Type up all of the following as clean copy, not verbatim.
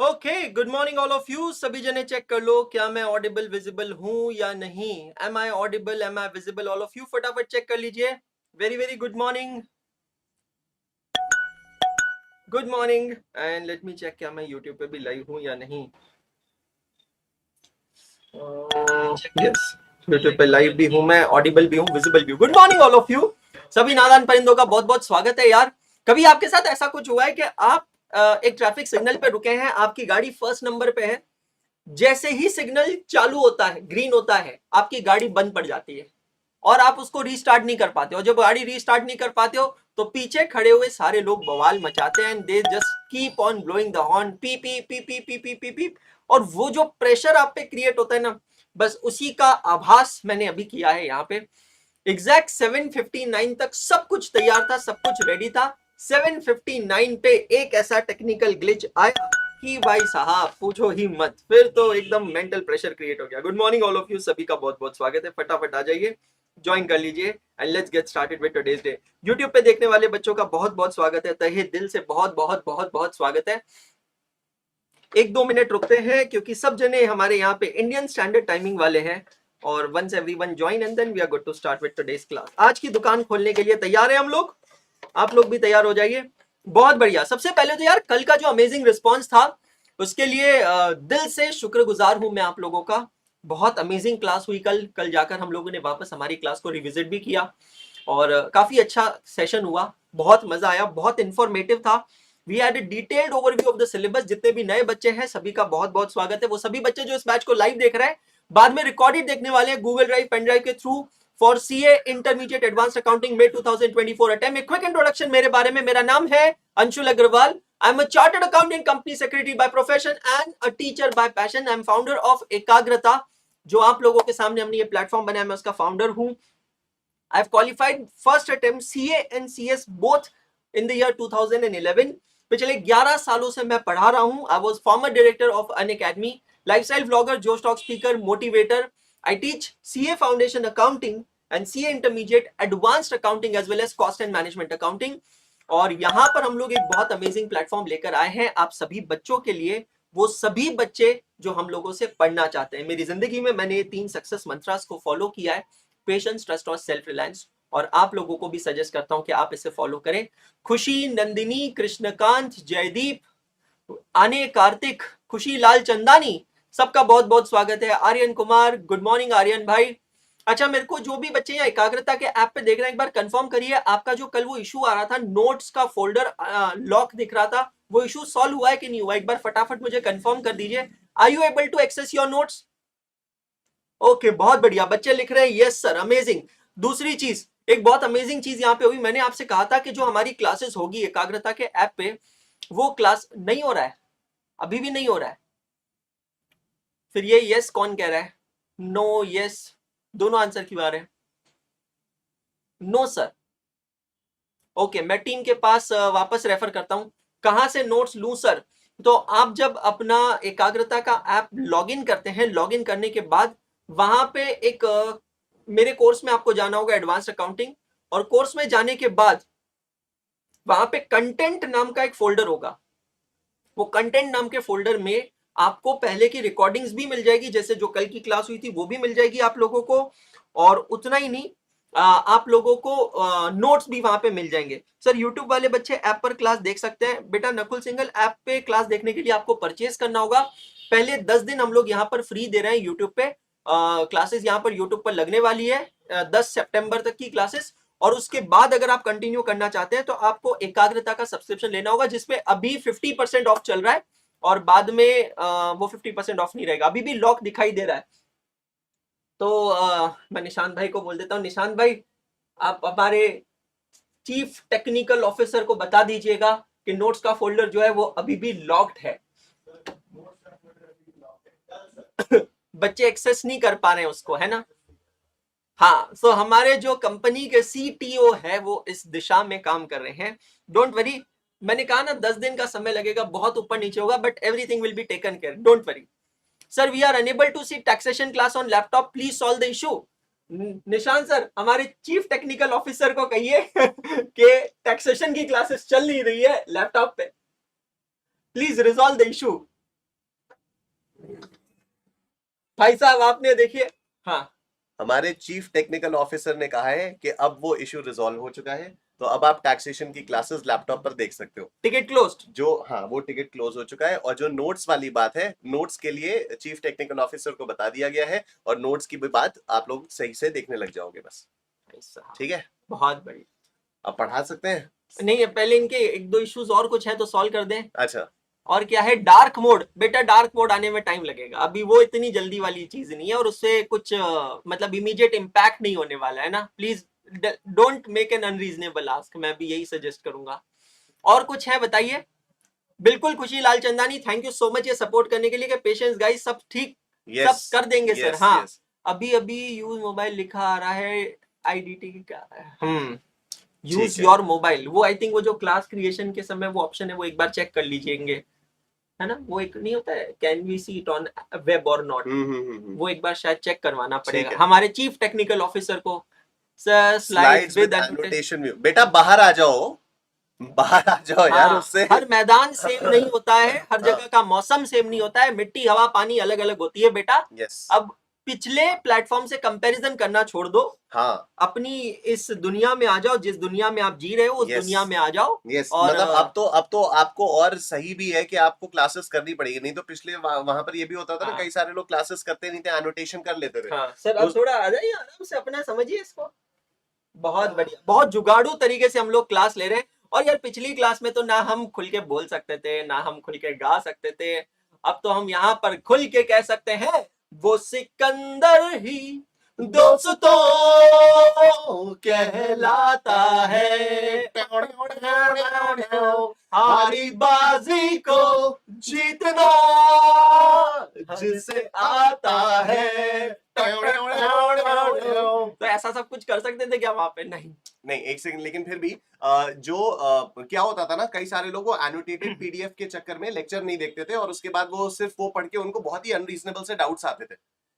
Okay, good morning all of you. सभी जने check कर लो क्या मैं ऑडिबल विजिबल हूं या नहीं। Am I audible, am I visible? All of you फटाफट चेक कर लीजिए। Very very good morning, good morning. And let me check क्या मैं यूट्यूब पे भी लाइव हूं या नहीं। यस, यूट्यूब पे लाइव भी हूं मैं, ऑडिबल भी हूं, विजिबल भी हूं। Good morning all of you. सभी नादान परिंदों का बहुत बहुत स्वागत है यार। कभी आपके साथ ऐसा कुछ हुआ है कि आप एक ट्रैफिक सिग्नल पे रुके हैं, आपकी गाड़ी फर्स्ट नंबर पे है, जैसे ही सिग्नल चालू होता है, ग्रीन होता है, आपकी गाड़ी बंद पड़ जाती है और आप उसको रीस्टार्ट नहीं कर पाते हो। जब गाड़ी रीस्टार्ट नहीं कर पाते हो तो पीछे खड़े हुए सारे लोग बवाल मचाते हैं and they just keep on blowing the horn, P P P P P P P P. और वो जो प्रेशर आप पे क्रिएट होता है ना, बस उसी का आभास मैंने अभी किया है यहाँ पे। एग्जैक्ट 7:59 तक सब कुछ तैयार था, सब कुछ रेडी था। 7:59 पे एक ऐसा टेक्निकल ग्लिच आया कि भाई साहब पूछो ही मत, फिर तो एकदम मेंटल प्रेशर क्रिएट हो गया। Good morning all of you, सभी का बहुत बहुत स्वागत है। फटाफट आ जाइए, ज्वाइन कर लीजिए and let's get started with today's day. YouTube पे देखने वाले बच्चों का बहुत बहुत स्वागत है, तहे दिल से बहुत बहुत बहुत बहुत स्वागत है। एक दो मिनट रुकते हैं क्योंकि सब जने हमारे यहाँ पे इंडियन स्टैंडर्ड टाइमिंग वाले हैं। और once everyone join and then we are good to start with today's class. आज की दुकान खोलने के लिए तैयार है हम लोग, आप लोग भी तैयार हो जाइए। बहुत बढ़िया। सबसे पहले तो यार कल का जो अमेजिंग रिस्पांस था उसके लिए दिल से शुक्रगुजार हूं मैं आप लोगों का। बहुत अमेजिंग क्लास हुई कल। कल जाकर हम लोगों ने वापस हमारी क्लास को रिविजिट भी किया और काफी अच्छा सेशन हुआ, बहुत मजा आया, बहुत इंफॉर्मेटिव था। We had a detailed overview of the syllabus. जितने भी नए बच्चे हैं सभी का बहुत बहुत स्वागत है। वो सभी बच्चे जो इस बैच को लाइव देख रहे हैं, बाद में रिकॉर्डेड देखने वाले हैं गूगल ड्राइव, पेन ड्राइव के through for CA intermediate advanced accounting में 2024 अटेम्प्ट। एक क्विक इंट्रोडक्शन मेरे बारे में। मेरा नाम है Anshul Agarwal. I am a chartered accountant, company secretary by profession and a teacher by passion. I am founder of Ekagrata, जो आप लोगों के सामने हमने ये प्लेटफॉर्म बनाया, मैं उसका फाउंडर हूं। I have qualified first attempt CA and CS both in the year 2011. पिछले 11 सालों से मैं पढ़ा रहा हूं। I was former director of an academy, lifestyle vlogger, Joe Stock speaker, motivator. I teach CA foundation accounting and CA intermediate advanced accounting as well as cost and management accounting. और यहाँ पर हम लोग एक बहुत अमेजिंग प्लेटफॉर्म लेकर आए हैं आप सभी बच्चों के लिए, वो सभी बच्चे जो हम लोगों से पढ़ना चाहते हैं। मेरी जिंदगी में मैंने ये 3 सक्सेस मंत्रास को फॉलो किया है, पेशेंस, ट्रस्ट और सेल्फ रिलायंस, और आप लोगों को भी सजेस्ट करता हूं कि आप इसे फॉलो करें। खुशी, नंदिनी, कृष्णकांत, जयदीप, आने, कार्तिक, खुशी लाल चंदानी, सबका बहुत बहुत स्वागत है। आर्यन कुमार, गुड मॉर्निंग आर्यन भाई। अच्छा, मेरे को जो भी बच्चे यहाँ एकाग्रता के ऐप पे देख रहे हैं, एक बार कंफर्म करिए आपका जो कल वो इशू आ रहा था, नोट्स का फोल्डर लॉक दिख रहा था, वो इशू सॉल्व हुआ है कि नहीं हुआ? एक बार फटाफट मुझे कंफर्म कर दीजिए। Are you able to access your notes? Okay, बहुत बढ़िया, बच्चे लिख रहे हैं यस सर, अमेजिंग। दूसरी चीज, एक बहुत अमेजिंग चीज यहाँ पे हुई। मैंने आपसे कहा था कि जो हमारी क्लासेस होगी एकाग्रता के ऐप पे, वो क्लास नहीं हो रहा है, अभी भी नहीं हो रहा है। फिर ये यस कौन कह रहा है? नो, यस, दोनों आंसर क्यों आ रहे हैं? No sir. ओके, मैं टीम के पास वापस रेफर करता हूं। कहां से नोट्स लूं सर? तो आप जब अपना एकाग्रता का ऐप लॉगिन करते हैं, लॉगिन करने के बाद वहां पे एक मेरे कोर्स में आपको जाना होगा, एडवांस्ड अकाउंटिंग, और कोर्स में जाने के बाद वहां पे कंटेंट नाम का एक फोल्डर होगा। वो कंटेंट नाम के फोल्डर में आपको पहले की रिकॉर्डिंग्स भी मिल जाएगी, जैसे जो कल की क्लास हुई थी वो भी मिल जाएगी आप लोगों को, और उतना ही नहीं, आप लोगों को नोट्स भी वहां पे मिल जाएंगे। सर यूट्यूब वाले बच्चे ऐप पर क्लास देख सकते हैं? बेटा नकुल सिंगल, ऐप पे क्लास देखने के लिए आपको परचेज करना होगा। पहले 10 दिन हम लोग यहाँ पर फ्री दे रहे हैं यूट्यूब पे। क्लासेस यहाँ पर यूट्यूब पर लगने वाली है 10 सितंबर तक की क्लासेस, और उसके बाद अगर आप कंटिन्यू करना चाहते हैं तो आपको एकाग्रता का सब्सक्रिप्शन लेना होगा, जिसपे अभी 50% ऑफ चल रहा है, और बाद में वो 50% ऑफ नहीं रहेगा, अभी भी लॉक दिखाई दे रहा है। तो मैं निशांत भाई को बोल देता हूँ। निशांत भाई, आप हमारे चीफ टेक्निकल ऑफिसर को बता दीजिएगा कि नोट्स का फोल्डर जो है वो अभी भी लॉक्ड है। बच्चे एक्सेस नहीं कर पा रहे हैं उसको, है ना? हाँ, सो हमारे जो कंपनी के सीटीओ है वो इस दिशा में काम कर रहे हैं। डोंट वरी, मैंने कहा ना 10 दिन का समय लगेगा, बहुत ऊपर नीचे होगा, but everything will be taken care, don't worry. Sir we are unable to see taxation class on laptop, please solve the issue. Nishant sir, हमारे चीफ टेक्निकल ऑफिसर को कहिए कि टैक्सेशन की क्लासेस चल नहीं रही है लैपटॉप पे, प्लीज रिजॉल्व द इशू। भाई साहब आपने देखिए, हाँ हमारे चीफ टेक्निकल ऑफिसर ने कहा है कि अब वो इशू रिजॉल्व हो चुका है, तो अब आप टैक्सेशन की क्लासेस लैपटॉप पर देख सकते हो। Ticket closed. जो हाँ, वो टिकट क्लोज हो चुका है, और जो नोट्स वाली बात है, नोट्स के लिए चीफ टेक्निकल ऑफिसर को बता दिया गया है, और नोट्स की भी बात आप लोग सही से देखने लग जाओगे बस। भाई साहब ठीक है, बहुत बढ़िया। आप पढ़ा सकते हैं। नहीं पहले इनके एक दो इश्यूज और कुछ है तो सॉल्व कर दें। अच्छा, और क्या है, डार्क मोड, बेटा डार्क मोड आने में टाइम लगेगा, अभी वो इतनी जल्दी वाली चीज नहीं है, और उससे कुछ मतलब इमीडिएट इम्पैक्ट नहीं होने वाला है ना। Please don't make an unreasonable ask, मैं भी यही सजेस्ट करूंगा। और कुछ है बताइए। बिल्कुल Khushi Lal Chandani, thank you so much ये सपोर्ट करने के लिए। पेशेंस गाइस, सब ठीक, सब यस कर देंगे सर। यस हाँ यस। अभी अभी यूज मोबाइल लिखा आ रहा है, आईडीटी का। यूज ठीक है। योर मोबाइल, वो आई थिंक वो जो क्लास क्रिएशन के समय वो ऑप्शन है, वो एक बार चेक कर लीजिएंगे, है ना। वो एक नहीं होता है, can we see it on web or not, वो एक बार शायद चेक करवाना पड़ेगा है। हमारे चीफ टेक्निकल ऑफिसर को। Sir slides slides with with annotation. Annotation view, बेटा बाहर आ जाओ, बाहर आ जाओ यार हाँ उससे। हर मैदान सेम नहीं होता है, हर जगह का मौसम सेम नहीं होता है, मिट्टी हवा पानी अलग अलग होती है बेटा। यस। अब पिछले प्लेटफॉर्म से कंपैरिजन करना छोड़ दो, हाँ, अपनी इस दुनिया में आ जाओ, जिस दुनिया में आप जी रहे हो उस यस दुनिया में आ जाओ। यस। और मतलब अब तो आपको और सही भी है कि आपको क्लासेस करनी पड़ेगी, नहीं तो पिछले वहां पर ये भी होता था ना, हाँ कई सारे लोग क्लासेस करते नहीं थे, एनोटेशन कर लेते थे। हाँ सर, तो अब थोड़ा आ जाइए आराम से, अपना समझिए इसको। बहुत बढ़िया, बहुत जुगाड़ू तरीके से हम लोग क्लास ले रहे हैं। और यार पिछली क्लास में तो ना हम खुल के बोल सकते थे, ना हम खुल के गा सकते थे, अब तो हम यहाँ पर खुल के कह सकते हैं, वो सिकंदर ही दोस्तों कहलाता है, हारी बाजी को जीतना जिसे आता है। तो ऐसा सब कुछ कर सकते थे क्या वहां पे? नहीं। नहीं, एक सेकंड, लेकिन फिर भी क्या होता था ना, कई सारे लोग वो एनोटेटेड पीडीएफ के चक्कर में लेक्चर नहीं देखते थे, और उसके बाद वो सिर्फ वो पढ़ के उनको बहुत ही अनरीजनेबल से डाउट्स आते थे।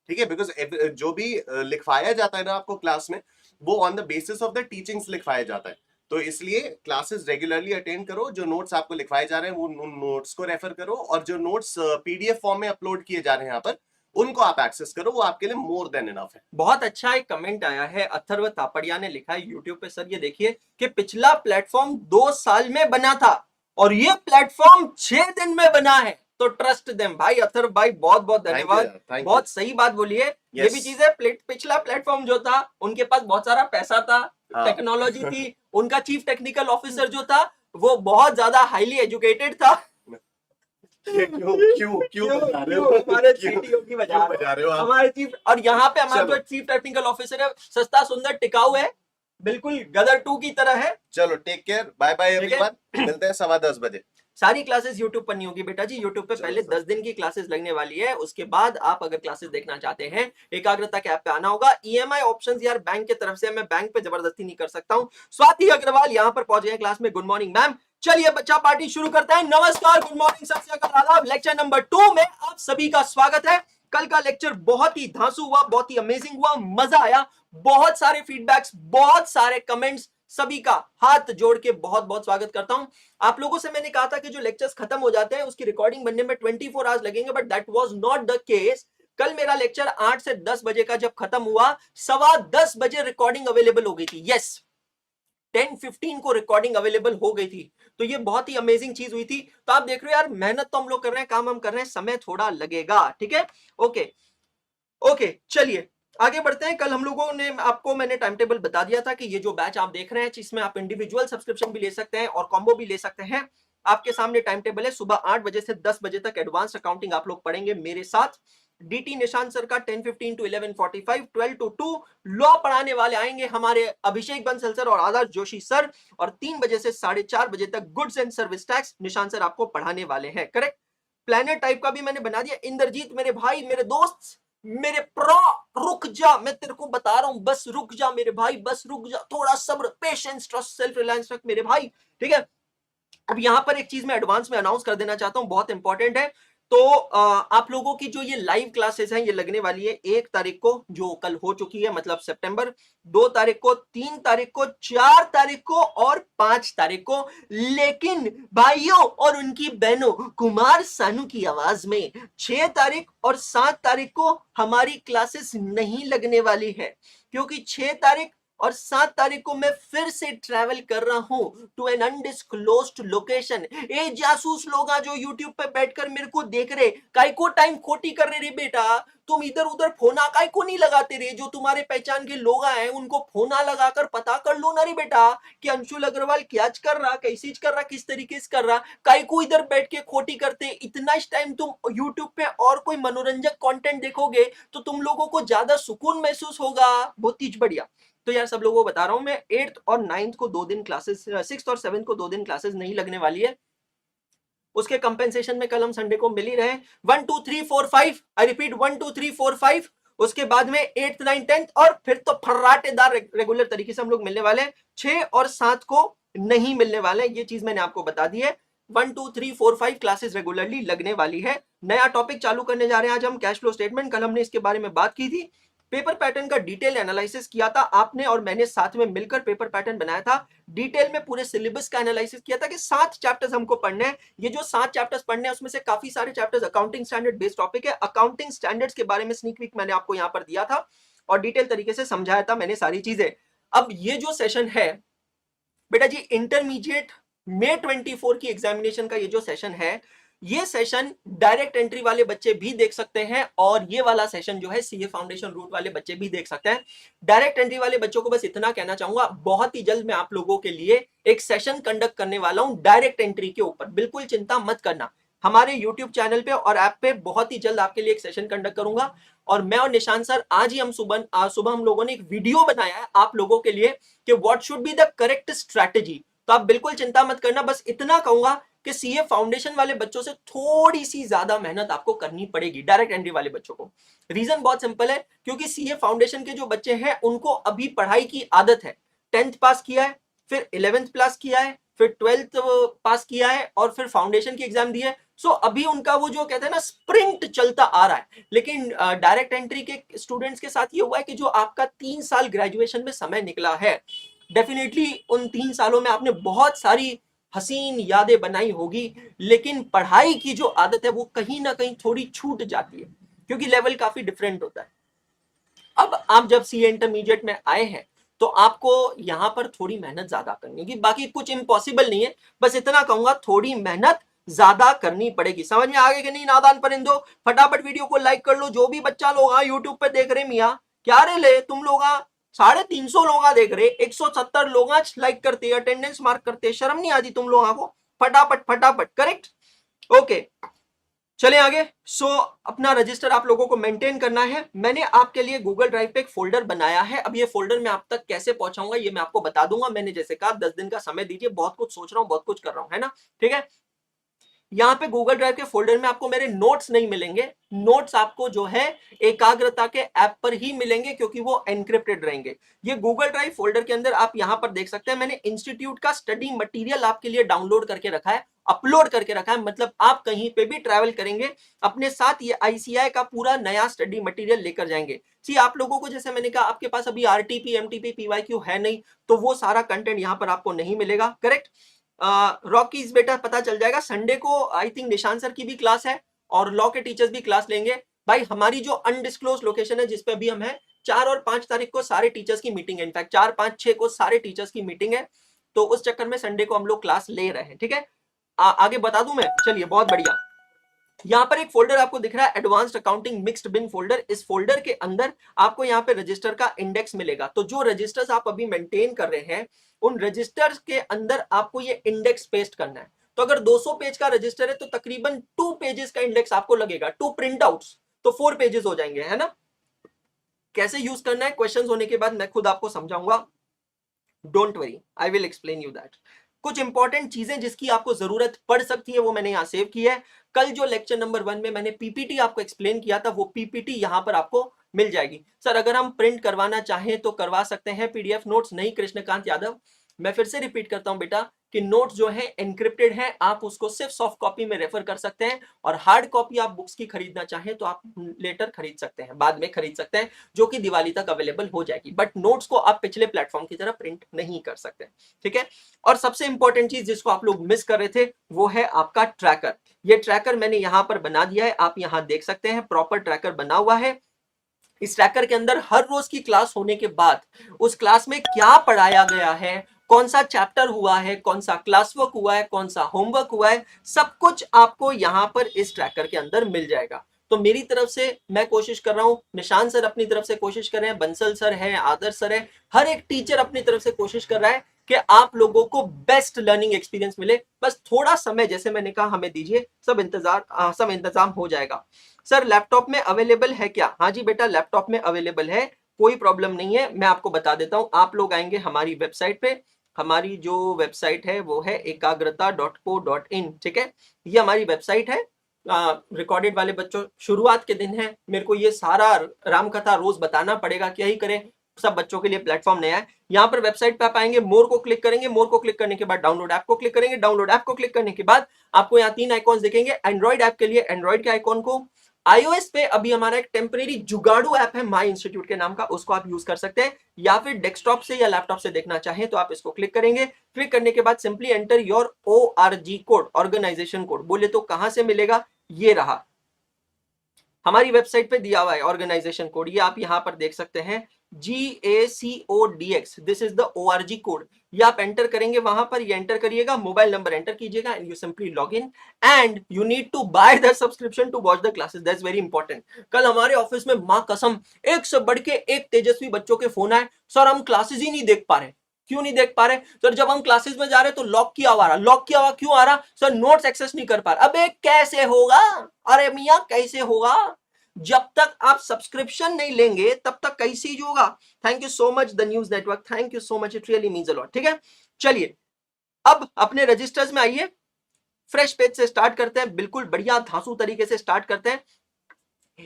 ठीक है, बिकॉज जो भी लिखवाया जाता है ना आपको क्लास में, वो on the basis of the teachings लिखवाया जाता है। तो इसलिए क्लासेस रेगुलरली अटेंड करो, जो नोट्स आपको लिखवाए जा रहे हैं वो नोट्स को रेफर करो, और जो नोट्स पीडीएफ फॉर्म में अपलोड किए जा रहे हैं यहाँ पर, उनको आप एक्सेस करो, वो आपके लिए मोर देन इनफ है। बहुत अच्छा एक कमेंट आया है, अथर्व तापड़िया ने लिखा है यूट्यूब पे, सर ये देखिए कि पिछला प्लेटफॉर्म 2 साल में बना था और ये प्लेटफॉर्म 6 दिन में बना है, तो ट्रस्ट देम। भाई अथर्व भाई बहुत बहुत धन्यवाद, बहुत सही बात बोली है। ये भी चीज है, पिछला प्लेटफॉर्म जो था उनके पास बहुत सारा पैसा था, टेक्नोलॉजी थी, उनका चीफ टेक्निकल ऑफिसर जो था वो बहुत ज्यादा हाईली एजुकेटेड था। क्यों क्यों क्यों बजा रहे हो? हमारे सीटीओ की बजा रहे हो आप? हमारे चीफ, और यहाँ पे हमारा जो चीफ टेक्निकल ऑफिसर है सस्ता सुंदर टिकाऊ है, बिल्कुल गदर 2 की तरह है। चलो take care, bye bye everyone, मिलते हैं 10:15 बजे। सारी क्लासेस YouTube पर नहीं होगी बेटा जी, YouTube पे पहले 10 दिन की क्लासेस लगने वाली है, उसके बाद आप अगर क्लासेस देखना चाहते हैं एकाग्रता के ऐप पे आना होगा। EMI ऑप्शंस यार बैंक की तरफ से, मैं बैंक पे जबरदस्ती नहीं कर सकता हूँ। स्वाति अग्रवाल यहाँ पर पहुंच गए क्लास में, गुड मॉर्निंग मैम। चलिए बच्चा पार्टी शुरू करते हैं। नमस्कार, गुड मॉर्निंग, सत श्री अकाल, आदाब। लेक्चर नंबर 2 में आप सभी का स्वागत है। कल का लेक्चर बहुत ही धांसू हुआ, बहुत ही अमेजिंग हुआ, मजा आया, बहुत सारे फीडबैक्स, बहुत सारे कमेंट्स, सभी का हाथ जोड़ के बहुत बहुत स्वागत करता हूं। आप लोगों से मैंने कहा था कि जो लेक्चर्स खत्म हो जाते हैं उसकी रिकॉर्डिंग बनने में 24 आवर्स लगेंगे, but that was not the case. कल मेरा लेक्चर 8 से 10 बजे का जब खत्म हुआ, 10:15 बजे रिकॉर्डिंग अवेलेबल हो गई थी। यस, 10:15 को रिकॉर्डिंग अवेलेबल हो गई थी, तो ये बहुत ही अमेजिंग चीज हुई थी। तो आप देख रहे हो यार, मेहनत तो हम लोग कर रहे हैं, काम हम कर रहे हैं, समय थोड़ा लगेगा, ठीक है। ओके चलिए आगे बढ़ते हैं। कल हम लोगों ने आपको, मैंने टाइम टेबल बता दिया था कि ये जो बैच आप देख रहे हैं इसमें आप इंडिविजुअल सब्सक्रिप्शन भी ले सकते हैं और कॉम्बो भी ले सकते हैं। आपके सामने टाइम टेबल है, सुबह 8 बजे से 10 बजे तक एडवांस अकाउंटिंग आप लोग पढ़ेंगे मेरे साथ। डीटी निशांत सर का 10:15 टू 11:45, 12 to 2 लॉ पढ़ाने वाले आएंगे हमारे अभिषेक बंसल सर और आदर्श जोशी सर, और 3 बजे से 4:30 बजे तक goods and service tax Nishant sir आपको पढ़ाने वाले हैं। करेक्ट। प्लेनर टाइप का भी मैंने बना दिया। इंद्रजीत मेरे भाई, मेरे दोस्त, मेरे प्रो, रुक जा, मैं तेरे को बता रहा हूं, बस रुक जा मेरे भाई, बस रुक जा, थोड़ा सब्र, पेशेंस, ट्रस्ट, सेल्फ रिलायंस रख मेरे भाई, ठीक है। अब यहां पर एक चीज मैं एडवांस में अनाउंस कर देना चाहता हूं, बहुत इंपॉर्टेंट है। तो आप लोगों की जो ये लाइव क्लासेस हैं ये लगने वाली है 1 तारीख को, जो कल हो चुकी है, मतलब सितंबर, 2 तारीख को, 3 तारीख को, 4 तारीख को और 5 तारीख को। लेकिन भाइयों और उनकी बहनों, कुमार सानू की आवाज में 6 तारीख और 7 तारीख को हमारी क्लासेस नहीं लगने वाली है, क्योंकि 6 तारीख और 7 तारीख को मैं फिर से ट्रैवल कर रहा हूं टू एन अनडिस्क्लोज्ड लोकेशन। ए जासूस लोग जो यूट्यूब पे बैठकर मेरे को देख रहे, काय को टाइम खोटी कर रहे रे बेटा, तुम इधर उधर फोना काय को नहीं लगाते रे, जो तुम्हारे पहचान के लोग हैं उनको फोना लगाकर पता कर लो ना रे बेटा कि अंशुल अग्रवाल क्या कर रहा, कैसे कर रहा, किस तरीके से कर रहा, काय को इधर बैठ के खोटी करते। इतना टाइम तुम यूट्यूब पे और कोई मनोरंजक कंटेंट देखोगे तो तुम लोगों को ज्यादा सुकून महसूस होगा। बहुत ही बढ़िया। तो यार सब लोगों को बता रहा हूं मैं, 8th और 9th को 2 दिन क्लासेस, 6th और 7th को 2 दिन क्लासेस नहीं लगने वाली है। उसके कंपेंसेशन में कल हम संडे को मिल ही रहे। 1 2 3 4 5, आई रिपीट 1 2 3 4 5। उसके बाद में 8th 9th 10th और फिर तो फर्राटेदार रेगुलर तरीके से हम लोग मिलने वाले हैं। 6 और 7 को नहीं मिलने वाले, ये चीज मैंने आपको बता दी है। 1 2 3 4 5 क्लासेस रेगुलरली लगने वाली है। नया टॉपिक चालू करने जा रहे हैं आज हम, कैश फ्लो स्टेटमेंट। कल हमने इसके बारे में बात की थी, पेपर पैटर्न का डिटेल एनालिसिस किया था आपने और मैंने, साथ में मिलकर पेपर पैटर्न बनाया था। डिटेल में पूरे सिलेबस का एनालिसिस किया था कि 7 चैप्टर्स हमको पढ़ने हैं। ये जो 7 चैप्टर्स पढ़ने हैं उसमें से काफी सारे chapters accounting standard based topic है। अकाउंटिंग स्टैंडर्ड्स के बारे में स्नीक वीक मैंने आपको यहाँ पर दिया था और डिटेल तरीके से समझाया था मैंने सारी चीजें। अब ये जो सेशन है बेटा जी, इंटरमीडिएट May 24 की एग्जामिनेशन का ये जो सेशन है, ये सेशन डायरेक्ट एंट्री वाले बच्चे भी देख सकते हैं और ये वाला सेशन जो है सीए फाउंडेशन रूट वाले बच्चे भी देख सकते हैं। डायरेक्ट एंट्री वाले बच्चों को बस इतना कहना चाहूंगा, बहुत ही जल्द मैं आप लोगों के लिए एक सेशन कंडक्ट करने वाला हूं डायरेक्ट एंट्री के ऊपर, बिल्कुल चिंता मत करना। हमारे यूट्यूब चैनल पे और ऐप पे बहुत ही जल्द आपके लिए एक सेशन कंडक्ट करूंगा। और मैं और निशान सर आज ही हम सुबह हम लोगों ने एक वीडियो बनाया है आप लोगों के लिए कि what should be the correct strategy. तो आप बिल्कुल चिंता मत करना, बस इतना कहूंगा कि सीए फाउंडेशन वाले बच्चों से थोड़ी सी ज्यादा मेहनत आपको करनी पड़ेगी डायरेक्ट एंट्री वाले बच्चों को। रीजन बहुत सिंपल है, क्योंकि सीए फाउंडेशन के जो बच्चे हैं उनको अभी पढ़ाई की आदत है। 10th पास किया है, फिर 11th पास किया है, फिर 12th पास किया है और फिर फाउंडेशन की एग्जाम दी है। सो अभी उनका वो जो कहते हैं ना स्प्रिंट चलता आ रहा है। लेकिन डायरेक्ट एंट्री के स्टूडेंट्स के साथ ये हुआ है कि जो आपका 3 साल ग्रेजुएशन में समय निकला है, डेफिनेटली उन 3 सालों में आपने बहुत सारी हसीन यादें बनाई होगी, लेकिन पढ़ाई की जो आदत है वो कहीं ना कहीं थोड़ी छूट जाती है, क्योंकि लेवल काफी डिफरेंट होता है। अब आप जब सीए इंटरमीडिएट में आए हैं तो आपको यहां पर थोड़ी मेहनत ज्यादा करनी होगी। बाकी कुछ इम्पॉसिबल नहीं है, बस इतना कहूंगा थोड़ी मेहनत ज्यादा करनी पड़ेगी। समझ में आ गए कि नहीं नादान परिंदो? फटाफट वीडियो को लाइक कर लो। जो भी बच्चा लोग यूट्यूब पे देख रहे, मियाँ क्या रे ले तुम लोग 350 लोग देख रहे, 170 लोग लाइक करते, अटेंडेंस मार्क करते, शर्म नहीं आती तुम लोगों को? फटाफट फटाफट, करेक्ट, ओके चले आगे। सो अपना रजिस्टर आप लोगों को मेंटेन करना है। मैंने आपके लिए गूगल ड्राइव पे एक फोल्डर बनाया है। अब ये फोल्डर मैं आप तक कैसे पहुंचाऊंगा ये मैं आपको बता दूंगा। मैंने जैसे कहा 10 दिन का समय दीजिए, बहुत कुछ सोच रहा हूं, बहुत कुछ कर रहा हूं, है ना? ठीक है। यहाँ पे गूगल ड्राइव के फोल्डर में आपको मेरे नोट्स नहीं मिलेंगे। नोट्स आपको जो है एकाग्रता के ऐप पर ही मिलेंगे, क्योंकि वो एनक्रिप्टेड रहेंगे। ये गूगल ड्राइव फोल्डर के अंदर आप यहाँ पर देख सकते हैं, मैंने इंस्टीट्यूट का स्टडी मटेरियल आपके लिए डाउनलोड करके रखा है, अपलोड करके रखा है। मतलब आप कहीं पे भी ट्रैवल करेंगे अपने साथ ये आईसीआई का पूरा नया स्टडी मटेरियल लेकर जाएंगे। सी आप लोगों को, जैसे मैंने कहा, आपके पास अभी आरटीपी एमटीपी पीवाईक्यू है नहीं, तो वो सारा कंटेंट यहाँ पर आपको नहीं मिलेगा, करेक्ट। रॉकीज बेटा पता चल जाएगा। संडे को आई थिंक निशान सर की भी क्लास है और लॉ के टीचर्स भी क्लास लेंगे। भाई हमारी जो अनडिस्क्लोज लोकेशन है जिसपे अभी हम हैं, 4 और 5 तारीख को सारे टीचर्स की मीटिंग है। इनफैक्ट 4 5 6 को सारे टीचर्स की मीटिंग है, तो उस चक्कर में संडे को हम लोग क्लास ले रहे हैं। ठीक है, आगे बता दूं मैं? चलिए बहुत बढ़िया। यहाँ पर एक फोल्डर आपको दिख रहा है, advanced accounting mixed bin folder. इस फोल्डर के अंदर आपको यहाँ पे रजिस्टर का इंडेक्स मिलेगा। तो जो रजिस्टर्स आप अभी मेंटेन कर रहे हैं, उन रजिस्टर्स के अंदर आपको ये इंडेक्स पेस्ट करना है। तो अगर 200 पेज का रजिस्टर है तो तकरीबन 2 पेजेस का इंडेक्स आपको लगेगा। 2 प्रिंट आउट्स तो 4 पेजेस हो जाएंगे, है ना? कैसे यूज करना है क्वेश्चंस होने के बाद मैं खुद आपको समझाऊंगा, don't worry, I will explain you that. कुछ इंपॉर्टेंट चीजें जिसकी आपको जरूरत पड़ सकती है वो मैंने यहाँ सेव की है। कल जो लेक्चर नंबर 1 में मैंने पीपीटी आपको एक्सप्लेन किया था, वो पीपीटी यहाँ पर आपको मिल जाएगी। सर अगर हम प्रिंट करवाना चाहें तो करवा सकते हैं पीडीएफ नोट्स? नहीं कृष्णकांत यादव, मैं फिर से रिपीट करता हूं बेटा कि नोट्स जो है एनक्रिप्टेड है, आप उसको सिर्फ सॉफ्ट कॉपी में रेफर कर सकते हैं, और हार्ड कॉपी आप बुक्स की खरीदना चाहें तो आप लेटर खरीद सकते हैं, बाद में खरीद सकते हैं, जो कि दिवाली तक अवेलेबल हो जाएगी, बट नोट्स को आप पिछले प्लेटफॉर्म की तरह प्रिंट नहीं कर सकते। ठीक है, और सबसे इंपॉर्टेंट चीज जिसको आप लोग मिस कर रहे थे वो है आपका ट्रैकर। ये ट्रैकर मैंने यहां पर बना दिया है, आप यहां देख सकते हैं प्रॉपर ट्रैकर बना हुआ है। इस ट्रैकर के अंदर हर रोज की क्लास होने के बाद उस क्लास में क्या पढ़ाया गया है, कौन सा चैप्टर हुआ है, कौन सा क्लास वर्क हुआ है, कौन सा होमवर्क हुआ है, सब कुछ आपको यहां पर इस ट्रैकर के अंदर मिल जाएगा। तो मेरी तरफ से मैं कोशिश कर रहा हूं, निशान सर अपनी तरफ से कोशिश कर रहे हैं, बंसल सर है, आदर्श सर है, हर एक टीचर अपनी तरफ से कोशिश कर रहा है कि आप लोगों को बेस्ट लर्निंग एक्सपीरियंस मिले। बस थोड़ा समय, जैसे मैंने कहा, हमें दीजिए, सब इंतजाम हो जाएगा। सर लैपटॉप में अवेलेबल है क्या? हाँ जी बेटा, लैपटॉप में अवेलेबल है, कोई प्रॉब्लम नहीं है। मैं आपको बता देता हूं, आप लोग आएंगे हमारी वेबसाइट पे, हमारी जो वेबसाइट है वो है ekagrata.co.in। ठीक है, ये हमारी वेबसाइट है। रिकॉर्डेड वाले बच्चों, शुरुआत के दिन है, मेरे को ये सारा रामकथा रोज बताना पड़ेगा, क्या ही करें, सब बच्चों के लिए प्लेटफॉर्म नया है। यहाँ पर वेबसाइट पे आप आएंगे, मोर को क्लिक करेंगे, मोर को क्लिक करने के बाद डाउनलोड ऐप को क्लिक करेंगे, डाउनलोड ऐप को क्लिक करने के बाद आपको यहाँ 3 आइकॉन्स दिखेंगे। एंड्रॉइड ऐप के लिए एंड्रॉइड के आइकॉन को, iOS पे अभी हमारा एक टेम्परेरी जुगाड़ू ऐप है माई इंस्टीट्यूट के नाम का, उसको आप यूज कर सकते हैं, या फिर डेस्कटॉप से या लैपटॉप से देखना चाहें तो आप इसको क्लिक करेंगे। क्लिक करने के बाद simply enter your ORG code, organisation code. बोले तो कहां से मिलेगा? ये रहा, हमारी वेबसाइट पे दिया हुआ है ऑर्गेनाइजेशन कोड, ये आप यहां पर देख सकते हैं, GACODX, this is the ORG code. ये आप एंटर करेंगे वहां पर, ये एंटर करिएगा, मोबाइल नंबर एंटर कीजिएगा, and you simply log in, and you need to buy the subscription to watch the classes, that's very important. कल हमारे ऑफिस में मां कसम एक से बढ़ के एक तेजस्वी बच्चों के फोन आए, सर हम क्लासेस ही नहीं देख पा रहे। क्यों नहीं देख पा रहे? सर जब हम क्लासेस में जा रहे तो लॉक किया हुआ रहा। लॉक किया हुआ क्यों आ रहा? सर नोट्स एक्सेस नहीं कर पा रहे। अबे कैसे होगा? अरे मियां कैसे होगा? जब तक आप सब्सक्रिप्शन नहीं लेंगे तब तक कैसे ही होगा। Thank you so much the news network, thank you so much, it really means a lot. ठीक है, चलिए अब अपने रजिस्टर्स में आइए, फ्रेश पेज से स्टार्ट करते हैं, बिल्कुल बढ़िया धांसू तरीके से स्टार्ट करते हैं।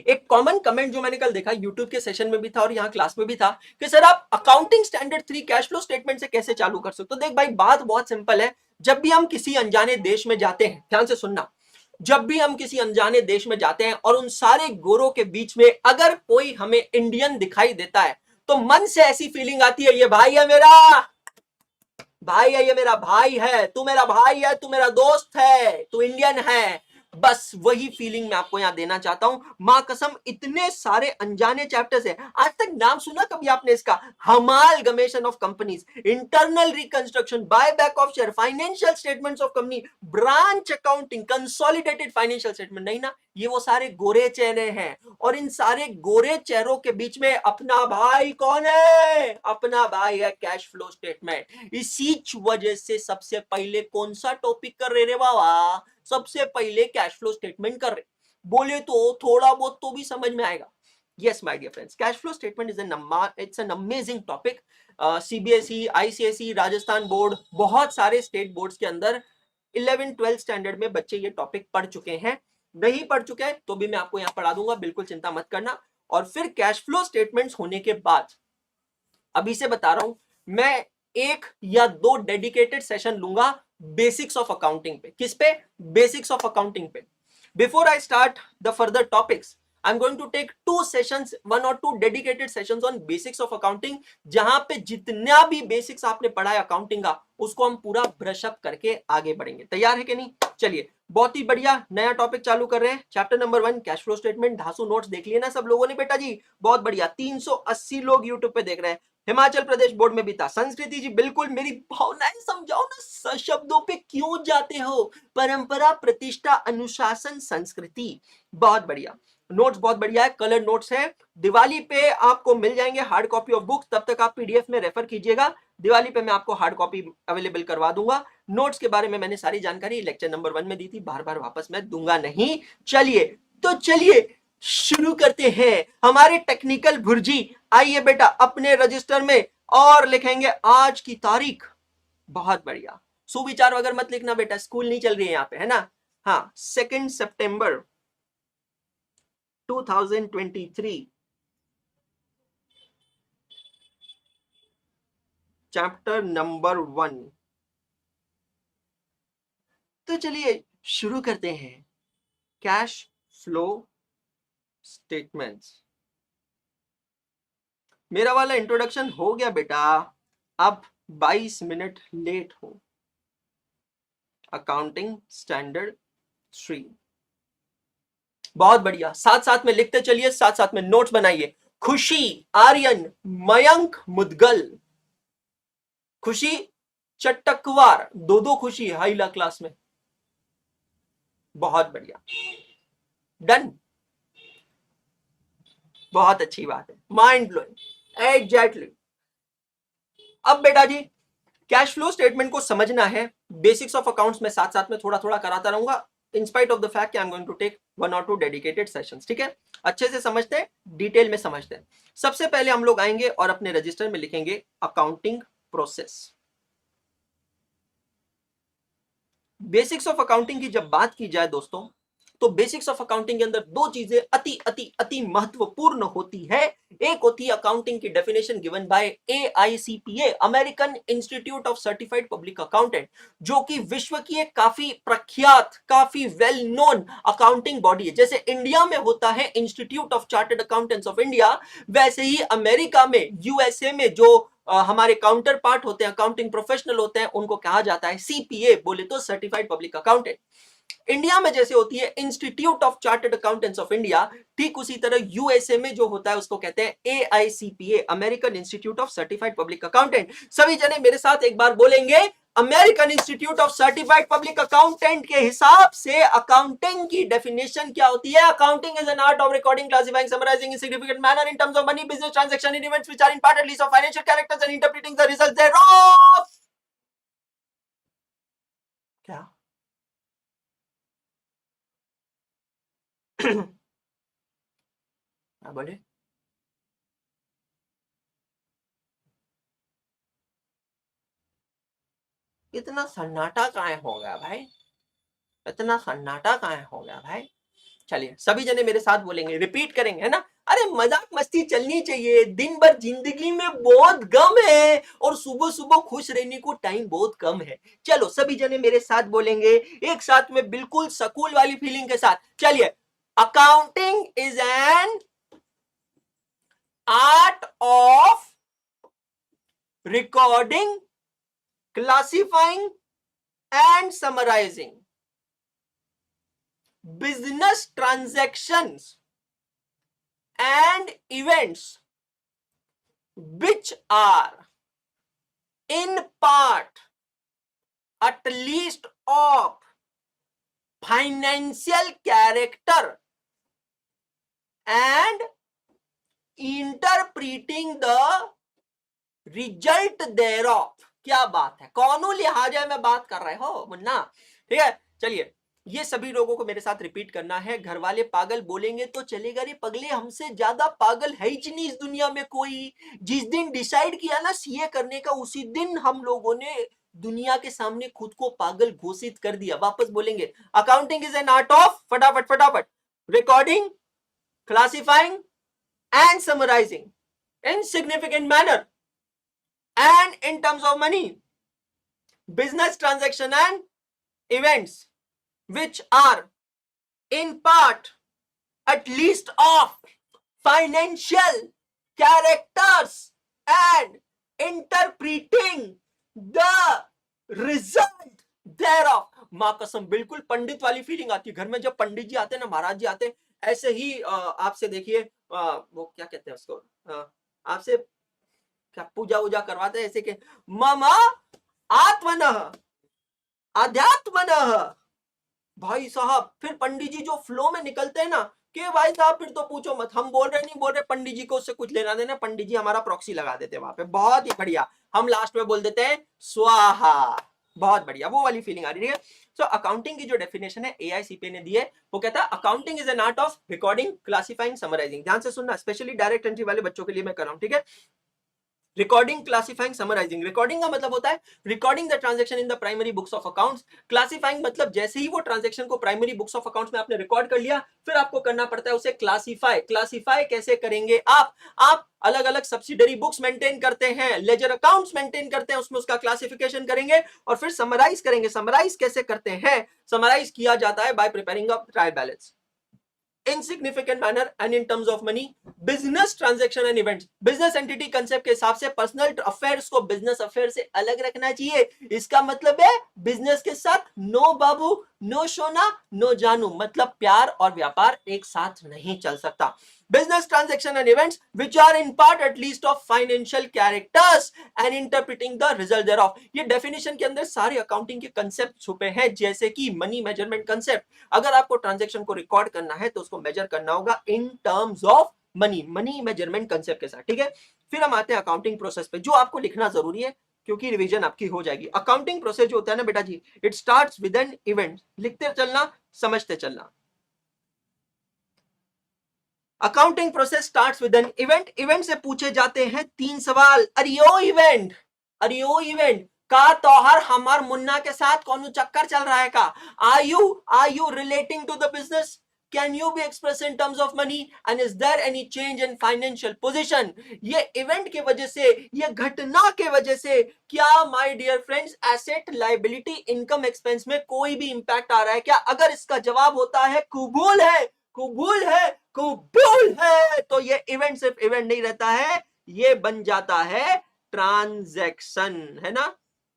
एक कॉमन कमेंट जो मैंने कल देखा, यूट्यूब के सेशन में भी था और यहाँ क्लास में भी था, कि सर आप accounting standard 3 cash flow statement से कैसे चालू कर सकते हो? तो देख भाई, बात बहुत सिंपल है। जब भी हम किसी अनजाने देश में जाते हैं, ध्यान से सुनना, जब भी हम किसी अनजाने देश में जाते हैं और उन सारे गोरों के बीच में अगर कोई हमें इंडियन दिखाई देता है, तो मन से ऐसी फीलिंग आती है, ये भाई है मेरा भाई है, ये मेरा भाई है, तू मेरा भाई है, तू मेरा दोस्त है, तू इंडियन है। बस वही फीलिंग मैं आपको यहां देना चाहता हूं। मां कसम, इतने सारे अनजाने चैप्टर्स है, आज तक नाम सुना कभी आपने इसका? Amalgamation of companies, internal reconstruction, buy back of share, financial statements of company, branch accounting, consolidated financial statement, नहीं ना? ये वो सारे गोरे चेहरे हैं, और इन सारे गोरे चेहरों के बीच में अपना भाई कौन है? अपना भाई है कैश फ्लो स्टेटमेंट। इसी वजह से सबसे पहले कौन सा टॉपिक कर रहे रे बाबा? सबसे पहले कैश फ्लो स्टेटमेंट कर रहे। बोले तो थोड़ा बहुत तो भी समझ में आएगा। Yes my dear friends, cash flow statement it's an amazing topic. CBSE, ICSE, Rajasthan board, बहुत सारे स्टेट बोर्ड्स के अंदर 11-12 स्टैंडर्ड में बच्चे ये टॉपिक पढ़ चुके हैं। नहीं पढ़ चुके हैं तो भी मैं आपको यहां पढ़ा दूंगा, बिल्कुल चिंता मत करना। और फिर कैश फ्लो स्टेटमेंट्स होने के बाद, अभी से बता रहा हूं, मैं 1 या 2 डेडिकेटेड सेशन लूंगा बेसिक्स ऑफ अकाउंटिंग पे। किस पे? बेसिक्स ऑफ अकाउंटिंग पे। Before I start the further topics, I am going to take 2 sessions, 1 और 2 dedicated sessions on basics of accounting, जहां पे जितना भी बेसिक्स आपने पढ़ा है अकाउंटिंग का, उसको हम पूरा ब्रश अप करके आगे बढ़ेंगे। तैयार है कि नहीं? चलिए, बहुत ही बढ़िया नया टॉपिक चालू कर रहे हैं। Chapter number 1 cash flow statement. धांसू नोट्स देख लिए ना सब लोगों ने बेटा जी? बहुत बढ़िया, 380 लोग यूट्यूब पे देख रहे हैं। हिमाचल प्रदेश बोर्ड में भी था। संस्कृति जी, बिल्कुल मेरी भावनाएं समझाओ ना, शब्दों पे क्यों जाते हो? परंपरा, प्रतिष्ठा, अनुशासन, संस्कृति। बहुत बढ़िया, नोट्स बहुत बढ़िया है, कलर नोट्स है। दिवाली पे आपको मिल जाएंगे हार्ड कॉपी ऑफ बुक्स, तब तक आप PDF में रेफर कीजिएगा। दिवाली पे मैं आपको हार्ड कॉपी अवेलेबल करवा दूंगा। नोट्स के बारे में मैंने सारी जानकारी लेक्चर नंबर 1 में दी थी, बार बार वापस मैं दूंगा नहीं। चलिए शुरू करते हैं। हमारे टेक्निकल भुर्जी, आइए बेटा अपने रजिस्टर में और लिखेंगे आज की तारीख। बहुत बढ़िया, सुविचार वगैरह मत लिखना बेटा, स्कूल नहीं चल रही है यहाँ पे, है ना? हाँ, 2 सितंबर 2023। Chapter number 1। तो चलिए शुरू करते हैं। Cash flow statements. मेरा वाला इंट्रोडक्शन हो गया बेटा, अब 22 मिनट लेट हो। Accounting standard 3। बहुत बढ़िया, साथ साथ में लिखते चलिए, साथ साथ में नोट्स बनाइए। खुशी, आर्यन, मयंक, मुदगल। खुशी चट्टकवार, दो दो खुशी है हाईला क्लास में। बहुत बढ़िया, डन, बहुत अच्छी बात है, माइंड ब्लोइंग, एग्जैक्टली। अब बेटा जी कैश फ्लो स्टेटमेंट को समझना है। बेसिक्स ऑफ अकाउंट्स में साथ साथ में थोड़ा थोड़ा कराता रहूंगा, in spite of the fact I am going to take 1 or 2 dedicated sessions. ठीक है, अच्छे से समझते हैं, डिटेल में समझते हैं। सबसे पहले हम लोग आएंगे और अपने रजिस्टर में लिखेंगे accounting process. Basics of accounting की जब बात की जाए दोस्तों, तो बेसिक्स ऑफ अकाउंटिंग के अंदर दो चीजें अति अति अति महत्वपूर्ण होती है। एक होती है अकाउंटिंग की definition given by AICPA, American institute of certified public accountant, जो कि विश्व की एक काफी प्रख्यात, काफी वेल नोन अकाउंटिंग बॉडी है। जैसे इंडिया में होता है institute of Chartered Accountants of India, वैसे ही अमेरिका में, USA में जो हमारे काउंटर पार्ट होते हैं, अकाउंटिंग प्रोफेशनल होते हैं, उनको कहा जाता है CPA, बोले तो सर्टिफाइड पब्लिक अकाउंटेंट। इंडिया में जैसे होती है institute of Chartered Accountants of India, ठीक उसी तरह USA में जो होता है उसको कहते हैं AICPA, American institute of certified public accountant. सभी जने मेरे साथ एक बार बोलेंगे, American institute of certified public accountant के हिसाब से अकाउंटिंग की डेफिनेशन क्या होती है? Accounting is an art of recording, classifying, summarising in significant manner in terms of money, business transaction, in events which are in part at least of financial characters and interpreting the results thereof। क्या क्या बोले? इतना सन्नाटा काहे हो गया भाई? इतना सन्नाटा काहे हो गया भाई? चलिए सभी जने मेरे साथ बोलेंगे, रिपीट करेंगे, है ना? अरे मजाक मस्ती चलनी चाहिए, दिन भर जिंदगी में बहुत गम है और सुबह सुबह खुश रहने को टाइम बहुत कम है। चलो सभी जने मेरे साथ बोलेंगे एक साथ में, बिल्कुल स्कूल वाली फीलिंग के साथ। चलिए, accounting is an art of recording, classifying and summarizing business transactions and events which are in part at least of financial character and interpreting the result thereof। क्या बात है, कौनों लिहाजा में बात कर रहे हो मुन्ना? ठीक है, चलिए ये सभी लोगों को मेरे साथ रिपीट करना है। घर वाले पागल बोलेंगे तो चलेगा, रे पगले हमसे ज्यादा पागल है ही नहीं इस दुनिया में कोई। जिस दिन डिसाइड किया ना CA करने का, उसी दिन हम लोगों ने दुनिया के सामने खुद को पागल घोषित कर दिया। वापस बोलेंगे, accounting is an art of, फटाफट फटाफट, recording, classifying and summarising in significant manner and in terms of money, business transaction and events which are in part at least of financial characters and interpreting the result thereof। मां कसम बिल्कुल पंडित वाली feeling आती है घर में, जब पंडित जी आते हैं ना, महाराज जी आते हैं, ऐसे ही आपसे देखिए वो क्या कहते हैं उसको, आपसे क्या पूजा वूजा करवाते हैं ऐसे के, मम आत्मनः अध्यात्मनः। भाई साहब फिर पंडित जी जो फ्लो में निकलते हैं ना, कि भाई साहब फिर तो पूछो मत, हम बोल रहे नहीं बोल रहे, पंडित जी को उससे कुछ लेना देना, पंडित जी हमारा प्रॉक्सी लगा देते हैं वहां पे, बहुत ही बढ़िया। हम लास्ट में बोल देते हैं स्वाहा, बहुत बढ़िया, वो वाली फीलिंग आ रही है। सो अकाउंटिंग की जो डेफिनेशन है AICPA ने दी है, वो कहता है accounting is an art of recording, classifying, summarising. ध्यान से सुनना, स्पेशली डायरेक्ट एंट्री वाले बच्चों के लिए मैं कर रहा हूं, ठीक है? Recording, classifying, summarising. रिकॉर्डिंग का मतलब होता है recording the transaction in the primary books of accounts. Classifying मतलब जैसे ही वो ट्रांजैक्शन को प्राइमरी बुक्स ऑफ अकाउंट्स में आपने रिकॉर्ड कर लिया, फिर आपको करना पड़ता है उसे क्लासिफाई। क्लासिफाई कैसे करेंगे आप अलग अलग सब्सिडरी बुक्स मेंटेन करते हैं, लेजर अकाउंट्स मेंटेन करते हैं, उसमें उसका क्लासिफिकेशन करेंगे और फिर समराइज करेंगे। समराइज कैसे करते हैं? समराइज किया जाता है bye preparing a trial balance in significant manner and in terms of money. business transaction and events, business entity concept के हिसाब से पर्सनल अफेयर्स को बिजनेस अफेयर से अलग रखना चाहिए। इसका मतलब है बिजनेस के साथ नो बाबू, नो सोना, नो जानू, मतलब प्यार और व्यापार एक साथ नहीं चल सकता। business transaction and events which are in part at least of financial characters and interpreting the result thereof। ये डेफिनेशन के अंदर सारे अकाउंटिंग के कंसेप्ट छुपे हैं, जैसे कि मनी मेजरमेंट कंसेप्ट। अगर आपको ट्रांजैक्शन को रिकॉर्ड करना है तो उसको मेजर करना होगा इन terms of money measurement concept के साथ, ठीक है। फिर हम आते हैं अकाउंटिंग प्रोसेस पे, जो आपको लिखना जरूरी है क्योंकि रिवीजन आपकी हो जाएगी। अकाउंटिंग प्रोसेस जो होता है ना बेटा जी, it starts with an event. लिखते चलना, समझते चलना। Accounting process starts with an event. Event से पूछे जाते हैं 3 सवाल। अरियो इवेंट, अरियो इवेंट का तोहर हमार मुन्ना के साथ कौन चक्कर चल रहा है का? Are you relating to the business? Can you be expressed in terms of money and is there any change in financial position? ये इवेंट के वजह से, ये घटना के वजह से क्या my dear friends asset, liability, income, expense में कोई भी इंपैक्ट आ रहा है क्या? अगर इसका जवाब होता है कबूल है, कबूल है, कबूल है, तो ये इवेंट सिर्फ इवेंट नहीं रहता है, ये बन जाता है ट्रांजैक्शन, है ना।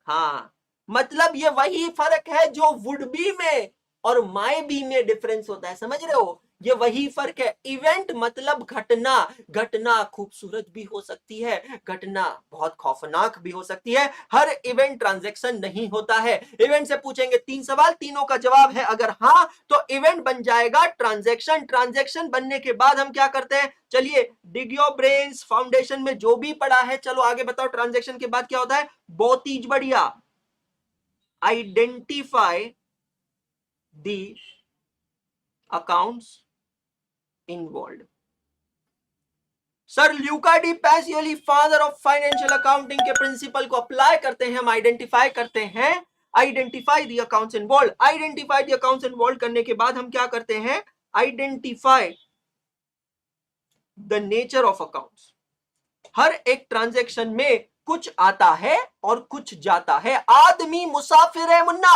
हाँ, मतलब ये वही फर्क है जो वुड बी में और माय बी में डिफरेंस होता है, समझ रहे हो? ये वही फर्क है। इवेंट मतलब घटना, घटना खूबसूरत भी हो सकती है, घटना बहुत खौफनाक भी हो सकती है। हर इवेंट ट्रांजैक्शन नहीं होता है। इवेंट से पूछेंगे 3 सवाल, तीनों का जवाब है अगर हाँ तो इवेंट बन जाएगा ट्रांजैक्शन। ट्रांजैक्शन बनने के बाद हम क्या करते हैं? चलिए डिग योर ब्रेन्स, फाउंडेशन में जो भी पढ़ा है चलो आगे बताओ। ट्रांजैक्शन के बाद क्या होता है? बहुत ही बढ़िया, identify the accounts involved। Sir Luca de Pacioli father of financial accounting के प्रिंसिपल को अप्लाई करते हैं, हम आइडेंटिफाई करते हैं, identify the accounts involve. Identify the accounts involve करने के बाद हम क्या करते हैं? Identify the nature of accounts. हर एक ट्रांजैक्शन में कुछ आता है और कुछ जाता है। आदमी मुसाफिर है मुन्ना,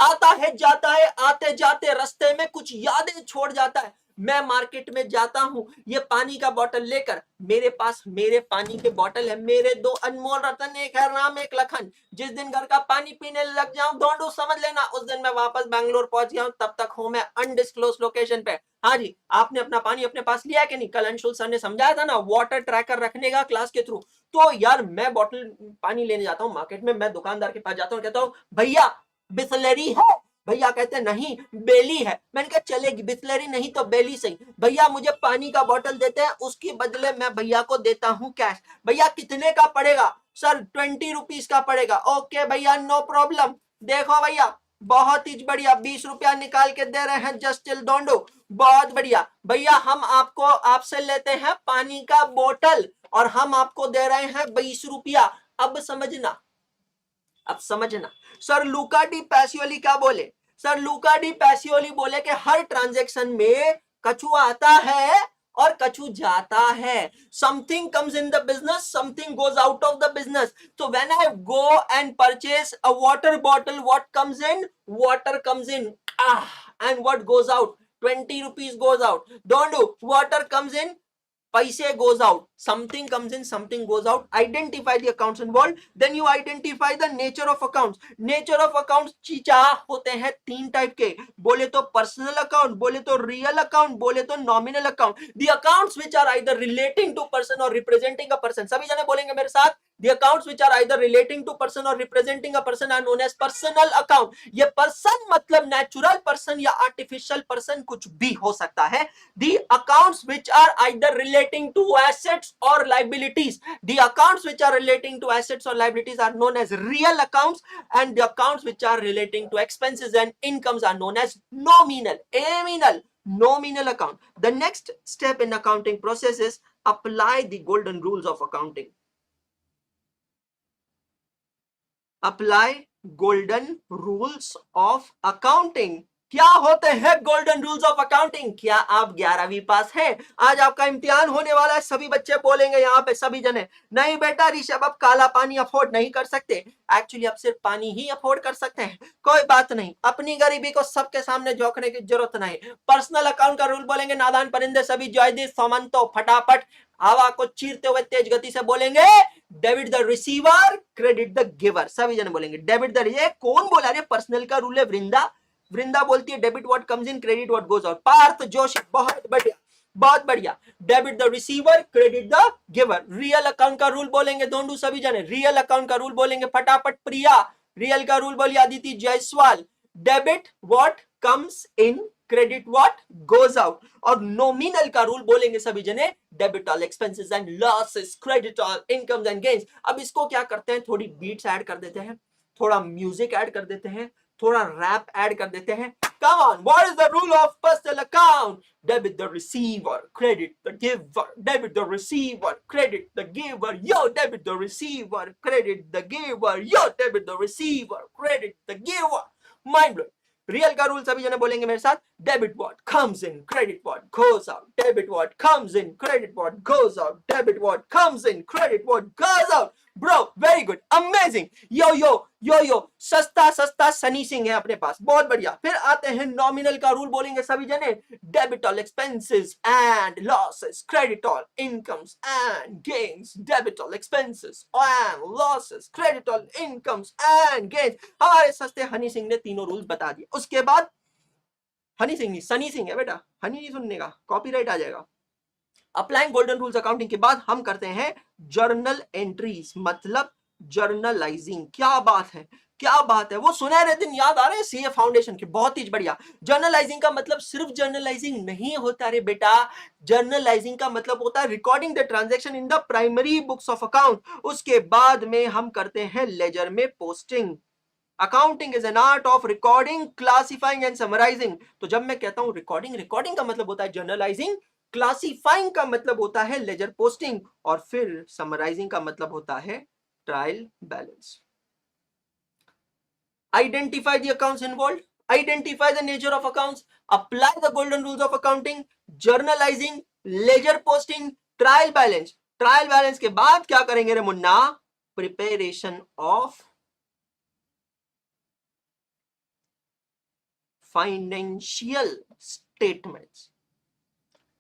आता है जाता है, आते जाते रास्ते में कुछ यादें छोड़ जाता है। मैं मार्केट में जाता हूं ये पानी का बोतल लेकर, मेरे पास मेरे पानी के बोतल है, मेरे 2 अनमोल रतन, एक है राम एक लखन। जिस दिन घर का पानी पीने लग जाऊं दोंडू समझ लेना उस दिन मैं वापस बैंगलोर पहुंच गया हूं, तब तक हूं मैं अनडिस्क्लोज लोकेशन पे। हाँ जी, आपने अपना पानी अपने पास लिया कि नहीं? कल अंशुल सर ने समझाया था ना वाटर ट्रैकर रखने का क्लास के थ्रू। तो यार मैं बोतल पानी लेने जाता हूँ मार्केट में, मैं दुकानदार के पास जाता हूँ, कहता हूँ भैया बिस्लरी है? भैया कहते हैं नहीं बेली है। मैंने कहा चलेगी, बिस्लरी नहीं तो बेली सही। भैया मुझे पानी का बोतल देते हैं, उसके बदले मैं भैया को देता हूँ कैश। भैया कितने का पड़ेगा? सर 20 रुपीज का पड़ेगा। ओके भैया नो प्रॉब्लम। देखो भैया बहुत ही बढ़िया, 20 रुपया निकाल के दे रहे हैं जस्ट टिल दोंडो, बहुत बढ़िया। भैया हम आपको आपसे लेते हैं पानी का बोतल और हम आपको दे रहे हैं 20 रुपया। अब समझना, अब समझना। सर लूका डी पैसियोली क्या बोले? सर लूका डी पैसियोली बोले कि हर ट्रांजैक्शन में कछु आता है और कछु जाता है। Something comes in the business, something goes out of the business. तो when I go and purchase a water bottle, what comes in? Water comes in. And what goes out? 20 rupees goes out. Don't do. Water comes in, paise goes out. Something comes in, something goes out. Identify the accounts involved. Then you identify the nature of accounts. Nature of accounts चीचा होते हैं 3 type के, बोले तो personal account, बोले तो real account, बोले तो nominal account. The accounts which are either relating to person or representing a person, सभी जने बोलेंगे मेरे साथ, the accounts which are either relating to person or representing a person are known as personal account। ये person मतलब natural person या artificial person कुछ भी हो सकता है। The accounts which are either relating to assets or liabilities, the accounts which are relating to assets or liabilities are known as real accounts, and the accounts which are relating to expenses and incomes are known as nominal account। The next step in accounting process is apply the golden rules of accounting। Apply golden rules of accounting. क्या होते हैं golden rules of accounting? क्या आप 11वीं पास हैं? आज आपका इम्तिहान होने वाला है। सभी बच्चे बोलेंगे यहाँ पे, सभी जने, नहीं बेटा ऋषभ अब काला पानी अफोर्ड नहीं कर सकते। एक्चुअली आप सिर्फ पानी ही अफोर्ड कर सकते हैं। कोई बात नहीं, अपनी गरीबी को सबके सामने झोंकने की जरूरत नहीं। पर्सनल अकाउंट का रूल बोलेंगे, नादान परिंदे सभी जयदीप समंतो फटाफट हवा को चीरते हुए तेज गति से बोलेंगे, debit the receiver credit the giver. सभी जने बोलेंगे डेबिट द। ये कौन बोला रे? पर्सनल का रूल है। वृंदा वृंदा बोलती है debit what comes in credit what goes out. Parth Joshi बहुत बढ़िया, बहुत बढ़िया। Debit the receiver credit the giver. Real account का रूल बोलेंगे दोनों सभी जने। रियल अकाउंट का रूल बोलेंगे फटाफट प्रिया। रियल का रूल बोलिए Aditi Jaiswal. Debit what comes in credit what goes out. और नॉमिनल का रूल बोलेंगे सभी जने, debit all expenses and losses credit all incomes and gains. अब इसको क्या करते हैं, थोड़ी बीट्स ऐड कर देते हैं, थोड़ा म्यूजिक ऐड कर देते हैं, थोड़ा रैप ऐड कर देते हैं। Come on, what is the rule of personal account? Debit the receiver, credit the giver. Debit the receiver, credit the giver. Yo, debit the receiver, credit the giver. Yo, debit the receiver, credit the giver. Mind blowing. Real का rule सभी जने बोलेंगे मेरे साथ, debit what comes in credit what goes out. Debit what comes in credit what goes out. Debit what comes in credit what goes out. Bro very good, amazing. Yo yo yo yo, सस्ता सस्ता सनी सिंह है अपने पास, बहुत बढ़िया। फिर आते हैं nominal का रूल बोलेंगे सभी जने, debit all expenses and losses credit all incomes and gains. Debit all expenses and losses credit all incomes and gains. हमारे सस्ते हनी सिंह ने तीनों रूल बता दिए। उसके बाद हनी सिंह नहीं, सनी सिंह है बेटा, हनी नहीं सुनने का, कॉपीराइट आ जाएगा। अप्लाइंग गोल्डन रूल्स अकाउंटिंग के बाद हम करते हैं जर्नल एंट्रीज, मतलब जर्नलाइजिंग। क्या बात है, क्या बात है। वो सुनहरे दिन याद आ रहे हैं सीए फाउंडेशन के, बहुत ही बढ़िया। जर्नलाइजिंग का मतलब सिर्फ जर्नलाइजिंग नहीं होता रे बेटा। जर्नलाइजिंग का मतलब होता है recording the transaction in the primary books of account. उसके बाद में हम करते हैं लेजर में posting. Accounting is an art of recording, classifying and summarising. तो जब मैं कहता हूं रिकॉर्डिंग, रिकॉर्डिंग का मतलब होता है जर्नलाइजिंग, क्लासिफाइंग का मतलब होता है लेजर पोस्टिंग, और फिर समराइजिंग का मतलब होता है trial balance. Identify the accounts involved, identify the nature of accounts, apply the golden rules of accounting, journalising, ledger posting, trial balance. Trial balance के बाद क्या करेंगे रे Munna? Preparation of financial statements.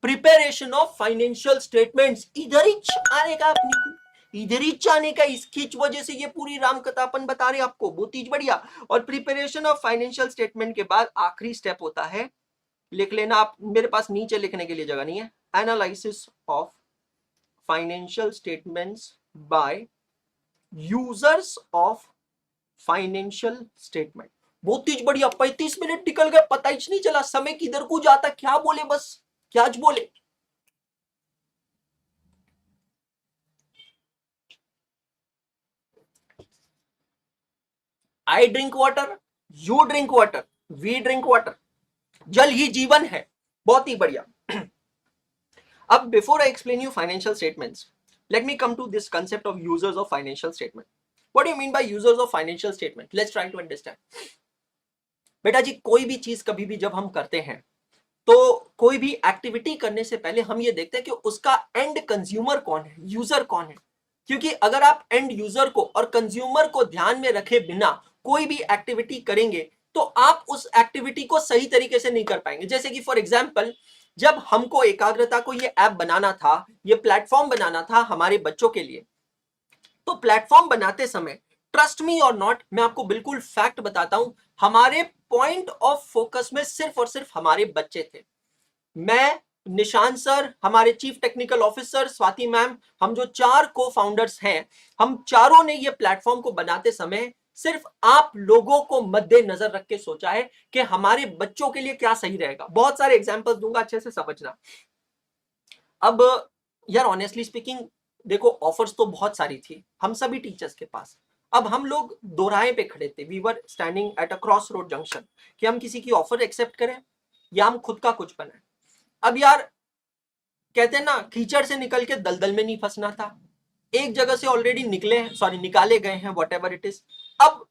Preparation of financial statements. इधर ही आने का अपने को, इधर ही आने का, इसकी वजह से ये पूरी राम कथा अपन बता रहे आपको, बहुत ही बढ़िया। और प्रिपरेशन ऑफ फाइनेंशियल स्टेटमेंट के बाद आखिरी स्टेप होता है, लिख लेना आप, मेरे पास नीचे लिखने के लिए जगह नहीं है, analysis of financial statements by users of financial statement. बहुत ही बढ़िया। 35 मिनट निकल गए, पता ही नहीं चला समय किधर को जाता। क्या बोले, बस क्या बोले। I drink water, you drink water, we drink water. जल ही जीवन है। बहुत ही बढ़िया। अब before I explain you financial statements, let me come to this concept of users of financial statement. What do you mean by users of financial statement? Let's try to understand. बेटा जी, कोई भी चीज कभी भी जब हम करते हैं, तो कोई भी एक्टिविटी करने से पहले हम ये देखते हैं कि उसका एंड कंज्यूमर कौन है, यूजर कौन है। क्योंकि अगर आप एंड यूजर को और कंज्यूमर को ध्यान में रखे बिना कोई भी एक्टिविटी करेंगे, तो आप उस एक्टिविटी को सही तरीके से नहीं कर पाएंगे। जैसे कि फॉर एग्जांपल, जब हमको एकाग्रता को ये ऐप बनाना था, ये प्लेटफॉर्म बनाना था हमारे बच्चों के लिए, तो प्लेटफॉर्म बनाते समय, ट्रस्ट मी और नॉट, मैं आपको बिल्कुल फैक्ट बताता हूं, हमारे पॉइंट ऑफ फोकस में सिर्फ और सिर्फ हमारे बच्चे थे। मैं, निशान सर, हमारे chief technical officer Swati ma'am, हम जो 4 को फाउंडर्स हैं, हम चारों ने ये प्लेटफॉर्म को बनाते समय सिर्फ आप लोगों को मद्देनजर रख के सोचा है कि हमारे बच्चों के लिए क्या सही रहेगा। बहुत सारे एग्जांपल्स दूंगा, अच्छे से समझना। अब यार ऑनेस्टली स्पीकिंग, देखो ऑफर्स तो बहुत सारी थी हम सभी टीचर्स के पास। अब हम लोग दोराहे पे खड़े थे, we were standing at a cross road junction, कि हम किसी की ऑफर एक्सेप्ट करें या हम खुद का कुछ बनाएं। अब यार कहते हैं ना, कीचड़ से निकल के दलदल में नहीं फंसना था। एक जगह से ऑलरेडी निकाले गए हैं, व्हाटएवर इट इज। अब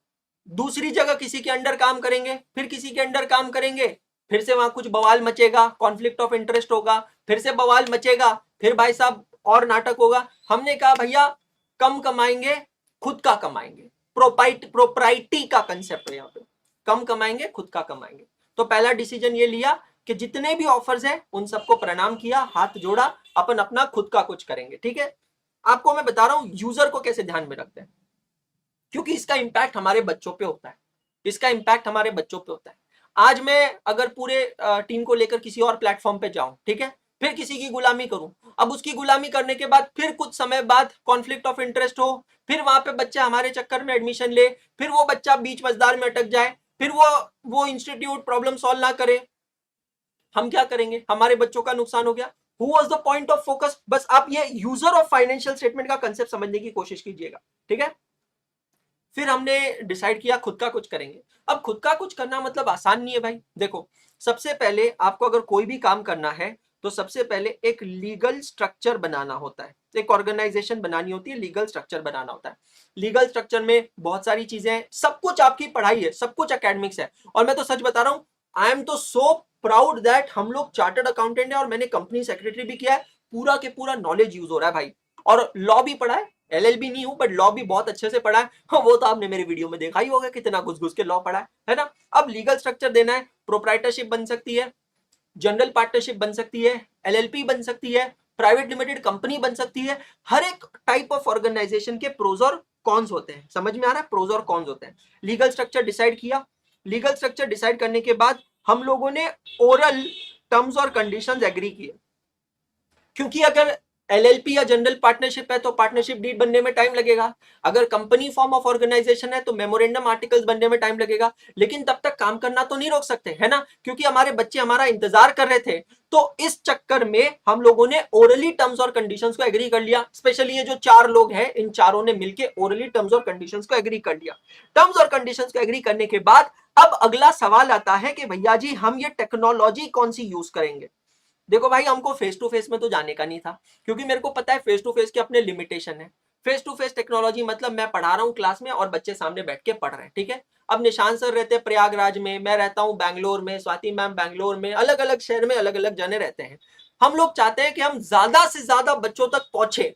दूसरी जगह किसी के अंडर काम करेंगे, फिर किसी के अंडर काम करेंगे, फिर से वहां कुछ बवाल मचेगा, कॉन्फ्लिक्ट ऑफ इंटरेस्ट होगा, फिर से बवाल मचेगा, फिर भाई साहब और नाटक होगा। हमने कहा भैया कम कमाएंगे, खुद का कमाएंगे, प्रोप्राइटी का कंसेप्ट है यहाँ पे, कम कमाएंगे खुद का कमाएंगे। तो पहला डिसीजन ये लिया कि जितने भी ऑफर्स हैं उन सबको प्रणाम किया, हाथ जोड़ा, अपन अपना खुद का कुछ करेंगे। ठीक है, आपको मैं बता रहा हूं यूजर को कैसे ध्यान में रखते हैं, क्योंकि इसका इंपैक्ट हमारे बच्चों पे होता है, इसका इंपैक्ट हमारे बच्चों पे होता है। आज मैं अगर पूरे टीम को लेकर किसी और प्लेटफॉर्म पे जाऊं, ठीक है, फिर किसी की गुलामी करूं, अब उसकी गुलामी करने के बाद फिर कुछ समय बाद कॉन्फ्लिक्ट ऑफ इंटरेस्ट हो, फिर वहां पे बच्चा हमारे चक्कर में एडमिशन ले, फिर वो बच्चा बीच मझदार में अटक जाए, फिर वो इंस्टीट्यूट प्रॉब्लम सॉल्व ना करे, हम क्या करेंगे, हमारे बच्चों का नुकसान हो गया। Who was the point of focus? बस आप ये यूजर ऑफ फाइनेंशियल स्टेटमेंट का कंसेप्ट समझने की कोशिश कीजिएगा। ठीक है, फिर हमने डिसाइड किया खुद का कुछ करेंगे। अब खुद का कुछ करना मतलब आसान नहीं है भाई। देखो, सबसे पहले आपको अगर कोई भी काम करना है तो सबसे पहले एक लीगल स्ट्रक्चर बनाना होता है, एक ऑर्गेनाइजेशन बनानी होती है, लीगल स्ट्रक्चर बनाना होता है। लीगल स्ट्रक्चर में बहुत सारी चीजें हैं, सब कुछ आपकी पढ़ाई है, सब कुछ एकेडमिक्स है। और मैं तो सच बता रहा हूं, आई एम तो सो प्राउड दैट हम लोग चार्टर्ड अकाउंटेंट है और मैंने कंपनी सेक्रेटरी भी किया है, पूरा के पूरा नॉलेज यूज हो रहा है भाई। और लॉ भी पढ़ा है, एलएलबी नहीं हूं बट लॉ भी बहुत अच्छे से पढ़ा है। हाँ, वो तो आपने मेरे वीडियो में देखा ही होगा कितना घुस घुस के लॉ पढ़ा है ना। अब लीगल स्ट्रक्चर देना है, प्रोप्राइटरशिप बन सकती है, जनरल पार्टनरशिप बन सकती है, एलएलपी बन सकती है, प्राइवेट लिमिटेड कंपनी बन सकती है। हर एक टाइप ऑफ ऑर्गेनाइजेशन के प्रोज और कॉन्स होते हैं, समझ में आ रहा है, प्रोज और कॉन्स होते हैं। लीगल स्ट्रक्चर डिसाइड किया, लीगल स्ट्रक्चर डिसाइड करने के बाद हम लोगों ने ओरल टर्म्स और कंडीशंस एग्री किए, क्योंकि अगर एलएलपी या जनरल पार्टनरशिप है तो पार्टनरशिप डीड बनने में टाइम लगेगा, अगर कंपनी फॉर्म ऑफ ऑर्गेनाइजेशन है तो मेमोरेंडम आर्टिकल्स बनने में टाइम लगेगा, लेकिन तब तक काम करना तो नहीं रोक सकते, है ना, क्योंकि हमारे बच्चे हमारा इंतजार कर रहे थे। तो इस चक्कर में हम लोगों ने ओरली टर्म्स और कंडीशंस को एग्री कर लिया। स्पेशली ये जो 4 लोग हैं, इन चारों ने मिलकर ओरली टर्म्स और कंडीशंस को एग्री कर लिया। टर्म्स और कंडीशंस को एग्री करने के बाद अब अगला सवाल आता है कि भैया जी हम ये टेक्नोलॉजी कौन सी यूज करेंगे। देखो भाई, हमको फेस टू फेस में तो जाने का नहीं था, क्योंकि मेरे को पता है फेस टू फेस के अपने लिमिटेशन है। फेस टू फेस टेक्नोलॉजी मतलब मैं पढ़ा रहा हूँ क्लास में और बच्चे सामने बैठ के पढ़ रहे हैं। ठीक है, अब निशान सर रहते हैं प्रयागराज में, मैं रहता हूँ बैंगलोर में, स्वाति मैम बैंगलोर में, अलग अलग शहर में अलग अलग जने रहते हैं। हम लोग चाहते हैं कि हम ज्यादा से ज्यादा बच्चों तक पहुंचे,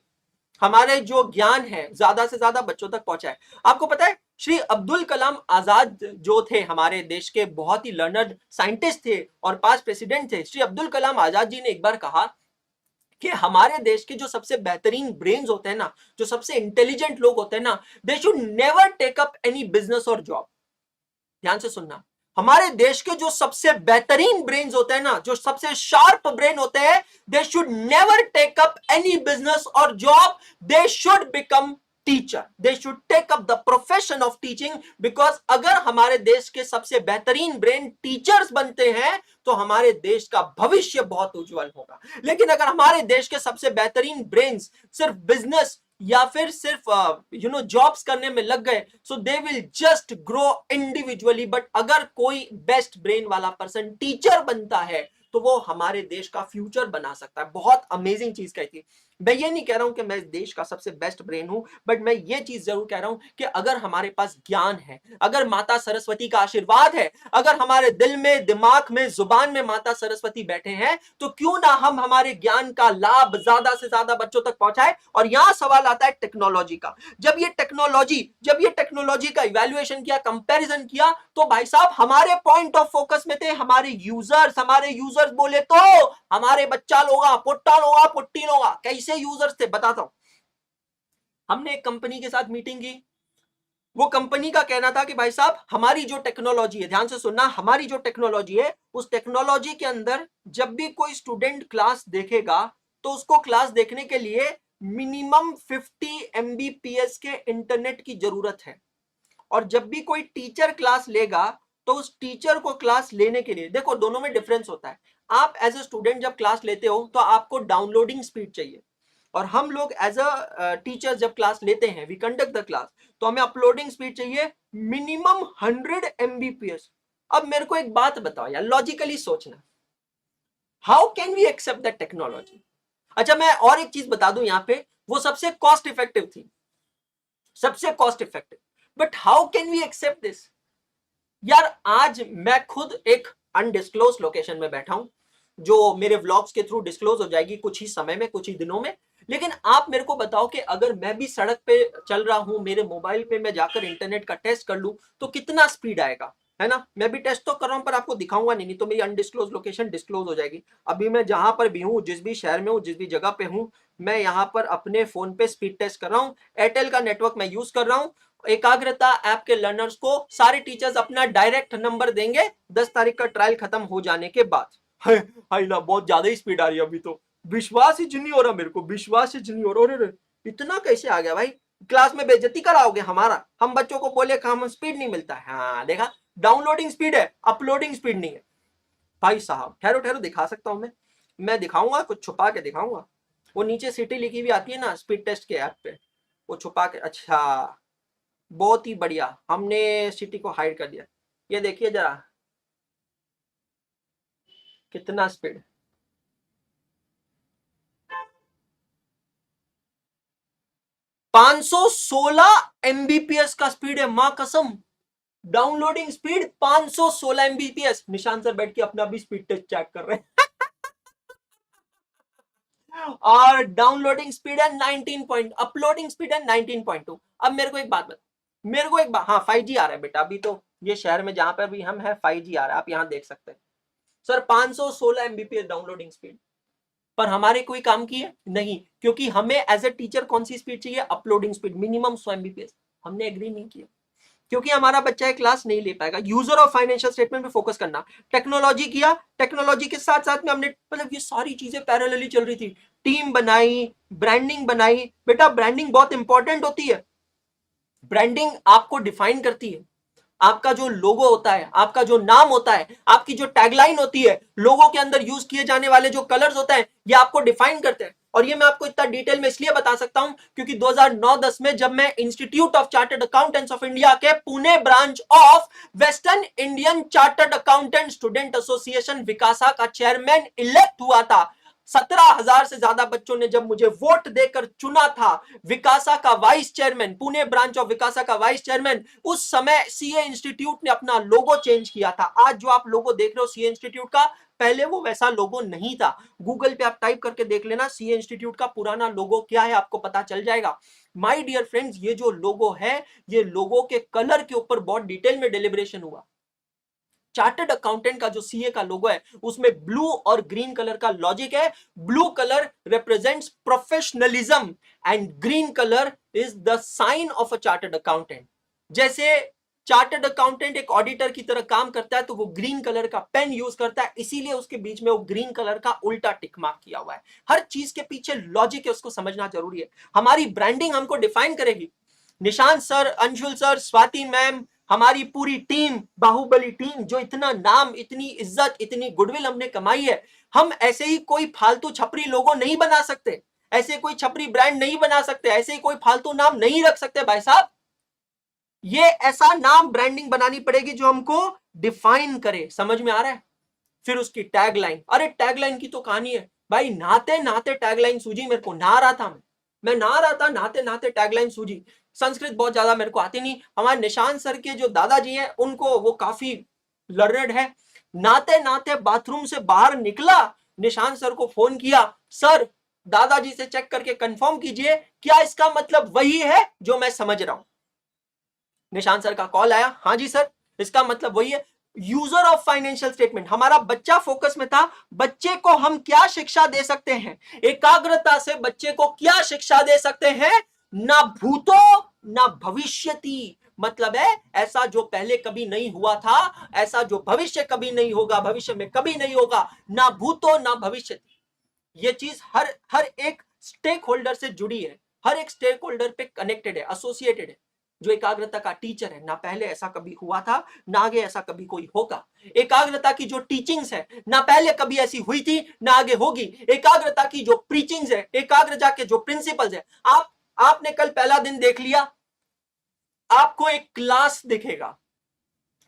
हमारे जो ज्ञान है ज्यादा से ज्यादा बच्चों तक पहुंचाए। आपको पता है श्री अब्दुल कलाम आजाद जो थे हमारे देश के बहुत ही लर्नर्ड साइंटिस्ट थे और पास्ट प्रेसिडेंट थे, श्री अब्दुल कलाम आजाद जी ने एक बार कहा कि हमारे देश के जो सबसे बेहतरीन ब्रेन्स होते हैं ना, जो सबसे इंटेलिजेंट लोग होते हैं ना, they should never take up any business और जॉब। ध्यान से सुनना, हमारे देश के जो सबसे बेहतरीन ब्रेन्स होते हैं ना, जो सबसे शार्प ब्रेन होते हैं, they should never take up any business और job, they should become teacher, they should take up the profession of teaching. Because अगर हमारे देश के सबसे बेहतरीन ब्रेन टीचर्स बनते हैं तो हमारे देश का भविष्य बहुत उज्जवल होगा। लेकिन अगर हमारे देश के सबसे बेहतरीन ब्रेन्स सिर्फ बिजनेस या फिर सिर्फ जॉब्स करने में लग गए, so they will just grow individually. But अगर कोई बेस्ट ब्रेन वाला पर्सन टीचर बनता है तो वो हमारे देश का फ्यूचर बना सकता है। बहुत अमेजिंग चीज कही थी। मैं ये नहीं कह रहा हूं कि मैं इस देश का सबसे बेस्ट ब्रेन हूं, बट मैं ये चीज जरूर कह रहा हूं कि अगर हमारे पास ज्ञान है, अगर माता सरस्वती का आशीर्वाद है, अगर हमारे दिल में, दिमाग में, जुबान में माता सरस्वती बैठे हैं, तो क्यों ना हम हमारे ज्ञान का लाभ ज्यादा से ज्यादा बच्चों तक पहुंचाए। और यहां सवाल आता है टेक्नोलॉजी का। जब ये टेक्नोलॉजी का इवैल्यूएशन किया, कंपैरिजन किया, तो भाई साहब हमारे पॉइंट ऑफ फोकस में थे हमारे यूजर्स बोले तो हमारे बच्चा लोगा, पुट्टा लोगा, पुट्टी लोगा। कैसे यूजर्स थे बताता हूं। हमने एक कंपनी के साथ मीटिंग की, वो कंपनी का कहना था कि भाई साहब हमारी जो टेक्नोलॉजी है, ध्यान से सुनना, हमारी जो टेक्नोलॉजी है उस टेक्नोलॉजी के अंदर जब भी कोई स्टूडेंट क्लास देखेगा तो उसको क्लास देखने के लिए मिनिमम 50 MBPS के इंटरनेट की जरूरत है। और जब भी कोई टीचर क्लास लेगा तो उस टीचर को क्लास लेने के लिए, देखो दोनों में डिफरेंस होता है। आप एज ए स्टूडेंट जब क्लास लेते हो तो आपको डाउनलोडिंग स्पीड चाहिए, और हम लोग एज अ टीचर जब क्लास लेते हैं, वी कंडक्ट द क्लास, तो हमें अपलोडिंग स्पीड चाहिए मिनिमम 100 MBPS। अब मेरे को एक बात बताओ यार, लॉजिकली सोचना, how can we accept that technology. अच्छा, मैं और एक चीज बता दूं यहाँ पे, वो सबसे कॉस्ट इफेक्टिव थी, सबसे cost effective. But how can we accept this? यार आज मैं खुद एक अनडिस्क्लोज लोकेशन में बैठा हूं, जो मेरे व्लॉग्स के थ्रू डिस्क्लोज हो जाएगी कुछ ही समय में, कुछ ही दिनों में। लेकिन आप मेरे को बताओ कि अगर मैं भी सड़क पे चल रहा हूं, मेरे मोबाइल पे मैं जाकर इंटरनेट का टेस्ट कर लूं, तो कितना स्पीड आएगा, है ना? मैं भी टेस्ट तो कर रहा हूं पर आपको दिखाऊंगा नहीं, नहीं तो मेरी अनडिस्क्लोज लोकेशन डिस्क्लोज हो जाएगी। अभी मैं जहां पर भी हूं, जिस भी शहर में हूं, जिस भी जगह पे हूं, मैं यहाँ पर अपने फोन पे स्पीड टेस्ट कर रहा हूँ। एयरटेल का नेटवर्क मैं यूज कर रहा हूँ। एकाग्रता ऐप के लर्नर्स को सारे टीचर्स अपना डायरेक्ट नंबर देंगे 10 तारीख का ट्रायल खत्म हो जाने के बाद। हाय ना, बहुत ज्यादा ही स्पीड आ रही है अभी तो, विश्वास ही नहीं हो रहा मेरे को, विश्वास ही नहीं हो रहा। अरे इतना कैसे आ गया भाई? क्लास में बेइज्जती कराओगे हमारा? हम बच्चों को बोले कि हम स्पीड नहीं मिलता है। हाँ देखा, डाउनलोडिंग स्पीड है, अपलोडिंग स्पीड नहीं है। भाई साहब ठहरो ठहरो, दिखा सकता हूं मैं दिखाऊंगा, कुछ छुपा के दिखाऊंगा। वो नीचे सिटी लिखी हुई आती है ना स्पीड टेस्ट के ऐप पे, वो छुपा के। अच्छा, बहुत ही बढ़िया, हमने सिटी को हाइड कर दिया। ये देखिए जरा कितना स्पीड, 516 एमबीपीएस का स्पीड है, मां कसम। Downloading speed 516 Mbps. निशान सर बैठ के अपना भी स्पीड टेस्ट चेक कर रहे हैं। और डाउनलोडिंग स्पीड है 19 पॉइंट, अपलोडिंग स्पीड है 19.2। अब मेरे को एक बात बता, मेरे को एक बात, हाँ 5G आ रहा है बेटा, अभी तो ये शहर में जहां पर भी हम है 5G आ रहा है, आप यहां देख सकते हैं। सर 516 एमबीपीएस डाउनलोडिंग स्पीड, पर हमारे कोई काम की है नहीं, क्योंकि हमें एज ए टीचर कौन सी स्पीड चाहिए? Uploading speed minimum 100 Mbps. हमने एग्री नहीं किया, क्योंकि हमारा बच्चा एक क्लास नहीं ले पाएगा। यूजर और फाइनेंशियल स्टेटमेंट पे फोकस करना, टेक्नोलॉजी किया, टेक्नोलॉजी के साथ साथ में हमने, मतलब ये सारी चीजें पैरेलली चल रही थी। टीम बनाई, ब्रांडिंग बनाई। बेटा ब्रांडिंग बहुत इंपॉर्टेंट होती है, ब्रांडिंग आपको डिफाइन करती है। आपका जो लोगो होता है, आपका जो नाम होता है, आपकी जो टैगलाइन होती है, लोगों के अंदर यूज किए जाने वाले जो कलर्स होते हैं, ये आपको डिफाइन करते हैं। और ये मैं आपको इतना डिटेल में इसलिए बता सकता हूं क्योंकि 2009-10 में जब मैं Institute of Chartered Accountants of India के Pune branch of Western Indian Chartered Accountant Student Association विकासा का चेयरमैन इलेक्ट हुआ था, 17,000 से ज्यादा बच्चों ने जब मुझे वोट देकर चुना था विकासा का vice chairman, Pune branch of विकासा का वाइस चेयरमैन, उस समय सीए इंस्टीट्यूट ने अपना लोगो चेंज किया था। आज जो आप लोगो देख रहे हो सीए इंस्टीट्यूट का, पहले वो वैसा लोगो नहीं था। गूगल पे आप टाइप करके देख लेना सीए इंस्टीट्यूट का पुराना लोगो क्या है, आपको पता चल जाएगा। माय डियर फ्रेंड्स, ये जो लोगो है, ये लोगो के कलर के ऊपर बहुत डिटेल में डेलिब्रेशन हुआ। चार्टर्ड अकाउंटेंट का जो सीए का लोगो है उसमें ब्लू और ग्रीन कलर का लॉजिक है। Blue colour represents professionalism and green colour is the sign of a chartered accountant. जैसे चार्टर्ड अकाउंटेंट एक ऑडिटर की तरह काम करता है तो वो ग्रीन कलर का पेन यूज करता है, इसीलिए उसके बीच में वो ग्रीन कलर का उल्टा टिक मार्क किया हुआ है। हर चीज के पीछे लॉजिक है, उसको समझना जरूरी है। हमारी ब्रांडिंग हमको डिफाइन करेगी। Nishant sir, Anshul sir, Swati ma'am, हमारी पूरी टीम, बाहुबली टीम, जो इतना नाम, इतनी इज्जत, इतनी गुडविल हमने कमाई है, हम ऐसे ही कोई फालतू छपरी लोगो नहीं बना सकते, ऐसे कोई छपरी ब्रांड नहीं बना सकते, ऐसे ही कोई फालतू नाम नहीं रख सकते भाई साहब। ये ऐसा नाम ब्रांडिंग बनानी पड़ेगी जो हमको डिफाइन करे, समझ में आ रहा है? फिर उसकी टैगलाइन, अरे टैगलाइन की तो कहानी है भाई, नहाते नहाते टैगलाइन सूझी मेरे को, नहा रहा था मैं नहा रहा था, नहाते नहाते टैगलाइन सूझी। संस्कृत बहुत ज्यादा मेरे को आती नहीं, हमारे निशांत सर के जो दादाजी हैं उनको, वो काफी लर्नड है। नहाते नहाते बाथरूम से बाहर निकला, निशांत सर को फोन किया, सर दादाजी से चेक करके कंफर्म कीजिए क्या इसका मतलब वही है जो मैं समझ रहा हूं। निशांत सर का कॉल आया, हाँ जी सर, इसका मतलब वही है। यूजर ऑफ फाइनेंशियल स्टेटमेंट, हमारा बच्चा फोकस में था, बच्चे को हम क्या शिक्षा दे सकते हैं, एकाग्रता से बच्चे को क्या शिक्षा दे सकते हैं? ना भूतो ना भविष्यति, मतलब है ऐसा जो पहले कभी नहीं हुआ था, ऐसा जो भविष्य कभी नहीं होगा, भविष्य में कभी नहीं होगा, ना भूतो ना भविष्यति। ये चीज हर हर एक स्टेक होल्डर से जुड़ी है, हर एक स्टेक होल्डर पे कनेक्टेड है, एसोसिएटेड है। जो एकाग्रता का टीचर है, ना पहले ऐसा कभी हुआ था, ना आगे ऐसा कभी कोई होगा। एकाग्रता की जो टीचिंग्स है, ना पहले कभी ऐसी हुई थी, ना आगे होगी। एकाग्रता की जो प्रीचिंग्स है, एकाग्रता के जो प्रिंसिपल्स है, आपने कल पहला दिन देख लिया, आपको एक क्लास दिखेगा।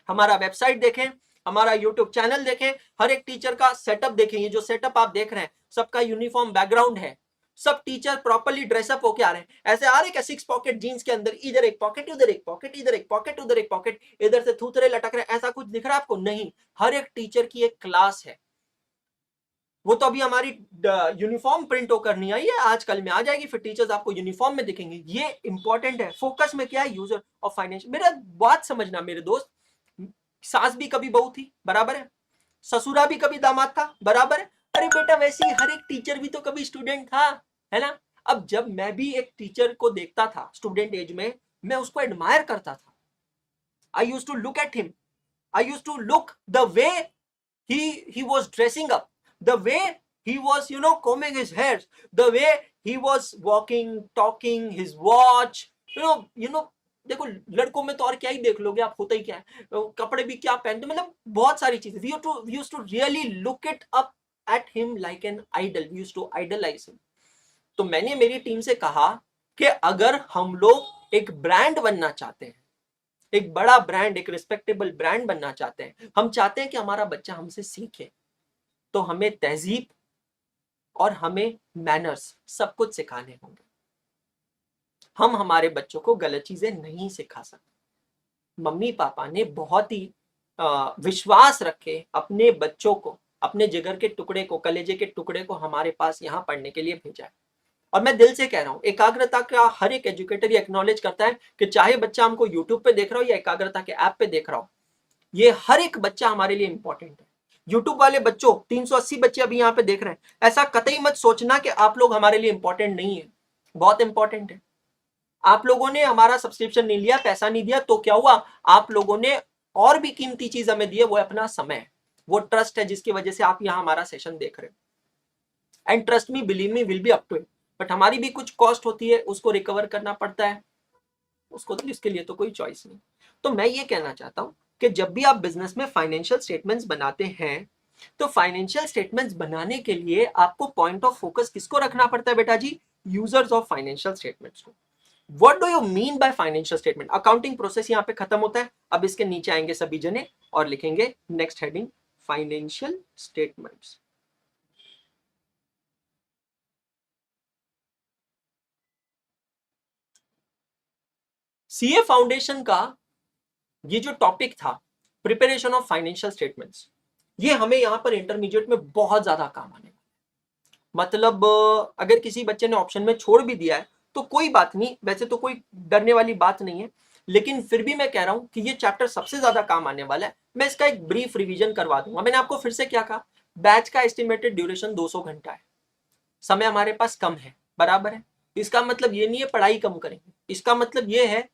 हमारा वेबसाइट देखें, हमारा यूट्यूब चैनल देखें, हर एक टीचर का सेटअप देखें। ये जो सेटअप आप देख रहे हैं, सबका यूनिफॉर्म बैकग्राउंड है, सब टीचर प्रॉपर्ली ड्रेसअप होके आ रहे हैं, ऐसे आ रहे क्या 6 पॉकेट जीन्स के अंदर, इधर एक पॉकेट उधर एक पॉकेट, इधर एक पॉकेट उधर एक पॉकेट, इधर से थूथरे लटक रहे, ऐसा कुछ दिख रहा है आपको? नहीं, हर एक टीचर की एक क्लास है। वो तो अभी हमारी यूनिफॉर्म प्रिंट होकर नहीं आई है, आजकल में आ जाएगी, फिर टीचर्स आपको यूनिफॉर्म में दिखेंगे। ये इंपॉर्टेंट है। फोकस में क्या है? यूजर और फाइनेंशियल। मेरा बात समझना मेरे दोस्त, सास भी कभी बहू थी, बराबर है, ससुरा भी कभी दामाद था, बराबर है। अरे बेटा वैसे ही हर एक टीचर भी तो कभी स्टूडेंट था, है ना? अब जब मैं भी एक टीचर को देखता था स्टूडेंट एज में, मैं उसको एडमायर करता था। I used to look at him, I used to look the way he was dressing up, the way he was combing his hairs, the way he was walking, talking, his watch, देखो लड़कों में तो और क्या ही देख लोगे आप, होता ही क्या है, कपड़े भी क्या पहनते, मतलब बहुत सारी चीजें। we used to really look it up at him like an idol, we used to idolize him। तो मैंने मेरी टीम से कहा कि अगर हम लोग एक ब्रांड बनना चाहते हैं, एक बड़ा ब्रांड, एक रिस्पेक्टेबल ब्रांड बनना चाहते हैं, हम चाहते हैं कि हमारा बच्चा हमसे सीखे, तो हमें तहजीब और हमें मैनर्स सब कुछ सिखाने होंगे। हम हमारे बच्चों को गलत चीजें नहीं सिखा सकते। मम्मी पापा ने बहुत ही विश्वास रखे अपने बच्चों को, अपने जिगर के टुकड़े को, कलेजे के टुकड़े को हमारे पास यहाँ पढ़ने के लिए भेजा है। और मैं दिल से कह रहा हूँ, एकाग्रता का हर एक एजुकेटर ये एक्नॉलेज करता है कि चाहे बच्चा हमको यूट्यूब पे देख रहा हो या एकाग्रता के ऐप पे देख रहा हो, ये हर एक बच्चा हमारे लिए इंपॉर्टेंट है। यूट्यूब वाले बच्चों, 380 बच्चे अभी यहाँ पे देख रहे हैं, ऐसा कतई मत सोचना कि आप लोग हमारे लिए इंपॉर्टेंट नहीं है, बहुत इंपॉर्टेंट है। आप लोगों ने हमारा सब्सक्रिप्शन नहीं लिया, पैसा नहीं दिया, तो क्या हुआ? आप लोगों ने और भी कीमती चीज हमें दी है, वो अपना समय, वो ट्रस्ट है जिसकी वजह से आप यहाँ हमारा सेशन देख रहे हो। And trust me, believe me, will be up to it. But हमारी भी कुछ कॉस्ट होती है, उसको रिकवर करना पड़ता है, उसको तो इसके लिए तो कोई चॉइस नहीं। तो मैं ये कहना चाहता हूं कि जब भी आप बिजनेस में फाइनेंशियल स्टेटमेंट्स बनाते हैं, तो फाइनेंशियल स्टेटमेंट्स बनाने के लिए आपको पॉइंट ऑफ फोकस किसको रखना पड़ता है बेटा जी? यूजर्स ऑफ फाइनेंशियल स्टेटमेंट्स को। What do you mean by financial statement? Accounting process यहाँ पे खत्म होता है। अब इसके नीचे आएंगे सभी जने और लिखेंगे next heading, financial statements. CA foundation का ये जो टॉपिक था, प्रिपरेशन ऑफ फाइनेंशियल स्टेटमेंट्स, ये हमें यहां पर इंटरमीडिएट में बहुत ज्यादा काम आने वाला है। मतलब अगर किसी बच्चे ने ऑप्शन में छोड़ भी दिया है तो कोई बात नहीं, वैसे तो कोई डरने वाली बात नहीं है, लेकिन फिर भी मैं कह रहा हूं कि ये चैप्टर सबसे ज्यादा काम आने वाला है। मैं इसका एक ब्रीफ रिवीजन करवा दूंगा। मैंने आपको फिर से क्या कहा, बैच का एस्टिमेटेड ड्यूरेशन 200 घंटा है, समय हमारे पास कम है, बराबर है। इसका मतलब ये नहीं है पढ़ाई कम करेंगे, इसका मतलब ये है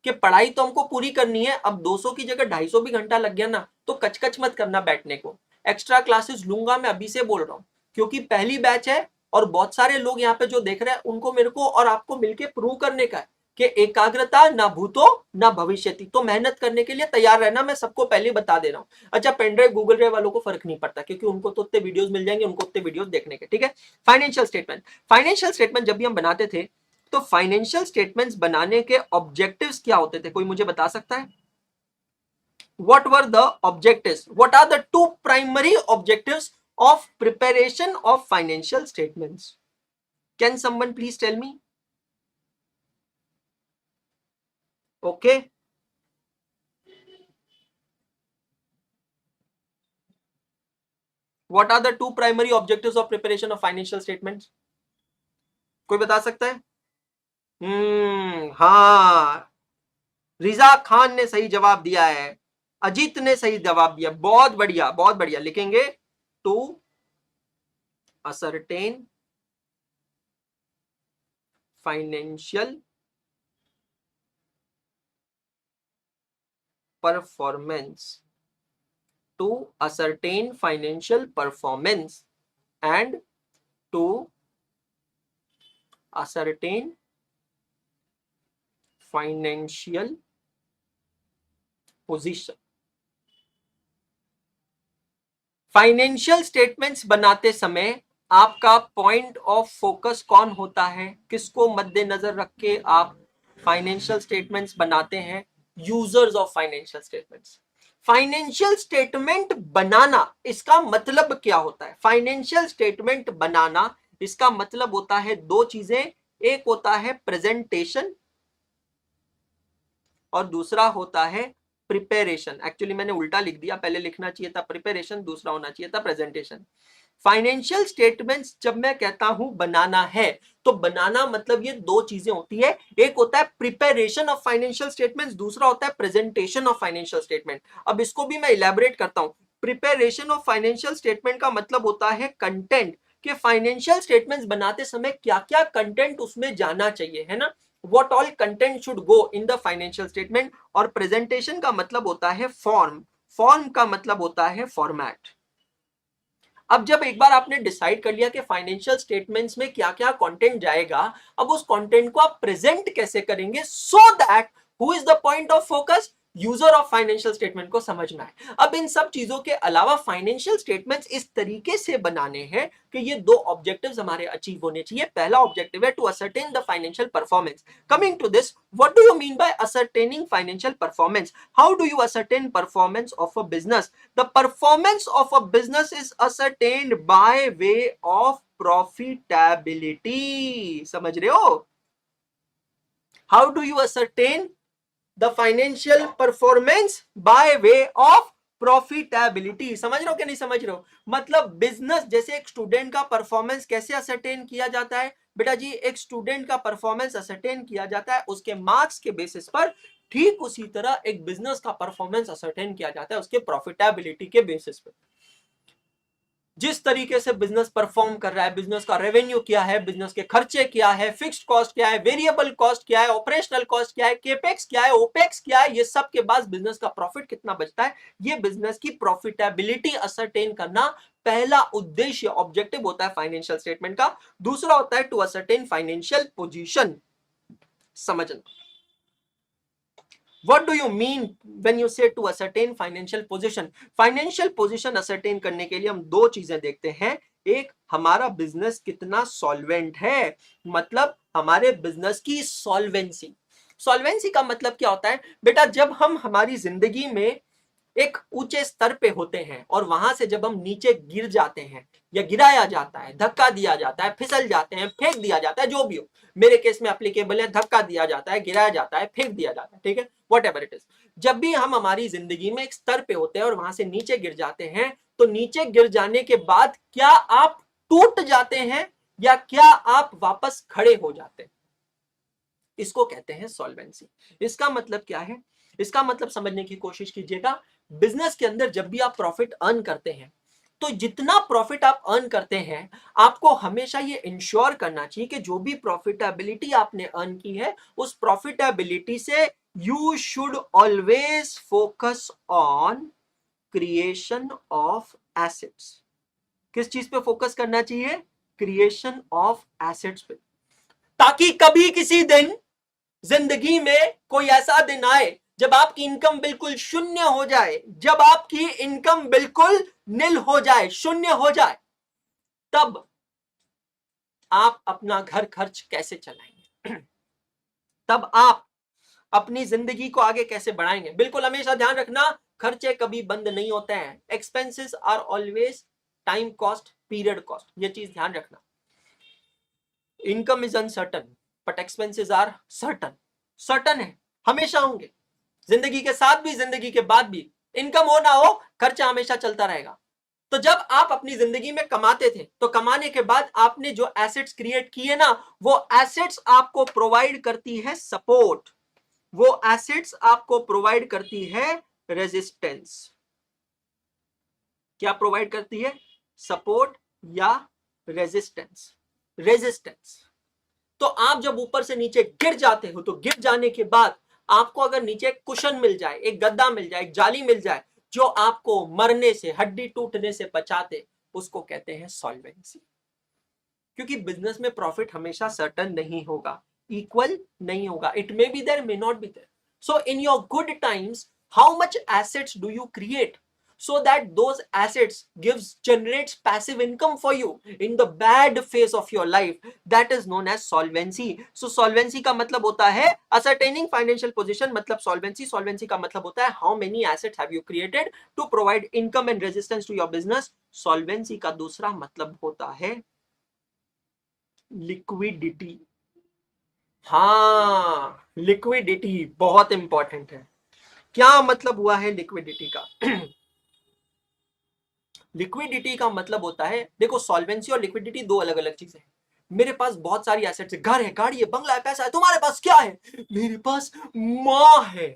कि पढ़ाई तो हमको पूरी करनी है। अब 200 की जगह 250 भी घंटा लग गया ना, तो कचकच मत करना बैठने को। एक्स्ट्रा क्लासेस लूंगा, मैं अभी से बोल रहा हूँ, क्योंकि पहली बैच है और बहुत सारे लोग यहाँ पे जो देख रहे हैं, उनको मेरे को और आपको मिलके प्रूव करने का है कि एकाग्रता ना भूतो ना भविष्यति। तो मेहनत करने के लिए तैयार रहना, मैं सबको पहले बता दे रहा हूँ। अच्छा, पेनड्राइव गूगल ड्राइव वालों को फर्क नहीं पड़ता, क्योंकि उनको तो उतने वीडियोस मिल जाएंगे, उनको उतने वीडियोस देखने के, ठीक है। फाइनेंशियल स्टेटमेंट, फाइनेंशियल स्टेटमेंट जब भी हम बनाते थे, तो फाइनेंशियल स्टेटमेंट्स बनाने के ऑब्जेक्टिव्स क्या होते थे? कोई मुझे बता सकता है? What were the objectives? What are the two primary objectives of preparation of financial statements? Can someone please tell me? Okay. What are the two primary objectives of preparation of financial statements? कोई बता सकता है? हाँ, रिजा खान ने सही जवाब दिया है, अजीत ने सही जवाब दिया, बहुत बढ़िया बहुत बढ़िया। लिखेंगे to ascertain financial performance, to ascertain financial performance and to ascertain financial position. Financial statements बनाते समय आपका पॉइंट ऑफ फोकस कौन होता है? किसको मद्देनजर रख के आप फाइनेंशियल स्टेटमेंट्स बनाते हैं? Users of financial statements. Financial statement बनाना, इसका मतलब क्या होता है? फाइनेंशियल स्टेटमेंट बनाना, इसका मतलब होता है दो चीजें, एक होता है प्रेजेंटेशन और दूसरा होता है प्रिपरेशन। एक्चुअली मैंने उल्टा लिख दिया, पहले लिखना चाहिए था प्रिपरेशन, दूसरा होना चाहिए था प्रेजेंटेशन। फाइनेंशियल स्टेटमेंट्स जब मैं कहता हूं बनाना है, तो बनाना मतलब ये दो चीजें होती है, एक होता है प्रिपरेशन ऑफ फाइनेंशियल स्टेटमेंट्स, दूसरा होता है प्रेजेंटेशन ऑफ फाइनेंशियल स्टेटमेंट। अब इसको भी मैं इलेबोरेट करता हूं। प्रिपरेशन ऑफ फाइनेंशियल स्टेटमेंट का मतलब होता है कंटेंट, कि फाइनेंशियल स्टेटमेंट्स बनाते समय क्या क्या कंटेंट उसमें जाना चाहिए, है ना, what all content should go in the financial statement। और प्रेजेंटेशन का मतलब होता है फॉर्म, फॉर्म का मतलब होता है फॉर्मेट। अब जब एक बार आपने डिसाइड कर लिया कि फाइनेंशियल स्टेटमेंट्स में क्या क्या कंटेंट जाएगा, अब उस कंटेंट को आप प्रेजेंट कैसे करेंगे, so that who is the point of focus, user of financial statement को समझना है। अब इन सब चीजों के अलावा फाइनेंशियल स्टेटमेंट्स इस तरीके से बनाने हैं कि ये दो ऑब्जेक्टिव्स हमारे अचीव होने चाहिए। पहला ऑब्जेक्टिव है to ascertain the financial performance. Coming to this, what do you mean by ascertaining financial performance? How do you ascertain performance of a business? The performance of a business is ascertained by way of profitability। समझ रहे हो? How do you ascertain the financial performance by way of profitability? समझ रहे हो कि नहीं समझ रहे हो? मतलब बिजनेस, जैसे एक स्टूडेंट का परफॉर्मेंस कैसे असरटेन किया जाता है बेटा जी, एक स्टूडेंट का परफॉर्मेंस असरटेन किया जाता है उसके मार्क्स के बेसिस पर, ठीक उसी तरह एक बिजनेस का परफॉर्मेंस असरटेन किया जाता है उसके प्रॉफिटेबिलिटी के बेसिस पर। जिस तरीके से बिजनेस परफॉर्म कर रहा है, बिजनेस का रेवेन्यू क्या है, बिजनेस के खर्चे क्या है, फिक्स्ड कॉस्ट क्या है, वेरिएबल कॉस्ट क्या है, ऑपरेशनल कॉस्ट क्या है, केपेक्स क्या है, ओपेक्स क्या है, ये सब के बाद बिजनेस का प्रॉफिट कितना बचता है, ये बिजनेस की प्रॉफिटेबिलिटी असरटेन करना पहला उद्देश्य, ऑब्जेक्टिव होता है फाइनेंशियल स्टेटमेंट का। दूसरा होता है टू असरटेन फाइनेंशियल पोजीशन। समझना, What do you mean when you say to ascertain financial position? Financial position ascertain करने के लिए हम दो चीजें देखते हैं। एक, हमारा बिजनेस कितना सॉल्वेंट है, मतलब हमारे बिजनेस की सॉल्वेंसी। सॉल्वेंसी का मतलब क्या होता है बेटा, जब हम हमारी जिंदगी में एक ऊंचे स्तर पे होते हैं और वहां से जब हम नीचे गिर जाते हैं या गिराया जाता है, धक्का दिया जाता है, फिसल जाते हैं, फेंक दिया जाता है, जो भी हो, मेरे केस में एप्लीकेबल है, धक्का दिया जाता है, गिराया जाता है, फेंक दिया जाता है, ठीक है, वट एवर इट इज। जब भी हम हमारी जिंदगी में एक स्तर पे होते हैं और वहां से नीचे गिर जाते हैं, तो नीचे गिर जाने के बाद क्या आप टूट जाते हैं या क्या आप वापस खड़े हो जाते हैं, इसको कहते हैं सॉल्वेंसी। इसका मतलब क्या है, इसका मतलब समझने की कोशिश कीजिएगा। बिजनेस के अंदर जब भी आप प्रॉफिट अर्न करते हैं, तो जितना प्रॉफिट आप अर्न करते हैं, आपको हमेशा ये इंश्योर करना चाहिए कि जो भी प्रॉफिटेबिलिटी आपने अर्न की है, उस प्रॉफिटेबिलिटी से you should always focus on creation of assets. किस चीज पे फोकस करना चाहिए? क्रिएशन ऑफ एसेट्स पे, ताकि कभी किसी दिन जिंदगी में कोई ऐसा दिन आए जब आपकी इनकम बिल्कुल शून्य हो जाए, जब आपकी इनकम बिल्कुल निल हो जाए, शून्य हो जाए, तब आप अपना घर खर्च कैसे चलाएंगे, तब आप अपनी जिंदगी को आगे कैसे बढ़ाएंगे। बिल्कुल हमेशा ध्यान रखना, खर्चे कभी बंद नहीं होते हैं। Expenses are always time cost, period cost, ये चीज ध्यान रखना। Income is uncertain but expenses are certain. Certain है, हमेशा होंगे, जिंदगी के साथ भी जिंदगी के बाद भी, इनकम हो ना हो, खर्चा हमेशा चलता रहेगा। तो जब आप अपनी जिंदगी में कमाते थे, तो कमाने के बाद आपने जो एसेट्स क्रिएट किए ना, वो एसेट्स आपको प्रोवाइड करती है सपोर्ट, वो एसेट्स आपको प्रोवाइड करती है रेजिस्टेंस। क्या प्रोवाइड करती है? सपोर्ट या रेजिस्टेंस? रेजिस्टेंस। तो आप जब ऊपर से नीचे गिर जाते हो, तो गिर जाने के बाद आपको अगर नीचे एक कुशन मिल जाए, एक गद्दा मिल जाए, एक जाली मिल जाए, जो आपको मरने से, हड्डी टूटने से बचाते, उसको कहते हैं सॉल्वेंसी। क्योंकि बिजनेस में प्रॉफिट हमेशा सर्टन नहीं होगा, इक्वल नहीं होगा, it may be there, may not be there. So in your good times, how much assets do you create so that those assets generates passive income for you in the bad phase of your life, that is known as solvency. So solvency का मतलब होता है ascertaining financial position, मतलब solvency। solvency का मतलब होता है how many assets have you created to provide income and resistance to your business। solvency का दूसरा मतलब होता है लिक्विडिटी, हाँ लिक्विडिटी बहुत इंपॉर्टेंट है। क्या मतलब हुआ है लिक्विडिटी का? लिक्विडिटी का मतलब होता है, देखो सॉल्वेंसी और लिक्विडिटी दो अलग अलग चीजें हैं। मेरे पास बहुत सारी एसेट्स है, घर है, गाड़ी है, बंगला है, पैसा है, तुम्हारे पास क्या है? मेरे पास माँ है।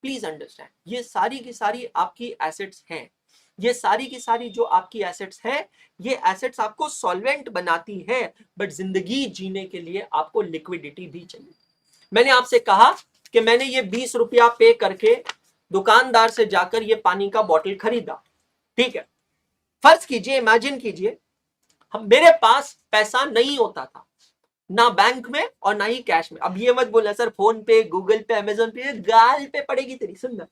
प्लीज अंडरस्टैंड, ये सारी की सारी आपकी एसेट्स हैं। ये सारी की सारी जो आपकी एसेट्स है, ये एसेट्स आपको सॉल्वेंट बनाती है, बट जिंदगी जीने के लिए आपको लिक्विडिटी भी चाहिए। मैंने आपसे कहा कि मैंने ये 20 रुपया पे करके दुकानदार से जाकर ये पानी का बॉटल खरीदा, ठीक है। फर्ज कीजिए, इमेजिन कीजिए, हम मेरे पास पैसा नहीं होता था, ना बैंक में और ना ही कैश में। अब ये मत बोलना सर फोन पे, गूगल पे, अमेजोन पे, गाल पे पड़ेगी तेरी, सुनना।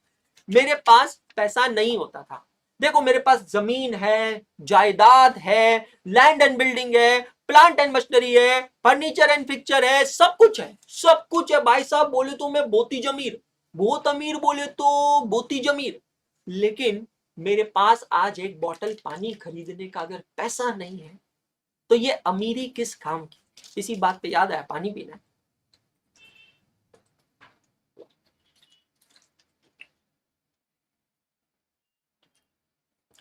मेरे पास पैसा नहीं होता था। देखो मेरे पास जमीन है, जायदाद है, लैंड एंड बिल्डिंग है, प्लांट एंड मशीनरी है, फर्नीचर एंड पिक्चर है, सब कुछ है, सब कुछ है भाई साहब। बोले तो मैं बोती जमीर, बहुत अमीर, बोले तो बोती जमीर। लेकिन मेरे पास आज एक बोतल पानी खरीदने का अगर पैसा नहीं है, तो ये अमीरी किस काम की? इसी बात पे याद आया, पानी पीना है।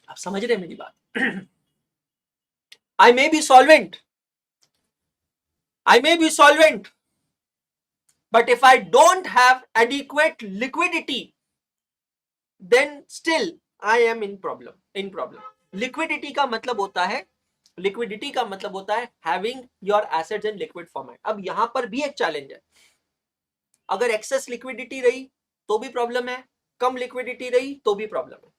आप समझ रहे हैं मेरी बात? I may be solvent, I may be solvent, but if I don't have adequate liquidity, then still I am in problem. Liquidity का मतलब होता है, liquidity का मतलब होता है having your assets in liquid format. अब यहां पर भी एक चैलेंज है, अगर एक्सेस लिक्विडिटी रही तो भी प्रॉब्लम है, कम लिक्विडिटी रही तो भी प्रॉब्लम है।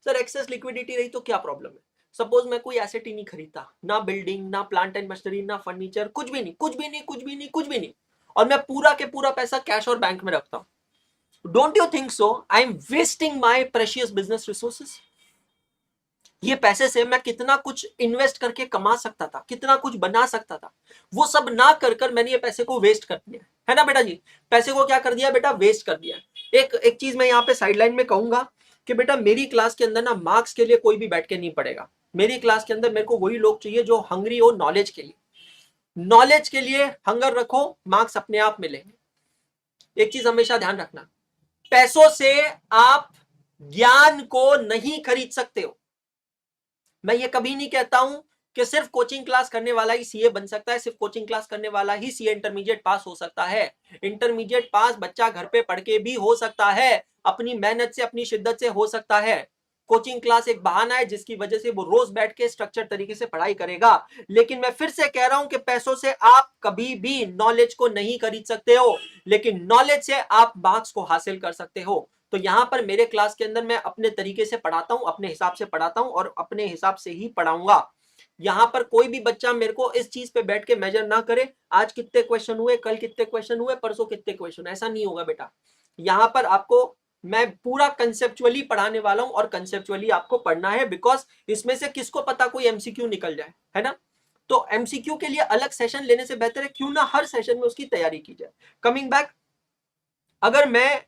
सर एक्सेस लिक्विडिटी रही तो क्या प्रॉब्लम है? सपोज मैं कोई एसेट ही नहीं खरीदता, ना बिल्डिंग, ना प्लांट एंड मशीनरी, ना फर्नीचर, कुछ भी नहीं, कुछ भी नहीं, कुछ भी नहीं, कुछ भी नहीं, और मैं पूरा के पूरा पैसा कैश और बैंक में रखता हूं। Don't you think so I am wasting my precious business resources? ये पैसे से मैं कितना कुछ इन्वेस्ट करके कमा सकता था, कितना कुछ बना सकता था, वो सब ना कर कर मैंने ये पैसे को वेस्ट कर दिया है ना बेटा जी। पैसे को क्या कर दिया बेटा? वेस्ट कर दिया। एक चीज मैं यहाँ पे साइडलाइन में कहूंगा कि बेटा मेरी क्लास के अंदर ना मार्क्स के लिए कोई भी बैठ के नहीं पड़ेगा। मेरी क्लास के अंदर मेरे को वही लोग चाहिए जो हंग्री हो नॉलेज के लिए। नॉलेज के लिए हंगर रखो, मार्क्स अपने आप मिलेंगे। एक चीज हमेशा ध्यान रखना, पैसों से आप ज्ञान को नहीं खरीद सकते हो। मैं ये कभी नहीं कहता हूं कि सिर्फ कोचिंग क्लास करने वाला ही सीए बन सकता है, सिर्फ कोचिंग क्लास करने वाला ही सीए इंटरमीडिएट पास हो सकता है। इंटरमीडिएट पास बच्चा घर पे पढ़ के भी हो सकता है, अपनी मेहनत से, अपनी शिद्दत से हो सकता है। कोचिंग क्लास एक बहाना है जिसकी वजह से वो रोज बैठ के स्ट्रक्चर तरीके से पढ़ाई करेगा। लेकिन मैं फिर से कह रहा हूं कि पैसों से आप कभी भी नॉलेज को नहीं खरीद सकते हो, लेकिन नॉलेज से आप मार्क्स को हासिल कर सकते हो। तो यहां पर मेरे क्लास के अंदर मैं अपने तरीके से पढ़ाता हूं, अपने हिसाब से पढ़ाता हूं और अपने हिसाब से ही पढ़ाऊंगा। यहां पर कोई भी बच्चा मेरे को इस चीज पे बैठ के मेजर ना करे, आज कितने क्वेश्चन हुए, कल कितने क्वेश्चन हुए, परसों कितने क्वेश्चन, ऐसा नहीं होगा बेटा। यहां पर आपको मैं पूरा कंसेप्चुअली पढ़ाने वाला हूं और कंसेप्चुअली आपको पढ़ना है, बिकॉज इसमें से किसको पता कोई एमसीक्यू निकल जाए, है ना। तो एमसीक्यू के लिए अलग सेशन लेने से बेहतर है क्यों ना हर सेशन में उसकी तैयारी की जाए। कमिंग बैक, अगर मैं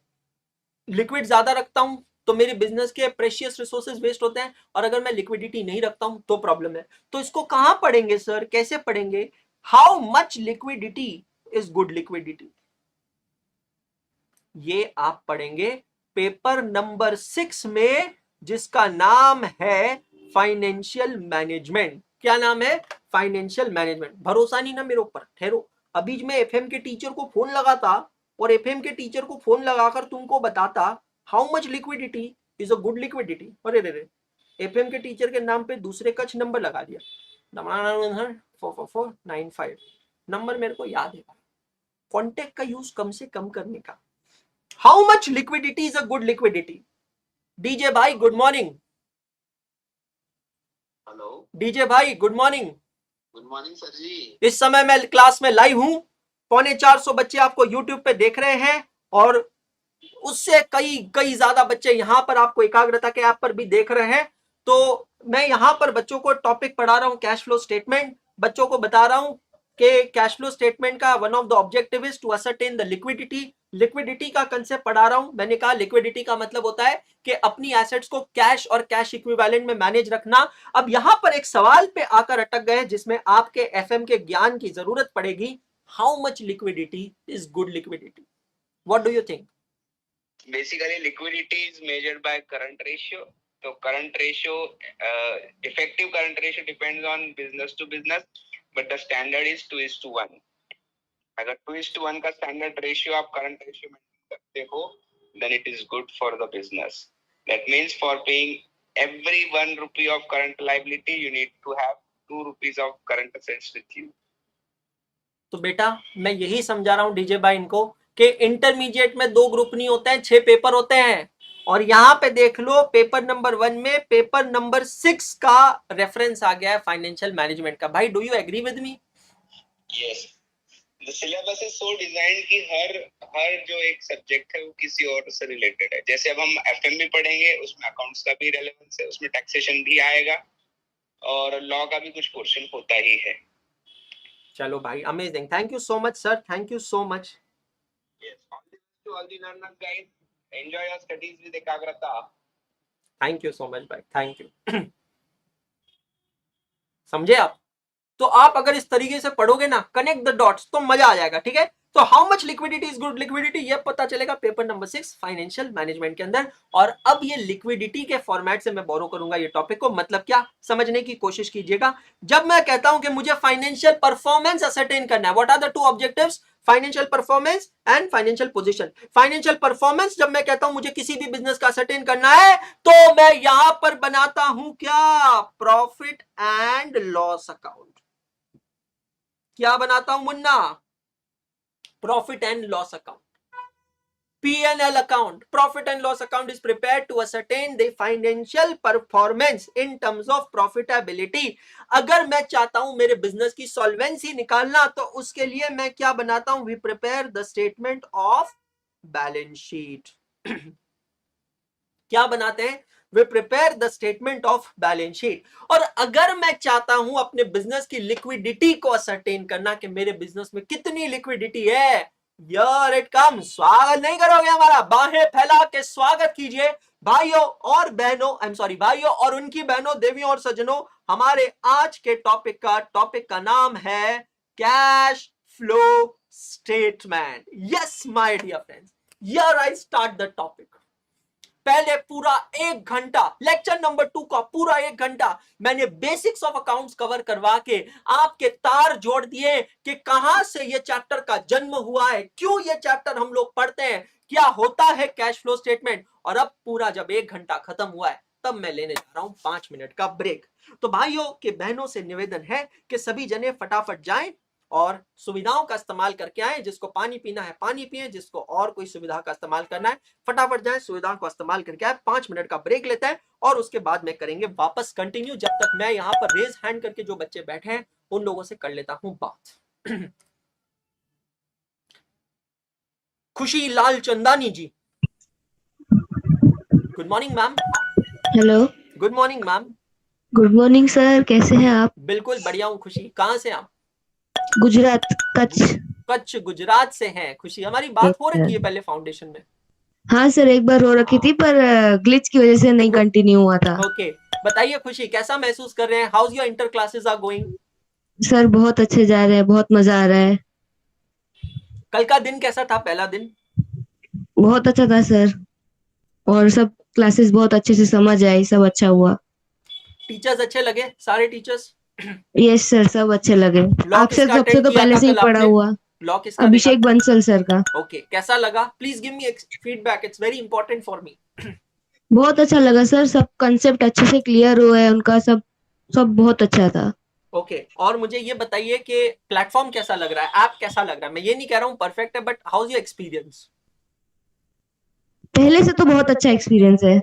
लिक्विड ज्यादा रखता हूं तो मेरे बिजनेस के प्रेशियस रिसोर्सेज वेस्ट होते हैं, और अगर मैं लिक्विडिटी नहीं रखता हूं तो प्रॉब्लम है। तो इसको कहां पढ़ेंगे सर, कैसे पढ़ेंगे? How much liquidity is good liquidity, ये आप पढ़ेंगे पेपर नंबर 6 में, जिसका नाम है फाइनेंशियल मैनेजमेंट। क्या नाम है? Financial management. भरोसा नहीं ना मेरे ऊपर, ठहरो। अभी मैं एफएम के टीचर को फोन लगाता और एफएम के टीचर को फोन लगाकर तुमको बताता how much liquidity is a good liquidity, अरे रे रे, एफएम के टीचर के नाम पे दूसरे कच नंबर लगा दिया, 449495 नंबर मेरे को याद है। कॉन्टेक्ट का यूज कम से कम करने का। How much liquidity is a good liquidity? DJ भाई गुड मॉर्निंग। हेलो, डीजे भाई good morning. Good morning sir ji. इस समय मैं क्लास में लाइव हूं, 450 बच्चे आपको यूट्यूब पे देख रहे हैं, और उससे कई कई ज्यादा बच्चे यहां पर आपको एकाग्रता के ऐप पर भी देख रहे हैं। तो मैं यहां पर बच्चों को टॉपिक पढ़ा रहा हूं कैश फ्लो स्टेटमेंट। बच्चों को बता रहा हूं कि कैश फ्लो स्टेटमेंट का one of the objective is to ascertain the liquidity, liquidity का कंसेप्ट पढ़ा रहा हूं। मैंने कहा लिक्विडिटी का मतलब होता है कि अपनी एसेट्स को कैश और कैश इक्विवेलेंट में मैनेज रखना। अब यहां पर एक सवाल पे आकर अटक गए जिसमें आपके एफएम के ज्ञान की जरूरत पड़ेगी। How much liquidity is good liquidity? What do you think? Basically, liquidity is measured by current ratio. So current ratio, effective current ratio depends on business to business, but the standard is 2:1. अगर 2:1 का standard ratio आप current ratio में करते हो, then it is good for the business. That means for paying every 1 rupee of current liability, you need to have 2 rupees of current assets with you. तो बेटा मैं यही समझा रहा हूं डीजे भाई इनको कि इंटरमीडिएट में 2 ग्रुप नहीं होते हैं, 6 पेपर होते हैं। और यहां पे देख लो पेपर नंबर 1 में पेपर नंबर 6 का रेफरेंस आ गया है फाइनेंशियल मैनेजमेंट का। भाई do you agree with me? Yes. The syllabus is so designed कि हर जो एक सब्जेक्ट है वो किसी और से रिलेटेड है। जैसे अब हम एफएमबी पढ़ेंगे, उसमें अकाउंट्स का भी रेलेवेंस है, उसमें टैक्सेशन भी आएगा और लॉ का भी कुछ पोर्शन होता ही है। चलो भाई amazing, thank you so much sir, thank you so much. Yes. To all the learners, guys, enjoy your studies with एकाग्रता। थैंक यू सो मच भाई, थैंक यू। समझे आप? तो आप अगर इस तरीके से पढ़ोगे ना, कनेक्ट द डॉट्स, तो मजा आ जाएगा। ठीक है, तो how much liquidity is good liquidity ये पता चलेगा पेपर नंबर 6 फाइनेंशियल मैनेजमेंट के अंदर। और अब ये लिक्विडिटी के फॉर्मेट से मैं बोरो करूंगा ये टॉपिक को। मतलब क्या, समझने की कोशिश कीजिएगा। जब मैं कहता हूं कि मुझे फाइनेंशियल परफॉर्मेंस असरटेन करना है, what are the 2 objectives? Financial performance and financial position. Financial performance जब मैं कहता हूं मुझे किसी भी बिजनेस का असरटेन करना है, तो मैं यहां पर बनाता हूं क्या? Profit and loss account. क्या बनाता हूं Munna? Profit and loss account, P&L account. Profit and loss account is prepared to ascertain the financial performance in terms of profitability. अगर मैं चाहता हूं मेरे बिजनेस की सॉल्वेंसी निकालना, तो उसके लिए मैं क्या बनाता हूं? We prepare the statement of balance sheet. क्या बनाते हैं? We prepare the statement of balance sheet. और अगर मैं चाहता हूं अपने बिजनेस की लिक्विडिटी को असरटेन करना कि मेरे बिजनेस में कितनी लिक्विडिटी है, यार इट कम। स्वागत नहीं करोगे हमारा? बाहें फैला के स्वागत कीजिए भाइयों और बहनों, आई एम सॉरी, भाइयों और उनकी बहनों, देवियों और सज्जनों। हमारे आज के टॉपिक का नाम है cash flow statement. Yes my dear friends, here I start the topic. पहले पूरा 1 घंटा लेक्चर नंबर 2 का पूरा 1 घंटा मैंने बेसिक्स ऑफ अकाउंट्स कवर करवा के आपके तार जोड़ दिए कि कहां से ये चैप्टर का जन्म हुआ है, क्यों ये चैप्टर हम लोग पढ़ते हैं, क्या होता है कैश फ्लो स्टेटमेंट। और अब पूरा जब 1 घंटा खत्म हुआ है, तब मैं लेने जा रहा हूं 5 मिनट का ब्रेक। तो भाइयों के बहनों से निवेदन है कि सभी जने फटाफट जाएं और सुविधाओं का इस्तेमाल करके आए। जिसको पानी पीना है पानी पिए, जिसको और कोई सुविधा का इस्तेमाल करना है फटाफट जाए, सुविधाओं का इस्तेमाल करके आए। 5 मिनट का ब्रेक लेते हैं और उसके बाद में करेंगे वापस कंटिन्यू। जब तक मैं यहाँ पर रेज हैंड करके जो बच्चे बैठे हैं उन लोगों से कर लेता हूं बात। Khushi Lal Chandani ji, good morning ma'am. Hello, good morning ma'am. Good morning sir, कैसे हैं आप? बिल्कुल बढ़िया हूँ खुशी। कहाँ से आप? गुजरात, कच्छ। कच्छ गुजरात से हैं खुशी। हमारी बात हो रखी है पहले फाउंडेशन में? हाँ सर, एक बार हो रखी थी पर ग्लिच की वजह से नहीं कंटिन्यू हुआ था। ओके, बताइए खुशी कैसा महसूस कर रहे हैं? How's your inter classes are going? Sir बहुत अच्छे जा रहे हैं, बहुत मजा आ रहा है। कल का दिन कैसा था, पहला दिन? बहुत अच्छा था सर, और सब क्लासेस बहुत अच्छे से समझ आई, सब अच्छा हुआ। टीचर्स अच्छे लगे? सारे टीचर्स? यस सर, सब अच्छे लगे। आपसे किसका सबसे attend तो किया पहले था से ही कल पढ़ा आपने? हुआ। लॉ किसका अभिषेक देखा? बंसल सर का। ओके, कैसा लगा? Please give me feedback, it's very important for me. बहुत अच्छा लगा सर, सब कंसेप्ट अच्छे से क्लियर हुए हैं उनका, सब सब बहुत अच्छा था। ओके, और मुझे ये बताइए कि प्लेटफॉर्म कैसा लग रहा है, ऐप कैसा लग रहा है? मैं ये नहीं कह रहा हूँ परफेक्ट है, but how is your experience? पहले से तो बहुत अच्छा एक्सपीरियंस है।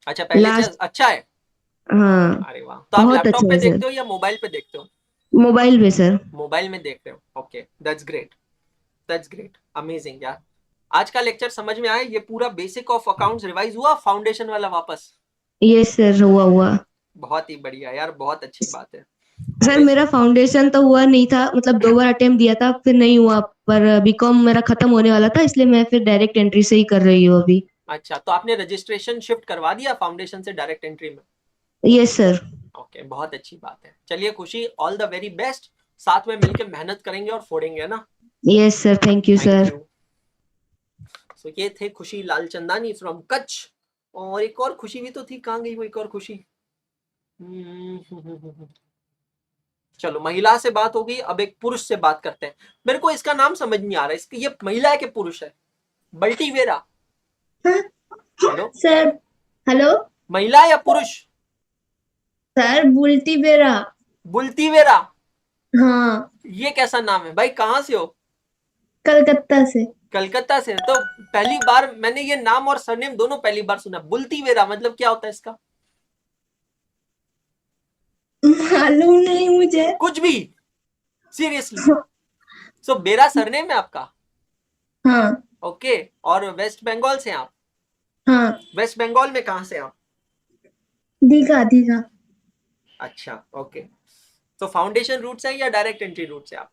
अच्छा, पहले से लास्ट, अच्छा है। हाँ अरे वाह। तो आप बहुत लैपटॉप अच्छा पे है सर। देखते हो या मोबाइल पे देखते हो? मोबाइल पे सर। मोबाइल में देख रहे हो? Okay, that's great, that's great, amazing यार। आज का लेक्चर समझ में आया? ये पूरा बेसिक ऑफ अकाउंट्स रिवाइज हुआ, फाउंडेशन वाला वापस? यस सर, हुआ। बहुत ही बढ़िया यार, बहुत अच्छी बात है। सर मेरा फाउंडेशन तो हुआ नहीं था, मतलब 2 बार अटेम्प्ट दिया था, फिर नहीं हुआ। पर बीकॉम मेरा खत्म होने वाला था, इसलिए मैं फिर डायरेक्ट एंट्री से ही कर रही हूँ अभी। अच्छा, तो आपने रजिस्ट्रेशन शिफ्ट करवा दिया फाउंडेशन से डायरेक्ट एंट्री में? Yes sir. ओके, बहुत अच्छी बात है। चलिए खुशी, ऑल द वेरी बेस्ट। साथ में मिलकर मेहनत करेंगे और फोड़ेंगे, है ना? Yes sir, thank you thank sir. You. So ये थे खुशी लालचंदानी फ्रॉम कच्छ। और एक और खुशी भी तो थी, कहाँ गई वो एक और खुशी? चलो, महिला से बात हो गई, अब एक पुरुष से बात करते हैं। मेरे को इसका नाम समझ नहीं आ रहा, इसकी ये महिला है कि पुरुष है? बल्टीवेरा। हेलो, सर हेलो महिला या पुरुष? सर, बुलटी बेरा। बुल्तीवेरा। हाँ, ये कैसा नाम है भाई, कहाँ से हो? कलकत्ता से। कलकत्ता से? तो पहली बार मैंने ये नाम और सरनेम दोनों पहली बार सुना। बुल्तीवेरा मतलब क्या होता है इसका? मालूम नहीं मुझे। कुछ भी? सीरियसली? सो बेरा सरनेम है आपका? हाँ ओके। और वेस्ट बंगाल से हैं आप? हाँ, वेस्ट बंगाल में कहाँ से हैं आप? दीघा दीघा। अच्छा, ओके। तो फाउंडेशन रूट से या डायरेक्ट एंट्री रूट से आप?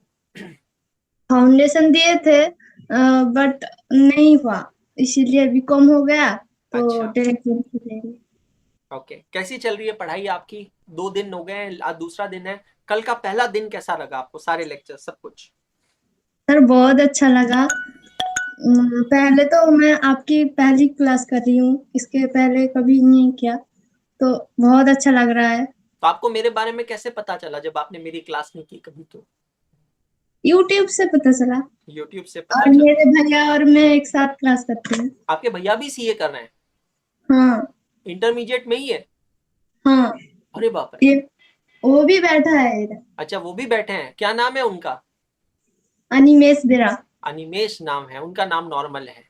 फाउंडेशन दिए थे बट नहीं हुआ, इसीलिए बीकॉम हो गया तो अच्छा, डायरेक्ट एंट्री ले ली। ओके। कैसी चल रही है पढ़ाई आपकी? 2 दिन हो गए हैं, आज दूसरा दिन है। कल का पहला दिन कैसा लगा आपको? सारे लेक्चर सब कुछ? सर बहुत अच्छा लगा। पहले तो मैं आपकी पहली क्लास कर रही हूँ, इसके पहले कभी नहीं किया, तो बहुत अच्छा लग रहा है। तो आपको मेरे बारे में कैसे पता चला जब आपने मेरी क्लास नहीं की कभी तो? यूट्यूब से पता चला। यूट्यूब से और पता चला? मेरे भैया और मैं एक साथ क्लास करते हैं। आपके भैया भी सीए कर रहे हैं? हाँ इंटरमीडिएट में ही है? हाँ, अरे बाप रे। ये वो भी बैठा है इधर। अच्छा, वो भी बैठे हैं? क्या नाम है उनका? अनिमेष बेरा। अनिमेश नाम है उनका? नाम नॉर्मल है।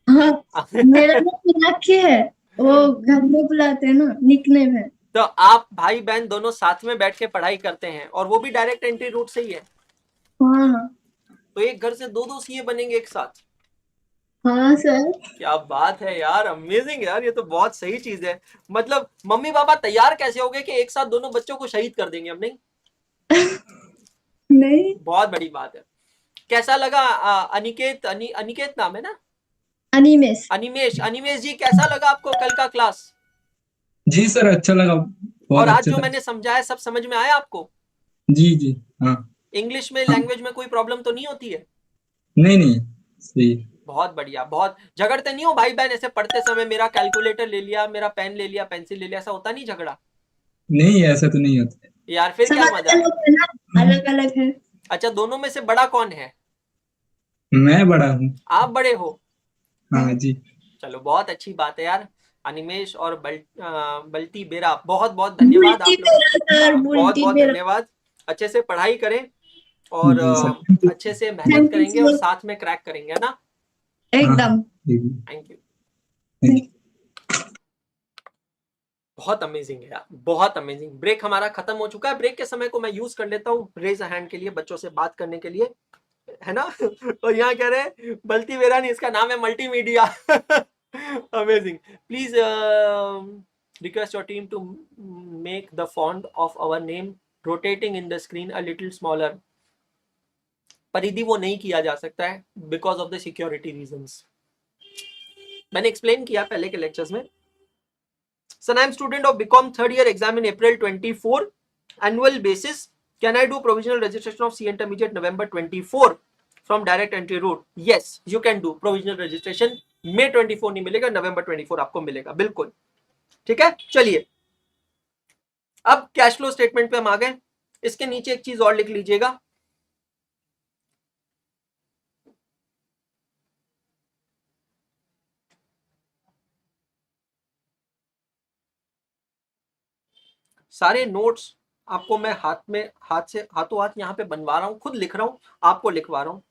हाँ, मेरा नाम मीनाक्षी है, वो घर में बुलाते हैं ना, निकनेम है। तो आप भाई बहन दोनों साथ में बैठ के पढ़ाई करते हैं, और वो भी डायरेक्ट एंट्री रूट से ही है? हाँ तो एक घर से दो दो सीए बनेंगे एक साथ? हाँ सर। क्या बात है यार, अमेजिंग यार, ये तो बहुत सही चीज है। मतलब मम्मी पापा तैयार कैसे हो गए कि एक साथ दोनों बच्चों को शहीद कर देंगे हम? नहीं, नहीं, बहुत बड़ी बात है। कैसा लगा? अनिकेत, अनिकेत नाम है ना? अनिमेष। अनिमेश, अनिमेश जी कैसा लगा आपको कल का क्लास? जी सर, अच्छा लगा, और बहुत आज अच्छे जो था। मैंने समझाया सब समझ में आया आपको? जी जी। हाँ इंग्लिश में, हाँ। लैंग्वेज में कोई प्रॉब्लम तो नहीं होती है? नहीं नहीं, सही है। बहुत बढ़िया। बहुत झगड़ते नहीं हो भाई बहन ऐसे पढ़ते समय? मेरा कैलकुलेटर ले लिया, मेरा पेन ले लिया, पेंसिल ले लिया, ऐसा होता नहीं झगड़ा? नहीं, ऐसा तो नहीं होता। यार फिर सब क्या अलग मजा है? अलग है ना, अलग अलग है। अच्छा, दोनों में से बड़ा कौन है? मैं बड़ा हूँ। आप बड़े हो? हाँ जी। चलो, बहुत अच्छी बात है यार। अनिमेश और बल्टी बेरा, बहुत बहुत धन्यवाद बुलटी आप लोग। बेरा सर, हाँ, बहुत बुलटी बहुत बेरा। धन्यवाद। अच्छे से पढ़ाई करें और जी सर। अच्छे से मेहनत थैंक यू करेंगे और सर, साथ में क्रैक करेंगे, है ना? हाँ हाँ, एकदम। ठीक है। Thank you. Thank you. बहुत अमेजिंग है यार, बहुत अमेजिंग। ब्रेक हमारा खत्म हो चुका है। ब्रेक के समय को मैं यूज कर लेता हूँ रेज हैंड के लिए, बच्चों से बात करने के लिए, है ना? और यहाँ कह रहे हैं बल्टी वेरा नहीं, इसका नाम है multimedia. Amazing. Please request your team to make the font of our name rotating in the screen a little smaller. Paridhi वो नहीं किया जा सकता है because of the security reasons. मैंने एक्सप्लेन किया पहले के लेक्चर्स में। Son, I am student of BCom third year, exam in April 24, annual basis. Can I do provisional registration of C intermediate November 24 from direct entry route? Yes, you can do provisional registration. May 24 नहीं मिलेगा, November 24 आपको मिलेगा, बिल्कुल ठीक है। चलिए, अब cash flow statement पे हम आ गए। इसके नीचे एक चीज और लिख लीजिएगा। सारे नोट्स आपको मैं हाथ से हाथों हाथ यहाँ पे बनवा रहा हूँ, खुद लिख रहा हूँ, आपको लिखवा रहा हूँ।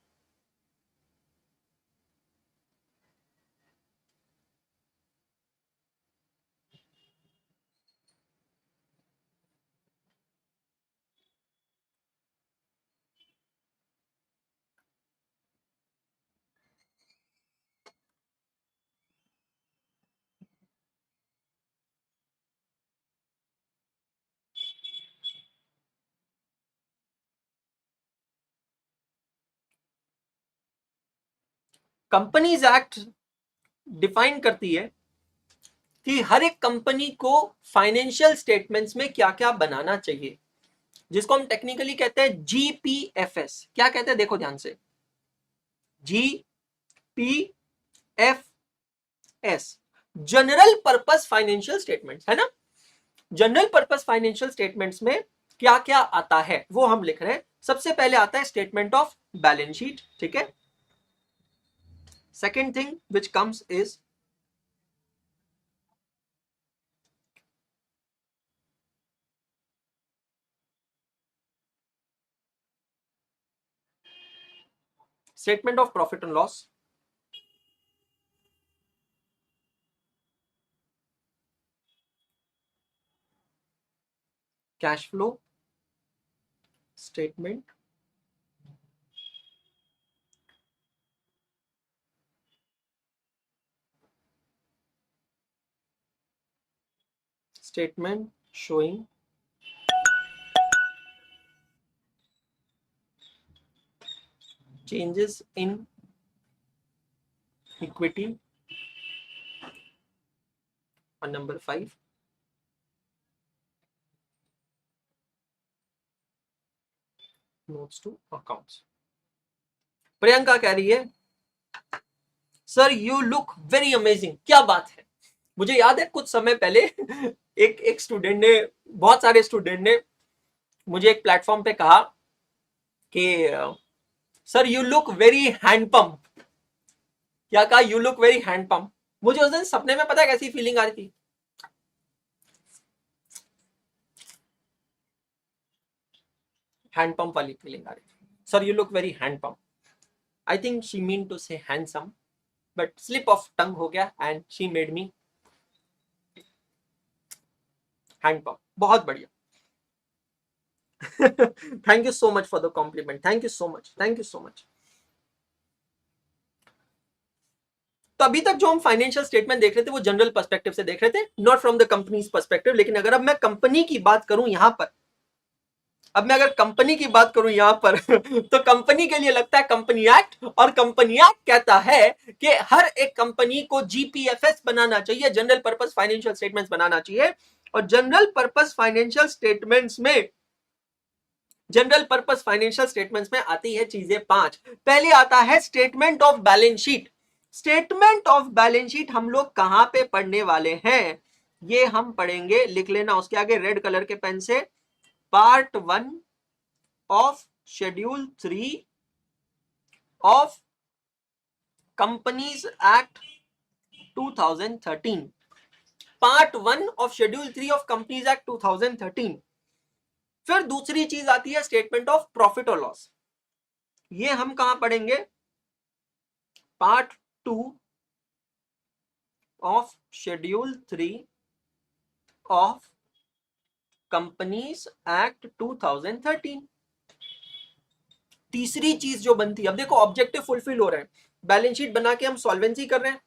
कंपनीज एक्ट डिफाइन करती है कि हर एक कंपनी को फाइनेंशियल स्टेटमेंट्स में क्या क्या बनाना चाहिए, जिसको हम टेक्निकली कहते हैं GPFS। क्या कहते हैं, देखो ध्यान से, GPFS, general purpose financial statements, है ना। जनरल पर्पस फाइनेंशियल स्टेटमेंट्स में क्या क्या आता है वो हम लिख रहे हैं। सबसे पहले आता है स्टेटमेंट ऑफ बैलेंस शीट, ठीक है। Second thing which comes is statement of profit and loss, cash flow statement, statement showing changes in equity, and number 5, notes to accounts। Priyanka कह रही है sir you look very amazing. क्या बात है, मुझे याद है कुछ समय पहले एक स्टूडेंट ने, बहुत सारे स्टूडेंट ने मुझे एक प्लेटफॉर्म पे कहा कि sir you look very handpump. क्या कहा, यू लुक वेरी हैंडपम्प। मुझे उस दिन सपने में पता है कैसी फीलिंग आ रही थी, हैंडपम्प वाली फीलिंग आ रही थी। Sir you look very handpump. I think she mean to say handsome, but slip of tongue हो गया and she made me handpump. बहुत बढ़िया। Thank you so much for the compliment, thank you so much, thank you so much. तो अभी तक जो हम financial statement देख रहे थे वो जनरल पर्सपेक्टिव से देख रहे थे, not from the companies perspective. लेकिन अगर अब मैं कंपनी की बात करूं यहां पर, अब मैं अगर कंपनी की बात करूं यहां पर तो कंपनी के लिए लगता है कंपनी एक्ट, और कंपनी एक्ट कहता है कि हर एक कंपनी को GPFS बनाना चाहिए, जनरल पर्पस फाइनेंशियल स्टेटमेंट्स बनाना चाहिए। और जनरल पर्पस फाइनेंशियल स्टेटमेंट्स में, जनरल पर्पस फाइनेंशियल स्टेटमेंट्स में आती है चीजें 5। पहले आता है statement of balance sheet. Statement of balance sheet हम लोग कहां पे पढ़ने वाले हैं, ये हम पढ़ेंगे, लिख लेना उसके आगे रेड कलर के पेन से, part 1 of schedule 3 of companies act 2013। Part 1 of schedule 3 of companies act 2013। फिर दूसरी चीज आती है स्टेटमेंट ऑफ प्रॉफिट और लॉस। ये हम कहां पढ़ेंगे, part 2 of schedule 3 of companies act 2013। तीसरी चीज जो बनती है, अब देखो ऑब्जेक्टिव फुलफिल हो रहे हैं, बैलेंस शीट बना के हम सॉल्वेंसी कर रहे हैं,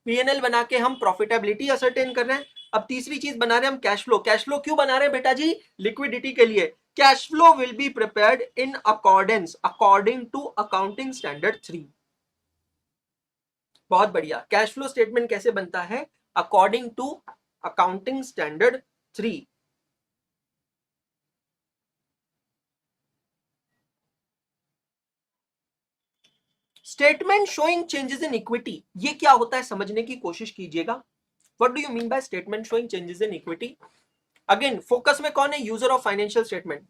P&L बना के हम प्रॉफिटेबिलिटी असरटेन कर रहे हैं। अब तीसरी चीज बना रहे हैं हम कैश फ्लो। कैश फ्लो क्यों बना रहे हैं बेटा जी, लिक्विडिटी के लिए। Cash flow will be prepared in accordance according to accounting standard 3। बहुत बढ़िया। कैश फ्लो स्टेटमेंट कैसे बनता है, according to accounting standard 3। Statement showing changes in equity, ये क्या होता है समझने की कोशिश कीजिएगा। What do you mean by statement showing changes in equity. Again focus में कौन है, user of financial statement.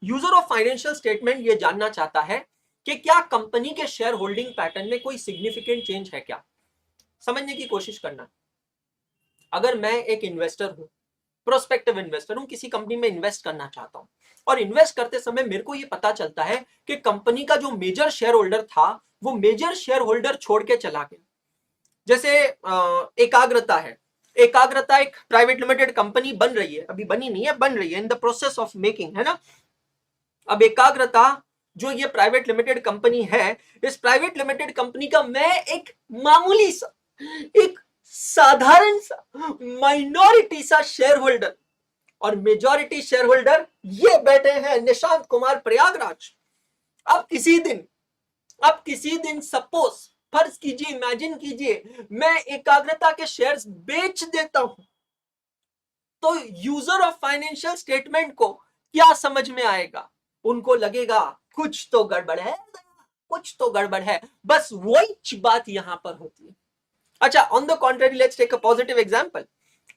User of financial statement ये जानना चाहता है कि क्या कंपनी के शेयर होल्डिंग पैटर्न में कोई सिग्निफिकेंट चेंज है क्या, समझने की कोशिश करना। अगर मैं एक इन्वेस्टर हूं, प्रोस्पेक्टिव इन्वेस्टर हूं, किसी कंपनी में इन्वेस्ट करना चाहता हूं, और इन्वेस्ट करते समय मेरे को ये पता चलता है कि कंपनी का जो मेजर शेयर होल्डर था वो मेजर शेयर होल्डर छोड़ के चला गया। जैसे एकाग्रता है, एकाग्रता एक प्राइवेट लिमिटेड कंपनी बन रही है, अभी बनी नहीं है, बन रही है, in the process of making, है ना। अब एकाग्रता जो ये प्राइवेट लिमिटेड कंपनी है, इस प्राइवेट लिमिटेड कंपनी का मैं एक मामूली सा, एक साधारण सा, माइनॉरिटी सा शेयर होल्डर, और मेजॉरिटी शेयर होल्डर ये बैठे हैं निशांत कुमार प्रयागराज। अब इसी दिन अब किसी दिन सपोज फर्ज कीजिए, इमेजिन कीजिए, मैं एकाग्रता के शेयर्स बेच देता हूं, तो यूजर ऑफ फाइनेंशियल स्टेटमेंट को क्या समझ में आएगा? उनको लगेगा कुछ तो गड़बड़ है, कुछ तो गड़बड़ है। बस वही बात यहां पर होती है। अच्छा, on the contrary, let's take a positive example.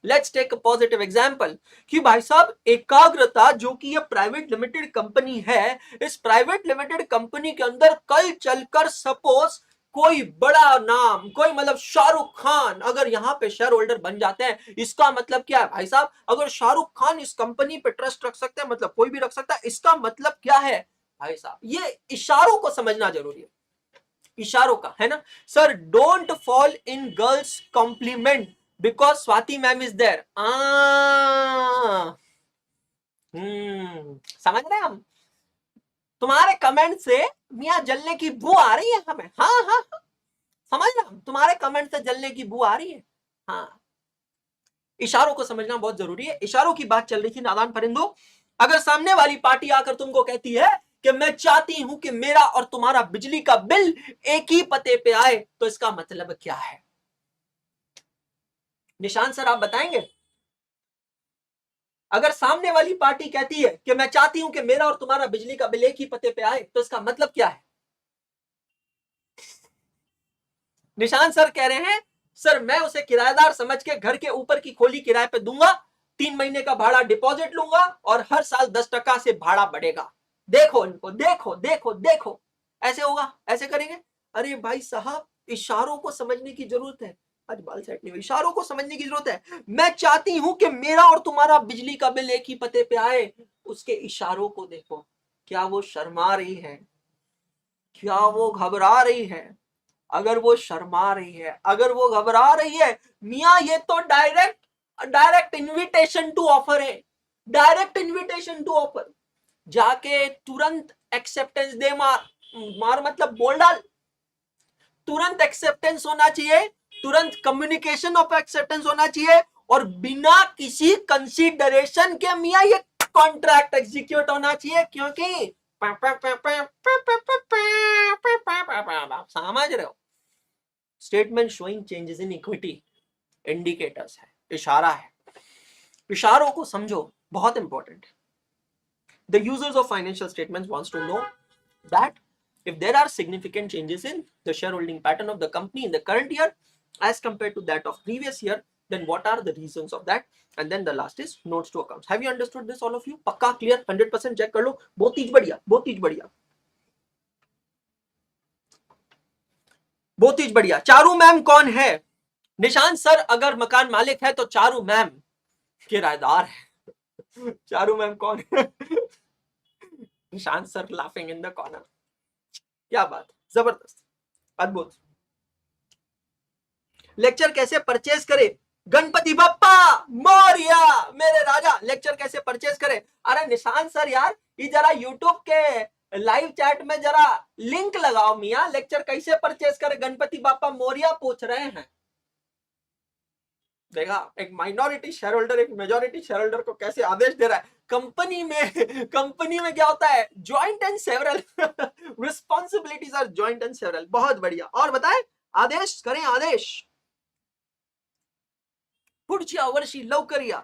Let's take a positive example कि भाई साहब एकाग्रता जो कि ये प्राइवेट लिमिटेड कंपनी है, इस प्राइवेट लिमिटेड कंपनी के अंदर कल चलकर सपोज कोई बड़ा नाम, कोई मतलब शाहरुख खान अगर यहां पे शेयर होल्डर बन जाते हैं, इसका मतलब क्या है भाई साहब? अगर शाहरुख खान इस कंपनी पे ट्रस्ट रख सकते हैं, मतलब कोई भी रख सकता है, इसका मतलब क्या है भाई साहब? ये इशारों को समझना जरूरी है, इशारों का, है ना sir. Don't fall in girls compliment because Swati ma'am is there. समझ रहे हैं हम? तुम्हारे कमेंट से मियां जलने की बू आ रही है हमें। हाँ हाँ, समझ रहे हम, तुम्हारे कमेंट से जलने की बू आ रही है। हाँ, इशारों को समझना बहुत जरूरी है। इशारों की बात चल रही थी नादान परिंदो। अगर सामने वाली पार्टी आकर तुमको कहती है कि मैं चाहती हूं कि मेरा और तुम्हारा बिजली का बिल एक ही पते पे आए, तो इसका मतलब क्या है? निशान सर आप बताएंगे? अगर सामने वाली पार्टी कहती है कि मैं चाहती हूं कि मेरा और तुम्हारा बिजली का बिल एक ही पते पे आए, तो इसका मतलब क्या है? निशान सर कह रहे हैं सर मैं उसे किराएदार समझ के घर के ऊपर की खोली किराए पे दूंगा, 3 महीने का भाड़ा डिपॉजिट लूंगा और हर साल 10% से भाड़ा बढ़ेगा। देखो इनको, देखो देखो देखो, ऐसे होगा, ऐसे करेंगे। अरे भाई साहब, इशारों को समझने की जरूरत है। आज बाल सेट नहीं हुई, इशारों को समझने की जरूरत है। मैं चाहती हूं कि मेरा और तुम्हारा बिजली का बिल एक ही पते पे आए, उसके इशारों को देखो। क्या वो शर्मा रही है? क्या वो घबरा रही है? अगर वो शर्मा रही है, अगर वो घबरा रही है, मियां ये तो डायरेक्ट इनविटेशन टू ऑफर है, डायरेक्ट इनविटेशन टू ऑफर। जाके तुरंत एक्सेप्टेंस दे, मार मतलब बोल डाल। तुरंत एक्सेप्टेंस होना चाहिए, तुरंत कम्युनिकेशन ऑफ एक्सेप्टेंस होना चाहिए, और बिना किसी कंसीडरेशन के मियां ये कॉन्ट्रैक्ट एग्जीक्यूट होना चाहिए। क्योंकि समझ रहे हो? Statement showing changes in equity indicators है, इशारा है। इशारों को समझो, बहुत इंपॉर्टेंट है। The users of financial statements wants to know that if there are significant changes in the shareholding pattern of the company in the current year as compared to that of previous year, then what are the reasons of that? And then the last is notes to accounts. Have you understood this, all of you? पक्का clear? 100% check कर लो। बहुत ही बढ़िया, बहुत ही बढ़िया, बहुत ही बढ़िया। चारू मैम कौन है? निशान सर अगर मकान मालिक है तो चारू मैम किराएदार है। चारू मैम कौन है? निशान sir laughing in the corner. क्या बात, जबरदस्त, अद्भुत। लेक्चर कैसे परचेज करे? गणपति बप्पा मोरिया, मेरे राजा। लेक्चर कैसे परचेज करे? अरे निशान सर यार, ये जरा यूट्यूब के लाइव चैट में जरा लिंक लगाओ मियां। लेक्चर कैसे परचेज करे? गणपति बापा मोरिया पूछ रहे हैं। देखा, एक माइनॉरिटी शेयर होल्डर एक मेजॉरिटी शेयर होल्डर को कैसे आदेश दे रहा है। कंपनी में क्या होता है? Joint and several responsibilities are joint and several. बहुत बढ़िया। और बताएं, आदेश करें, आदेश। पुढच्या वर्षी लवकर या।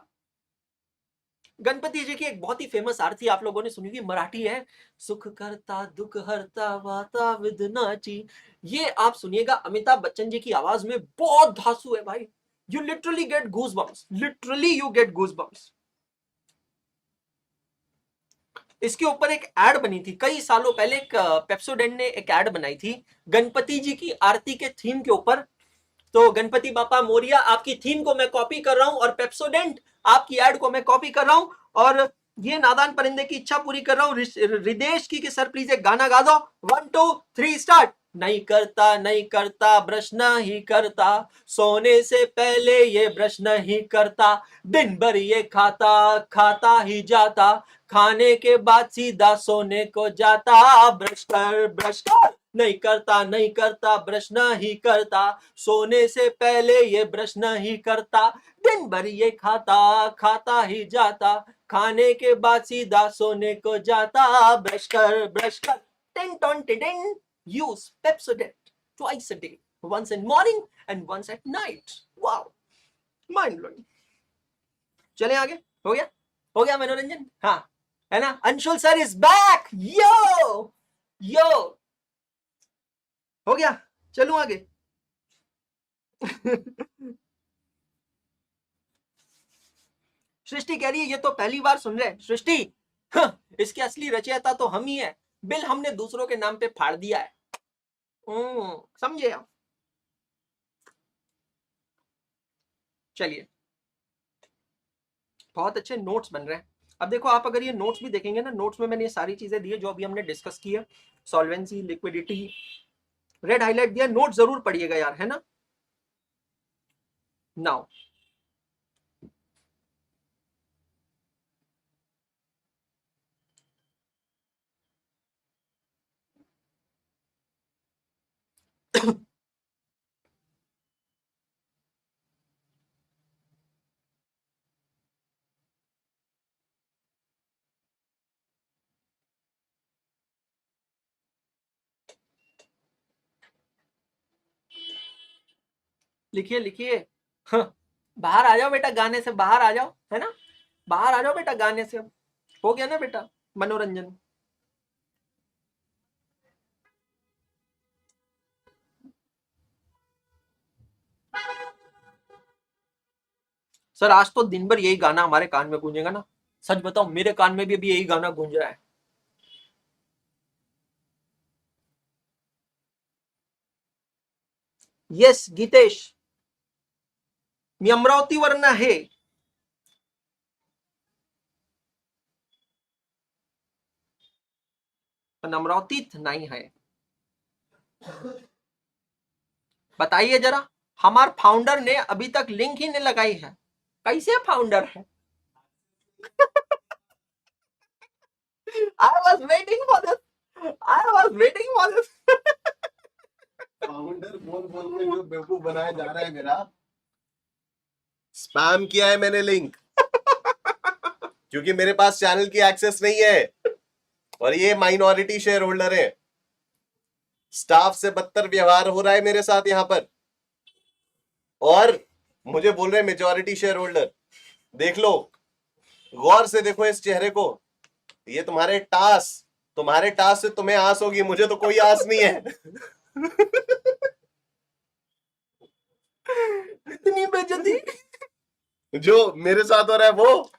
गणपति जी की एक बहुत ही फेमस आरती आप लोगों ने सुनी होगी, मराठी है, सुख करता दुख हरता वाता विधनाची। ये आप सुनिएगा, अमिताभ बच्चन जी की आवाज में, बहुत धांसू है भाई। You literally get goosebumps. Literally you get goosebumps. इसके ऊपर एक एड बनी थी कई सालों पहले, पेप्सोडेंट ने एक एड बनाई थी गणपति जी की आरती के थीम के ऊपर। तो गणपति बापा मोरिया आपकी थीम को मैं कॉपी कर रहा हूं, और पेप्सोडेंट आपकी एड को मैं कॉपी कर रहा हूं, और ये नादान परिंदे की इच्छा पूरी कर रहा हूं। रिदेश की कि सर प्लीज एक गाना गा दो। 1 2 3 स्टार्ट। नहीं करता ब्रश नहीं करता, सोने से पहले ये ब्रश नहीं करता, दिन भर ये खाता ही जाता, खाने के बाद सीधा सोने को जाता, ब्रश कर। नहीं करता ब्रश नहीं करता, सोने से पहले ये ब्रश नहीं करता, दिन भर ये खाता ही जाता, खाने के बाद सीधा सोने को जाता, ब्रश कर। Tin tone tin. Use Pepsodent twice a day, once in morning and once at night. Wow, mind blowing. चले आगे, हो गया मनोरंजन, हाँ है ना. अंशुल सर इज बैक, यो यो, हो गया, चलूं आगे. सृष्टि कह रही है ये तो पहली बार सुन रहे हैं. सृष्टि, इसके असली रचयिता तो हम ही है, बिल हमने दूसरों के नाम पे फाड़ दिया है. समझे आप. चलिए, बहुत अच्छे नोट्स बन रहे हैं. अब देखो आप अगर ये नोट्स भी देखेंगे ना, नोट्स में मैंने ये सारी चीजें दी है जो अभी हमने डिस्कस की है, सॉल्वेंसी, लिक्विडिटी, रेड हाईलाइट दिया. नोट जरूर पढ़िएगा यार, है ना. नाउ लिखिए लिखिए. बाहर आ जाओ बेटा, गाने से बाहर आ जाओ, है ना. बाहर आ जाओ बेटा गाने से. हो गया ना बेटा मनोरंजन. सर आज तो दिन भर यही गाना हमारे कान में गूंजेगा ना. सच बताओ, मेरे कान में भी अभी यही गाना गूंज रहा है. यस गीतेश, मी अमरावतीवरनं आहे. पण अमरावतीत नहीं है. बताइए जरा, हमारे फाउंडर ने अभी तक लिंक ही नहीं लगाई है. कैसे फाउंडर है? I was waiting for this. I was waiting for this. Founder बोल बोल के जो बेवकूफ बनाया जा रहा है मेरा. स्पैम किया है मैंने लिंक, क्योंकि मेरे पास चैनल की एक्सेस नहीं है और ये माइनॉरिटी शेयर होल्डर है. स्टाफ से बदतर व्यवहार हो रहा है मेरे साथ यहाँ पर, और मुझे बोल रहे हैं मेजॉरिटी शेयर होल्डर. देख लो, गौर से देखो इस चेहरे को. ये तुम्हारे टास्क से तुम्हें आस होगी, मुझे तो कोई आस नहीं है. इतनी बेइज्जती जो मेरे साथ हो रहा है वो.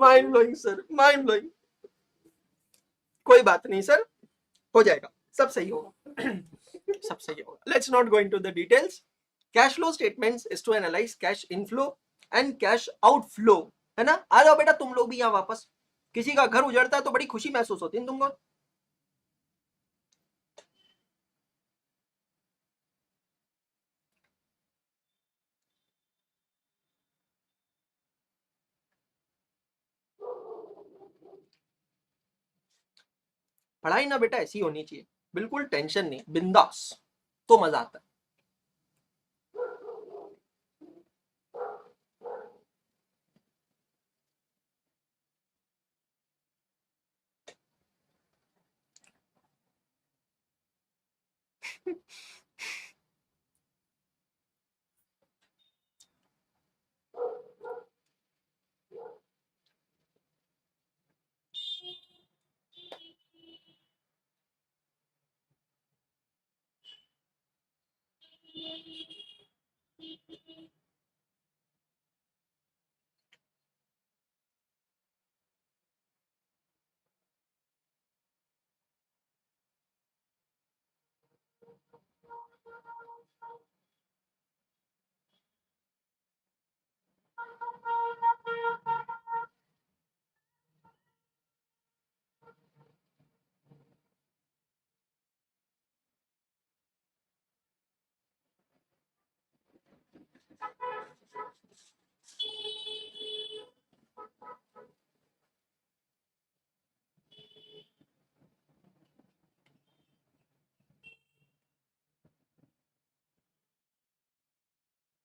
Mind blowing sir, mind blowing. कोई बात नहीं सर, हो जाएगा, सब सही होगा. सब सही होगा. Let's not go into the details. Cash flow statements is to analyse cash inflow and cash outflow, है ना. आ जाओ बेटा तुम लोग भी यहाँ वापस. किसी का घर उजड़ता है तो बड़ी खुशी महसूस होती है तुमको. पढ़ाई ना बेटा ऐसी होनी चाहिए, बिल्कुल टेंशन नहीं, बिंदास, तो मजा आता है.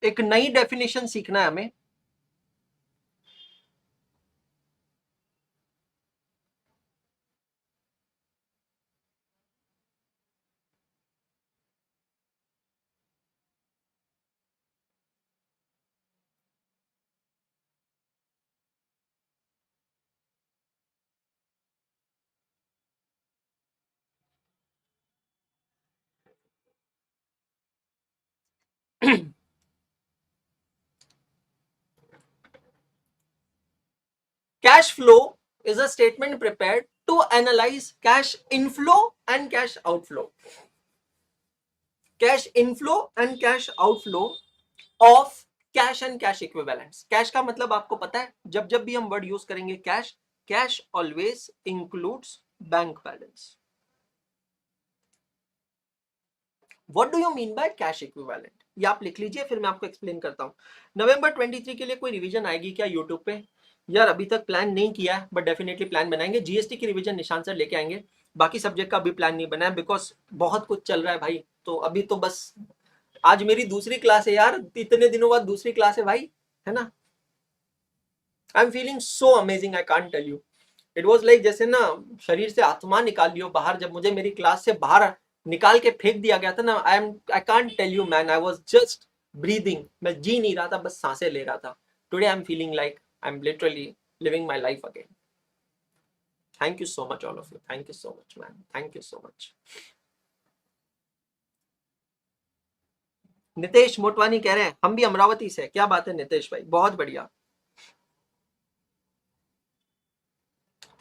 एक नई डेफिनेशन सीखना है हमें. Cash flow is a statement prepared to analyze cash inflow and cash outflow. Cash inflow and cash outflow of cash and cash equivalents. Cash का मतलब आपको पता है, जब जब भी हम वर्ड यूज करेंगे cash, cash always includes bank balance. What do you mean by cash equivalent? ये आप लिख लीजिए, फिर मैं आपको एक्सप्लेन करता हूं. नवंबर 23 के लिए कोई रिवीजन आएगी क्या यूट्यूब पे? यार अभी तक प्लान नहीं किया है, बट डेफिनेटली प्लान बनाएंगे. जीएसटी की रिवीजन निशान सर लेके आएंगे. बाकी सब्जेक्ट का अभी प्लान नहीं बना है, बिकॉज बहुत कुछ चल रहा है भाई. तो अभी तो बस आज मेरी दूसरी क्लास है यार, इतने दिनों बाद दूसरी क्लास है भाई, है ना. I am feeling so amazing, I can't tell you. It was like जैसे ना शरीर से आत्मा निकाल लियो बाहर, जब मुझे मेरी क्लास से बाहर निकाल के फेंक दिया गया था ना. I can't tell you man, I was just breathing. मैं जी नहीं रहा था, बस सांसें ले रहा था. Today I am feeling like I am literally living my life again. Thank you so much all of you. Thank you so much man. Thank you so much. Nitesh Motwani कह रहे हैं हम भी अमरावती से. क्या बात है नितेश भाई, बहुत बढ़िया.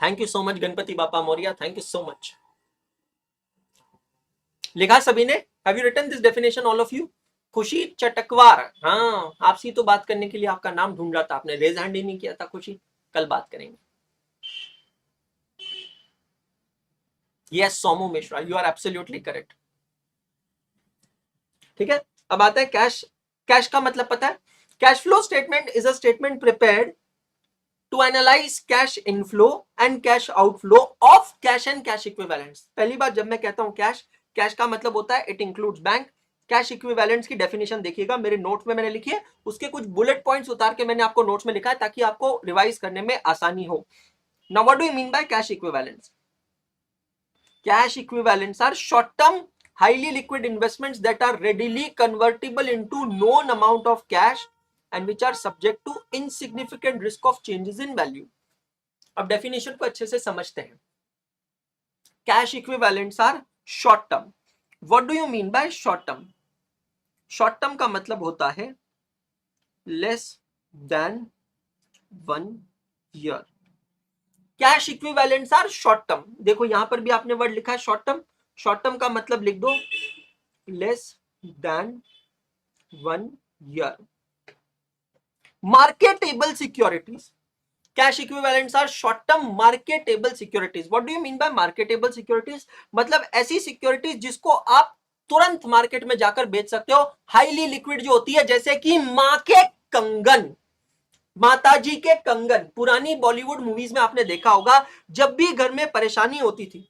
Thank you so much Ganpati Bappa Morya, thank you so much. लिखा सभी ने? Have you written this definition all of you? Khushi Chatakwar, हाँ आपसी तो बात करने के लिए आपका नाम ढूंढ रहा था, आपने रेज हैंड ही नहीं किया था. खुशी, कल बात करेंगे. Yes Somu Mishra, you are absolutely correct. ठीक है, अब आता है कैश. कैश का मतलब पता है? Cash flow statement is a statement prepared to analyse cash inflow and cash outflow of cash and cash equivalents. पहली बार जब मैं कहता हूं कैश, कैश का मतलब होता है it includes bank. Cash equivalents की डेफिनेशन देखिएगा, मेरे नोट में मैंने लिखी है, उसके कुछ बुलेट पॉइंट्स उतार के मैंने आपको नोट्स में लिखा है ताकि आपको रिवाइज करने में आसानी हो. Now what do you mean by cash equivalents? Cash equivalents are short term highly liquid investments that are readily convertible into known amount of cash and which are subject to insignificant risk of changes in value. अब definition को अच्छे से समझते हैं. Cash equivalents are short term. What do you mean by short term? Short term का मतलब होता है less than 1 year. Cash equivalents are short term. देखो यहां पर भी आपने वर्ड लिखा है शॉर्ट टर्म. शॉर्ट टर्म का मतलब लिख दो less than 1 year. Marketable securities. Cash equivalents are short term marketable securities. What do you mean by marketable securities? मतलब ऐसी सिक्योरिटीज जिसको आप तुरंत मार्केट में जाकर बेच सकते हो. हाईली लिक्विड जो होती है, जैसे कि मां के कंगन, माताजी के कंगन. पुरानी बॉलीवुड मूवीज में आपने देखा होगा, जब भी घर में परेशानी होती थी,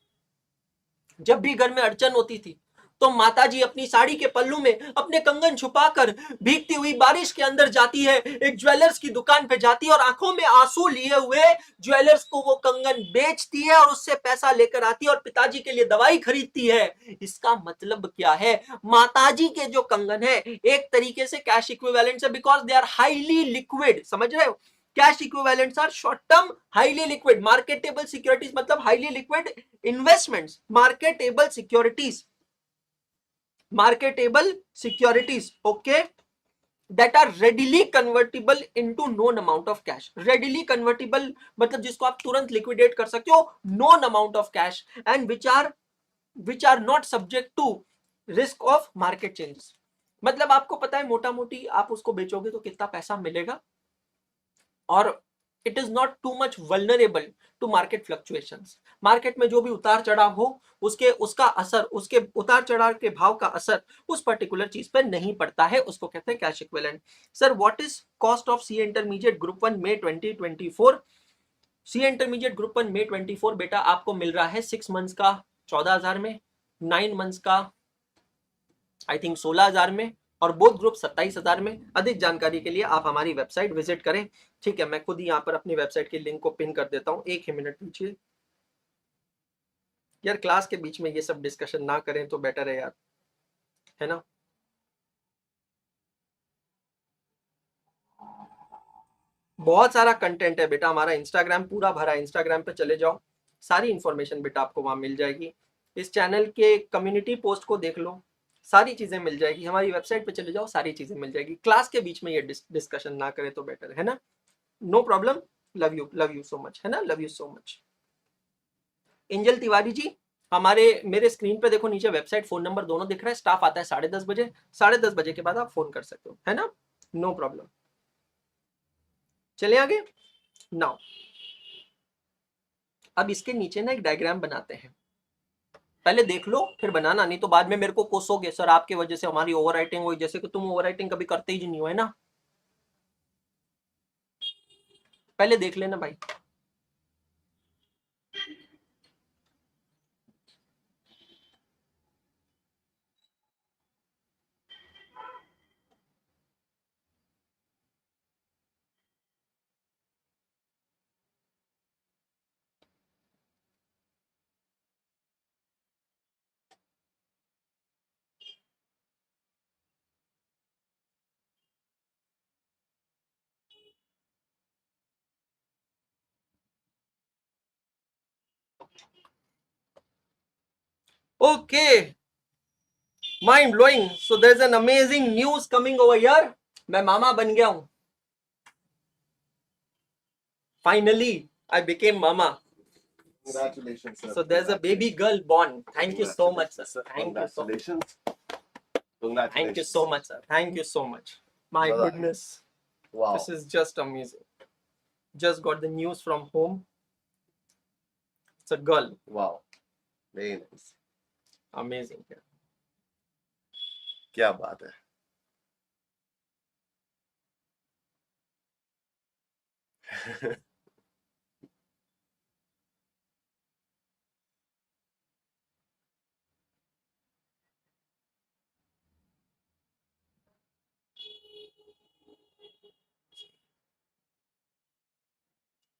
जब भी घर में अड़चन होती थी, तो माताजी अपनी साड़ी के पल्लू में अपने कंगन छुपाकर भीगती हुई बारिश के अंदर जाती है, एक ज्वेलर्स की दुकान पे जाती है और आंखों में आंसू लिए हुए ज्वेलर्स को वो कंगन बेचती है और उससे पैसा लेकर आती है और पिताजी के लिए दवाई खरीदती है. इसका मतलब क्या है? माताजी के जो कंगन है एक तरीके से कैश इक्विवेलेंट्स है, because they are highly liquid. समझ रहे हो? Cash equivalents are short term highly liquid. Marketable securities मतलब highly liquid investments. Marketable securities, marketable securities, okay, that are readily convertible into known amount of cash. readily convertible मतलब जिसको आप तुरंत liquidate कर सकते हो, known amount of cash, and which are not subject to risk of market changes. मतलब आपको पता है मोटा मोटी आप उसको बेचोगे तो कितना पैसा मिलेगा, और it is not too much vulnerable to market fluctuations. Market में जो भी उतार चढ़ाव हो उसका असर, उसके उतार चढ़ाव के भाव का असर उस पर्टिकुलर चीज पर नहीं पड़ता है. उसको कहते हैं cash equivalent. Sir what is cost of C intermediate group 1 May 2024? C intermediate group 1 May 24 बेटा आपको मिल रहा है 6 मंथ्स का 14,000 में, 9 मंथ्स का आई थिंक 16,000 में, और बोथ ग्रुप 27,000 में. अधिक जानकारी के लिए आप हमारी वेबसाइट विजिट करें. ठीक है, मैं खुद ही यहाँ पर अपनी वेबसाइट के लिंक को पिन कर देता हूँ. एक ही मिनट दीजिए यार, क्लास के बीच में ये सब डिस्कशन ना करें तो बेटर है यार, है ना. बहुत सारा कंटेंट है बेटा, हमारा इंस्टाग्राम पूरा भरा है. इंस्टाग्राम पे चले जाओ, सारी इंफॉर्मेशन बेटा आपको वहां मिल जाएगी. इस चैनल के कम्युनिटी पोस्ट को देख लो, सारी चीजें मिल जाएगी. हमारी वेबसाइट पे चले जाओ, सारी चीजें मिल जाएगी. क्लास के बीच में ये डिस्कशन ना करें तो बेटर है ना. No problem. Love you so much, है ना, love you so much. Angel Tiwari ji, मेरे स्क्रीन पे देखो नीचे वेबसाइट फोन नंबर दोनों दिख रहा है। स्टाफ आता है 10:30 बजे, 10:30 बजे के बाद आप फोन कर सकते हो, है ना, नो प्रॉब्लम। चले आगे। नाउ अब इसके नीचे ना एक डायग्राम बनाते हैं, पहले देख लो फिर बनाना, नहीं तो बाद में मेरे को कोसोगे सर आपके वजह से हमारी ओवर राइटिंग हुई, जैसे कि तुम ओवर राइटिंग कभी करते ही नहीं हो, है ना। पहले देख लेना भाई। Okay, mind blowing, so there is an amazing news coming over here. मैं मामा बन गया हूं, फाइनली आई बिकेम मामा। Congratulations, sir. So there's a baby girl born. Thank you so much, sir. Thank you so much. Congratulations. Thank you so much, sir. Thank you so much. My Bye-bye. goodness, Wow. this is just amazing. Just got the news from home. It's a girl. Wow. Very nice. Amazing. क्या बात है।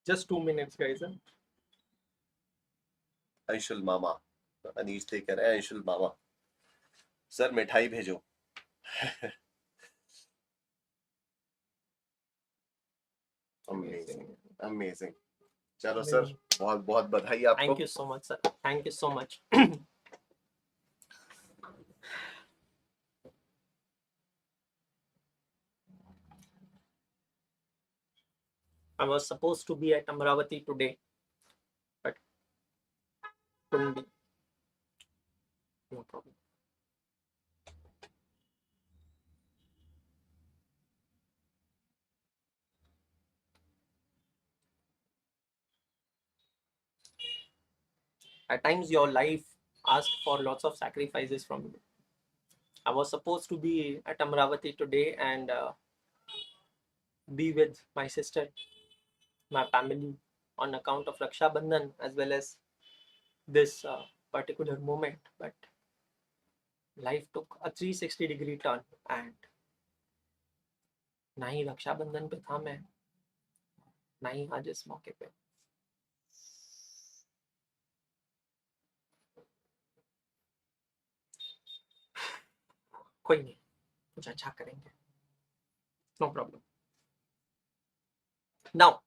Just 2 minutes, guys. Huh? Anshul मामा, अनीश दे कह रहे हैं अंशुल मामा, sir मिठाई भेजो। Amazing amazing. चलो sir, बहुत बहुत बधाई आपको। Thank you so much, sir. Thank you so much. I was supposed to be at Amravati today, but couldn't be. No problem. At times, your life asked for lots of sacrifices from you. I was supposed to be at Amravati today and be with my sister, my family, on account of Raksha Bandhan as well as this particular moment. But life took a 360-degree turn and ना ही रक्षाबंधन पे था मैं, ना ही आज इस मौके पे। कोई नहीं, कुछ अच्छा करेंगे, नो प्रॉब्लम। नाउ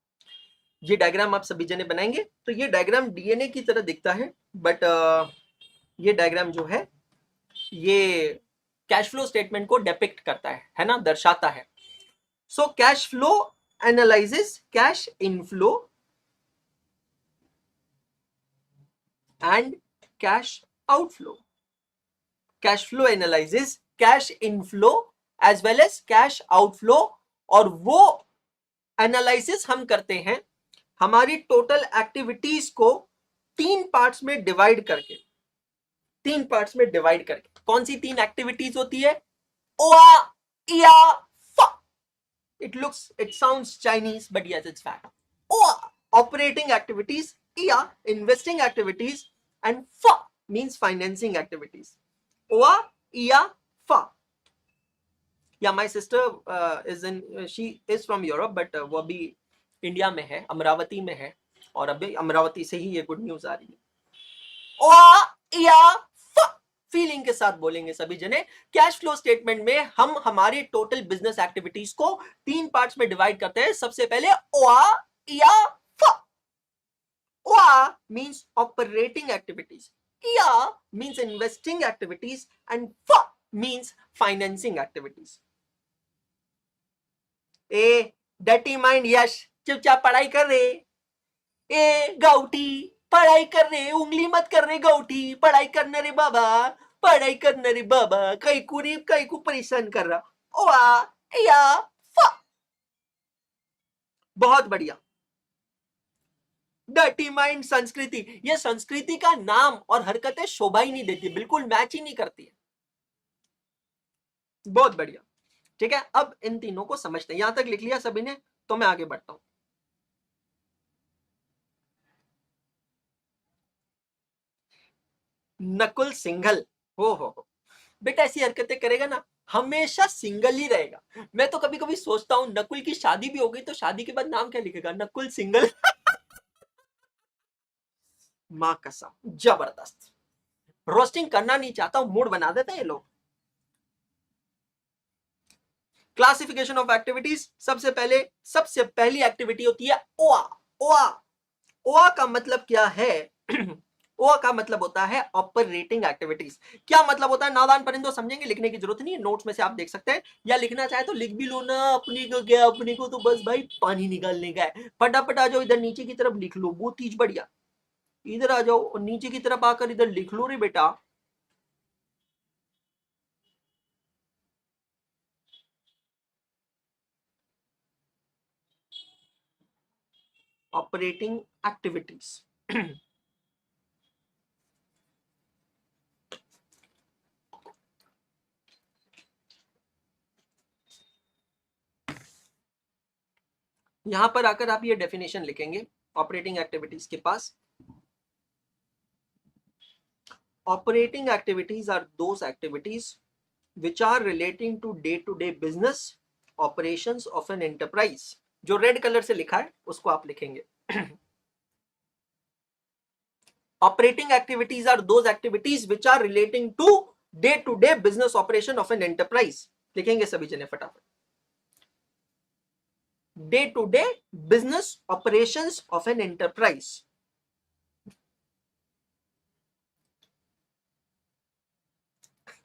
ये डायग्राम आप सभी जने बनाएंगे, तो ये डायग्राम डीएनए की तरह दिखता है, बट ये डायग्राम जो है ये कैश फ्लो स्टेटमेंट को डिपिक्ट करता है ना, दर्शाता है। So cash flow analyses cash inflow and cash outflow. Cash flow analyses cash inflow as well as cash outflow, और वो एनालिसिस हम करते हैं हमारी टोटल एक्टिविटीज को 3 पार्ट्स में डिवाइड करके। 3 पार्ट्स में डिवाइड करके कौन सी 3 एक्टिविटीज होती है? ओआ इया फा। It sounds Chinese but yes it's fact. ओआ ऑपरेटिंग एक्टिविटीज, इया इन्वेस्टिंग एक्टिविटीज, एंड फा मींस फाइनेंसिंग एक्टिविटीज। ओआ इया फा। या my sister she is from Europe, but वो अभी इंडिया में है, अमरावती में है, और अभी अमरावती से ही ये गुड न्यूज आ रही है। ओआ या फीलिंग के साथ बोलेंगे सभी जने। कैश फ्लो स्टेटमेंट में हम हमारी टोटल बिजनेस एक्टिविटीज को 3 पार्ट्स में डिवाइड करते हैं। सबसे पहले ओआ या फा। ओआ मींस ऑपरेटिंग एक्टिविटीज, या मींस इन्वेस्टिंग एक्टिविटीज, एंड फा means financing activities. A dirty mind, yes, चुपचाप पढ़ाई कर रहे। ए गाउटी पढ़ाई कर रहे, उंगली मत कर रहे गाउटी, पढ़ाई करना रे बाबा, पढ़ाई करना रे बाबा, कई को परेशान कर रहा। ओ या फा। बहुत बढ़िया। डर्टी माइंड संस्कृति, ये संस्कृति का नाम और हरकतें शोभा ही नहीं देती, बिल्कुल मैच ही नहीं करती है। बहुत बढ़िया। ठीक है, अब इन तीनों को समझते हैं। यहां तक लिख लिया सभी ने, तो मैं आगे बढ़ता हूं। नकुल सिंघल, हो बेटा ऐसी हरकतें करेगा ना हमेशा सिंगल ही रहेगा। मैं तो कभी कभी सोचता हूं नकुल की शादी भी हो गई तो शादी के बाद नाम क्या लिखेगा, नकुल सिंगल। मां कसम जबरदस्त। रोस्टिंग करना नहीं चाहता हूं, मूड बना देते हैं ये लोग। क्लासिफिकेशन ऑफ एक्टिविटीज, सबसे पहली एक्टिविटी होती है ओआ। ओआ ओआ का मतलब क्या है? ओआ का मतलब होता है ऑपरेटिंग एक्टिविटीज। क्या मतलब होता है नादान परिंदों? समझेंगे, लिखने की जरूरत नहीं है, नोट्स में से आप देख सकते हैं, या लिखना चाहे तो लिख भी लो ना। अपनी को क्या, अपनी को तो बस भाई पानी निकालने का है। फटाफट आ जाओ इधर नीचे की तरफ लिख लो, वो तीज बढ़िया। इधर आ जाओ और नीचे की तरफ आकर इधर लिख लो रे बेटा। Operating activities. यहां पर आकर आप ये डेफिनेशन लिखेंगे ऑपरेटिंग एक्टिविटीज के पास। Operating activities are those activities which are relating to day business operations of an enterprise। जो रेड कलर से लिखा है उसको आप लिखेंगे। Operating activities are those activities which are relating to day business operation of an enterprise। लिखेंगे सभी जने फटाफट। day business operations of an enterprise।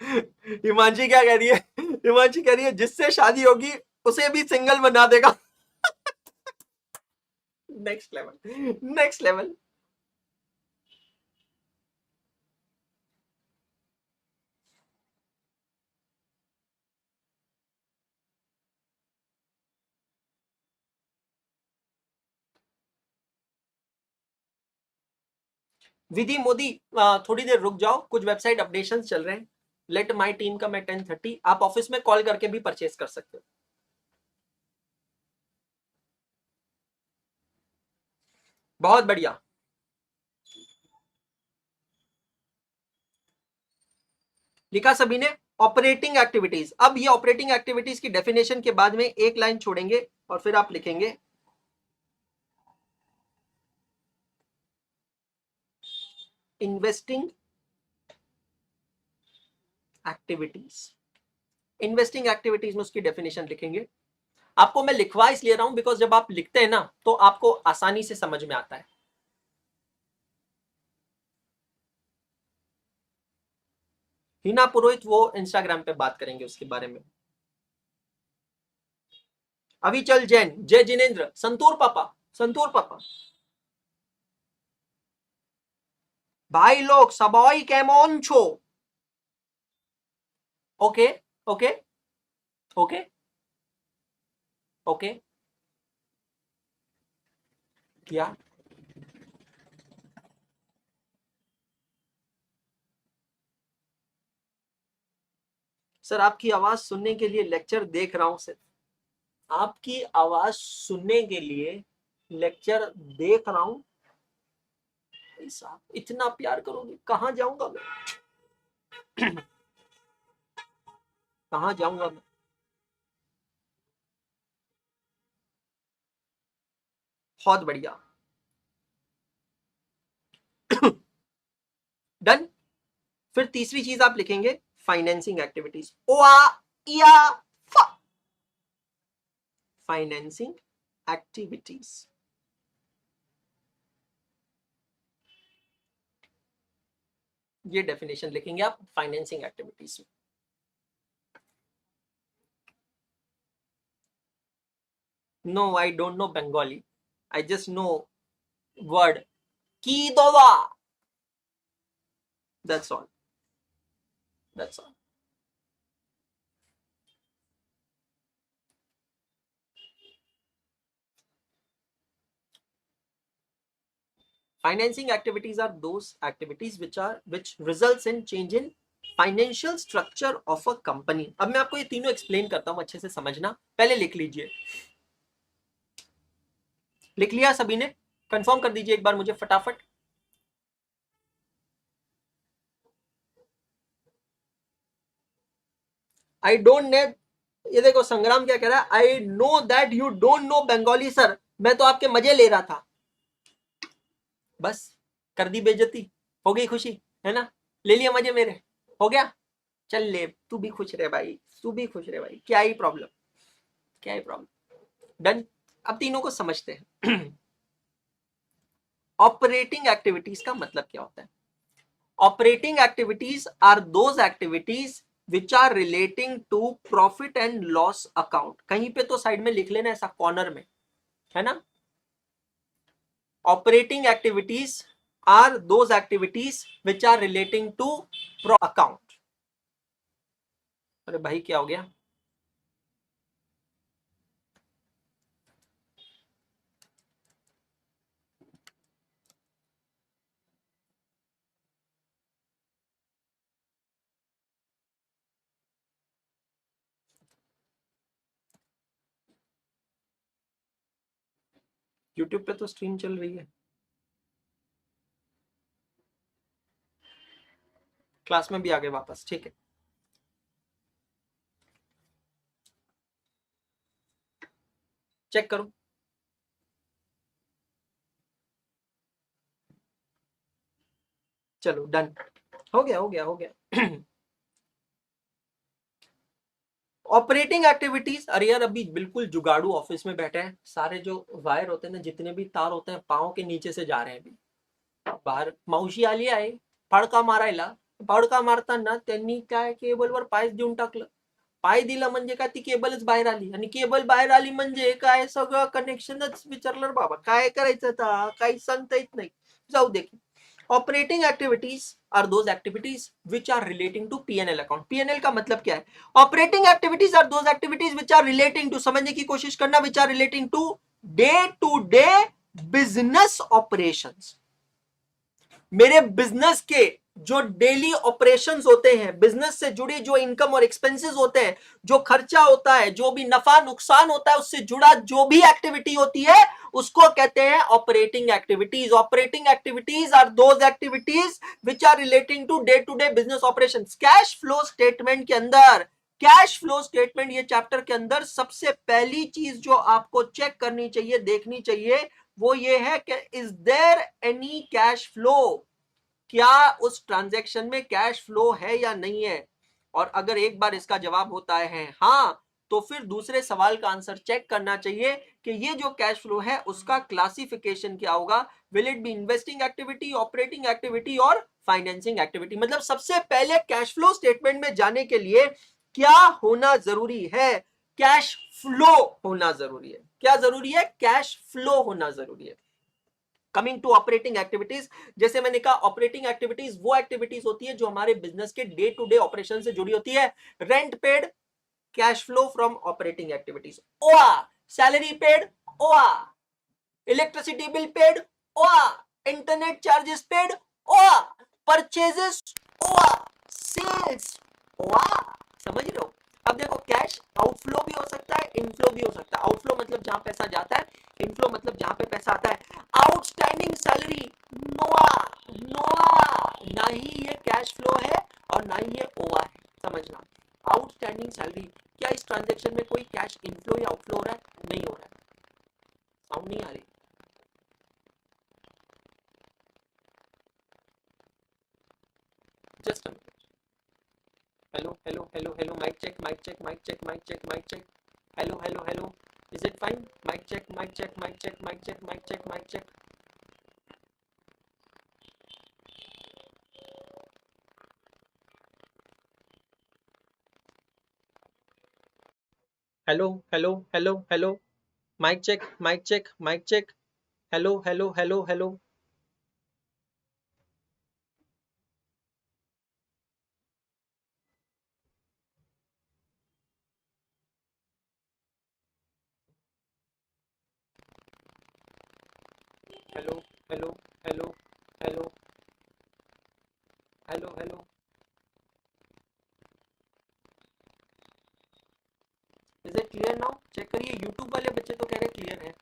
Himanshi क्या कह रही है? हिमांशी कह रही है जिससे शादी होगी उसे भी सिंगल बना देगा। Next level. विधि मोदी थोड़ी देर रुक जाओ, कुछ वेबसाइट अपडेशन चल रहे हैं। लेट माई टीम का मैं 10:30, आप ऑफिस में कॉल करके भी परचेस कर सकते हो। बहुत बढ़िया। लिखा सभी ने ऑपरेटिंग एक्टिविटीज। अब ये ऑपरेटिंग एक्टिविटीज की डेफिनेशन के बाद में एक लाइन छोड़ेंगे और फिर आप लिखेंगे इन्वेस्टिंग एक्टिविटीज। इन्वेस्टिंग एक्टिविटीज में उसकी डेफिनेशन लिखेंगे। आपको मैं लिखवा इसलिए रहा हूं बिकॉज जब आप लिखते हैं ना तो आपको आसानी से समझ में आता है। हिना पुरोहित वो इंस्टाग्राम पे बात करेंगे उसके बारे में। अविचल जैन, जय जिनेन्द्र, संतूर पापा भाई लोग सबॉय कैमोन छो। ओके ओके ओके ओके क्या सर? आपकी आवाज सुनने के लिए लेक्चर देख रहा हूं सर, आपकी आवाज सुनने के लिए लेक्चर देख रहा हूं। साहब इतना प्यार करोगे, कहां जाऊंगा मैं? कहां जाऊंगा मैं? बहुत बढ़िया। डन। फिर तीसरी चीज आप लिखेंगे फाइनेंसिंग एक्टिविटीज। Financing activities. ये डेफिनेशन लिखेंगे आप फाइनेंसिंग एक्टिविटीज में। No I don't know Bengali. I just know word Qidova. That's all. That's all. Financing activities are those activities which results in change in financial structure of a company. अब मैं आपको ये तीनों explain करता हूं, अच्छे से समझना. पहले लिख लीजिए. लिख लिया सभी ने? कंफर्म कर दीजिए एक बार मुझे फटाफट. I don't need. ये देखो संग्राम क्या कह रहा है, I know that you don't know Bengali sir. मैं तो आपके मजे ले रहा था. बस कर दी बेइज्जती, हो गई खुशी, है ना? ले लिया मजे मेरे, हो गया. चल ले, तू भी खुश रहे भाई, तू भी खुश रहे भाई. क्या ही प्रॉब्लम, क्या ही प्रॉब्लम. डन. अब तीनों को समझते हैं. ऑपरेटिंग एक्टिविटीज का मतलब क्या होता है? Operating activities are those activities which are relating to profit and loss account. कहीं पे तो साइड में लिख लेना ऐसा कॉर्नर में, है ना? Operating activities are those activities which are relating to account. अरे भाई क्या हो गया? यूट्यूब पे तो स्ट्रीम चल रही है. क्लास में भी आ गए वापस, ठीक है. चेक करो. चलो डन. हो गया, हो गया, हो गया. Operating activities. अरे यार अभी बिल्कुल जुगाड़ू ऑफिस में बैठे हैं. सारे जो वायर होते हैं ना, जितने भी तार होते हैं पाँव के नीचे से जा रहे हैं. अभी बाहेर मावशी आली आहे फडका मारायला. फडका मारताना त्यांनी काय केबलवर पायच देऊन टाकलं. पाय दिला म्हणजे काय, ती केबलच बाहेर आली. आणि केबल बाहेर आली म्हणजे काय, सगळं कनेक्शनच विचारलं बाबा. काय करायचं आता, काही सांगता येत नाही. जाऊ दे. Operating activities are those activities which are relating to PNL account. PNL का मतलब क्या है? Operating activities are those activities which are relating to, समझने की कोशिश करना, which are relating to day business operations. मेरे बिजनेस के जो डेली ऑपरेशंस होते हैं, बिजनेस से जुड़ी जो इनकम और एक्सपेंसेस होते हैं, जो खर्चा होता है, जो भी नफा नुकसान होता है, उससे जुड़ा जो भी एक्टिविटी होती है उसको कहते हैं operating activities. Operating activities are those activities which are relating to day business operations. Cash flow statement के अंदर, कैश फ्लो स्टेटमेंट ये चैप्टर के अंदर सबसे पहली चीज जो आपको चेक करनी चाहिए, देखनी चाहिए, वो ये है कि is there any cash flow. क्या उस ट्रांजैक्शन में कैश फ्लो है या नहीं है? और अगर एक बार इसका जवाब होता है हाँ, तो फिर दूसरे सवाल का आंसर चेक करना चाहिए कि ये जो कैश फ्लो है उसका क्लासिफिकेशन क्या होगा. Will it be investing activity, operating activity और फाइनेंसिंग एक्टिविटी. मतलब सबसे पहले कैश फ्लो स्टेटमेंट में जाने के लिए क्या होना जरूरी है? कैश फ्लो होना जरूरी है. क्या जरूरी है? कैश फ्लो होना जरूरी है. कमिंग टू ऑपरेटिंग एक्टिविटीज, जैसे मैंने कहा ऑपरेटिंग एक्टिविटीज वो एक्टिविटीज होती है जो हमारे बिजनेस के डे टू डे ऑपरेशन से जुड़ी होती है. Rent paid, cash flow from operating activities. ओआ. सैलरी पेड, ओआ. इलेक्ट्रिसिटी बिल पेड, ओआ. इंटरनेट चार्जेस पेड, ओआ. परचेजेस, ओआ. सेल्स, ओआ. समझ रहे हो? अब देखो कैश आउटफ्लो भी हो सकता है, इनफ्लो भी हो सकता है. आउटफ्लो मतलब जहां पैसा जाता है, इनफ्लो मतलब जहां पे पैसा आता है. आउटस्टैंडिंग सैलरी, नोआ. नोआ, ना ही ये कैश फ्लो है और ना ही ये ओआ है. समझना. Outstanding salary. क्या इस ट्रांजैक्शन में कोई कैश इनफ्लो या आउटफ्लो हो रहा है? नहीं हो रहा है. साउंड नहीं आ रही. Just a minute. Hello hello hello hello. Mic check, mic check, mic check, mic check, mic check. Hello hello hello. Is it fine? Mic check, mic check, mic check, mic check, mic check, mic check. Hello, hello, hello, hello. Mic check, mic check, mic check. Hello hello hello hello hello hello hello hello hello hello is it clear now? Check करिए, YouTube वाले बच्चे तो कह रहे clear है,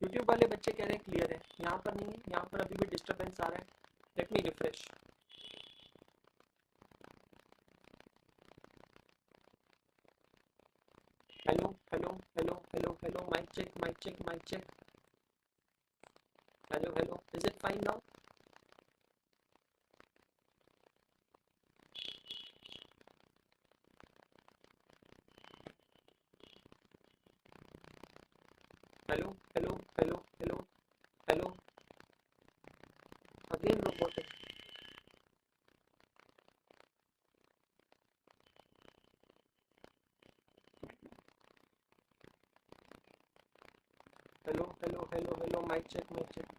YouTube वाले बच्चे कह रहे हैं क्लियर है, यहाँ पर नहीं है, यहाँ पर अभी भी डिस्टरबेंस आ रहा है। Let me refresh. Hello hello hello hello hello, mic check mic check mic check. Hello hello, is it fine now? Hello hello hello hello hello, again robotic. Hello hello hello hello, mic check mic check.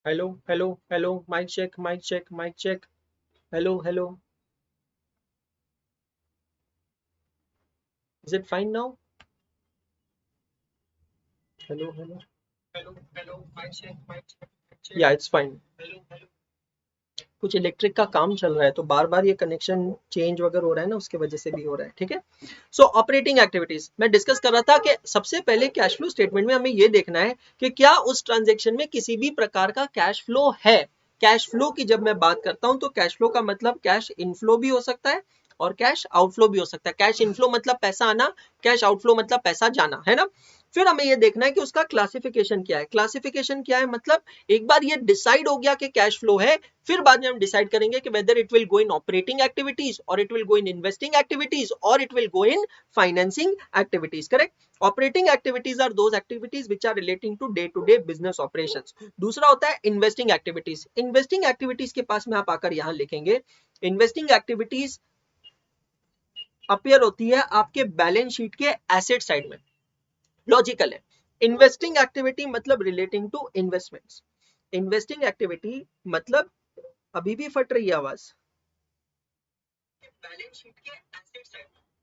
Hello hello hello, mic check mic check mic check. Hello hello, is it fine now? Hello hello hello hello, mic check mic check. Yeah it's fine. कुछ electric का काम चल रहा है तो बार बार ये connection change वगैरह हो रहा है ना, उसके वजह से भी हो रहा है। ठीक है, सो ऑपरेटिंग एक्टिविटीज मैं डिस्कस कर रहा था कि सबसे पहले कैश फ्लो स्टेटमेंट में हमें ये देखना है कि क्या उस ट्रांजेक्शन में किसी भी प्रकार का कैश फ्लो है। कैश फ्लो की जब मैं बात करता हूं तो कैश फ्लो का मतलब कैश इनफ्लो भी हो सकता है और कैश आउटफ्लो भी हो सकता है। कैश इनफ्लो मतलब पैसा आना, कैश आउटफ्लो मतलब पैसा जाना, है ना। फिर हमें ये देखना है कि उसका क्लासिफिकेशन क्या है। क्लासिफिकेशन क्या है मतलब एक बार ये डिसाइड हो गया कि कैश फ्लो है, फिर बाद में हम डिसाइड करेंगे कि whether it will go in operating activities और it will go in investing activities और it will go in financing activities. Correct. Operating activities are those activities which are relating to day business operations. दूसरा होता है investing activities. Investing activities के पास में आप आकर यहां लिखेंगे, इन्वेस्टिंग एक्टिविटीज अपीयर होती है आपके बैलेंस शीट के एसेट साइड में। लॉजिकल है। इन्वेस्टिंग एक्टिविटी मतलब relating to investments. Investing activity मतलब, अभी भी फट रही है आवाज?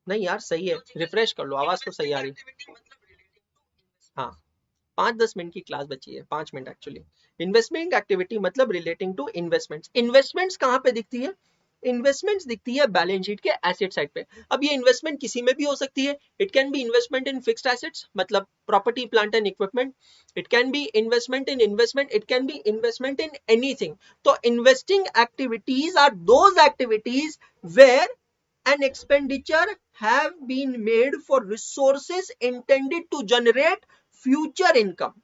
नहीं यार सही है, रिफ्रेश कर लो, आवाज तो सही आ रही। हाँ, 5-10 मिनट की क्लास बची है, 5 मिनट एक्चुअली। इन्वेस्टमेंट एक्टिविटी मतलब रिलेटिंग टू इन्वेस्टमेंट्स। इन्वेस्टमेंट्स कहाँ पे दिखती है? इन्वेस्टमेंट्स दिखती है बैलेंस शीट के एसेट साइड पे। अब ये इन्वेस्टमेंट किसी में भी हो सकती है। It can be investment in fixed assets मतलब property plant and equipment. It can be investment in investment, it can be investment in anything. तो investing activities are those activities where an expenditure have been made for resources intended to generate future income।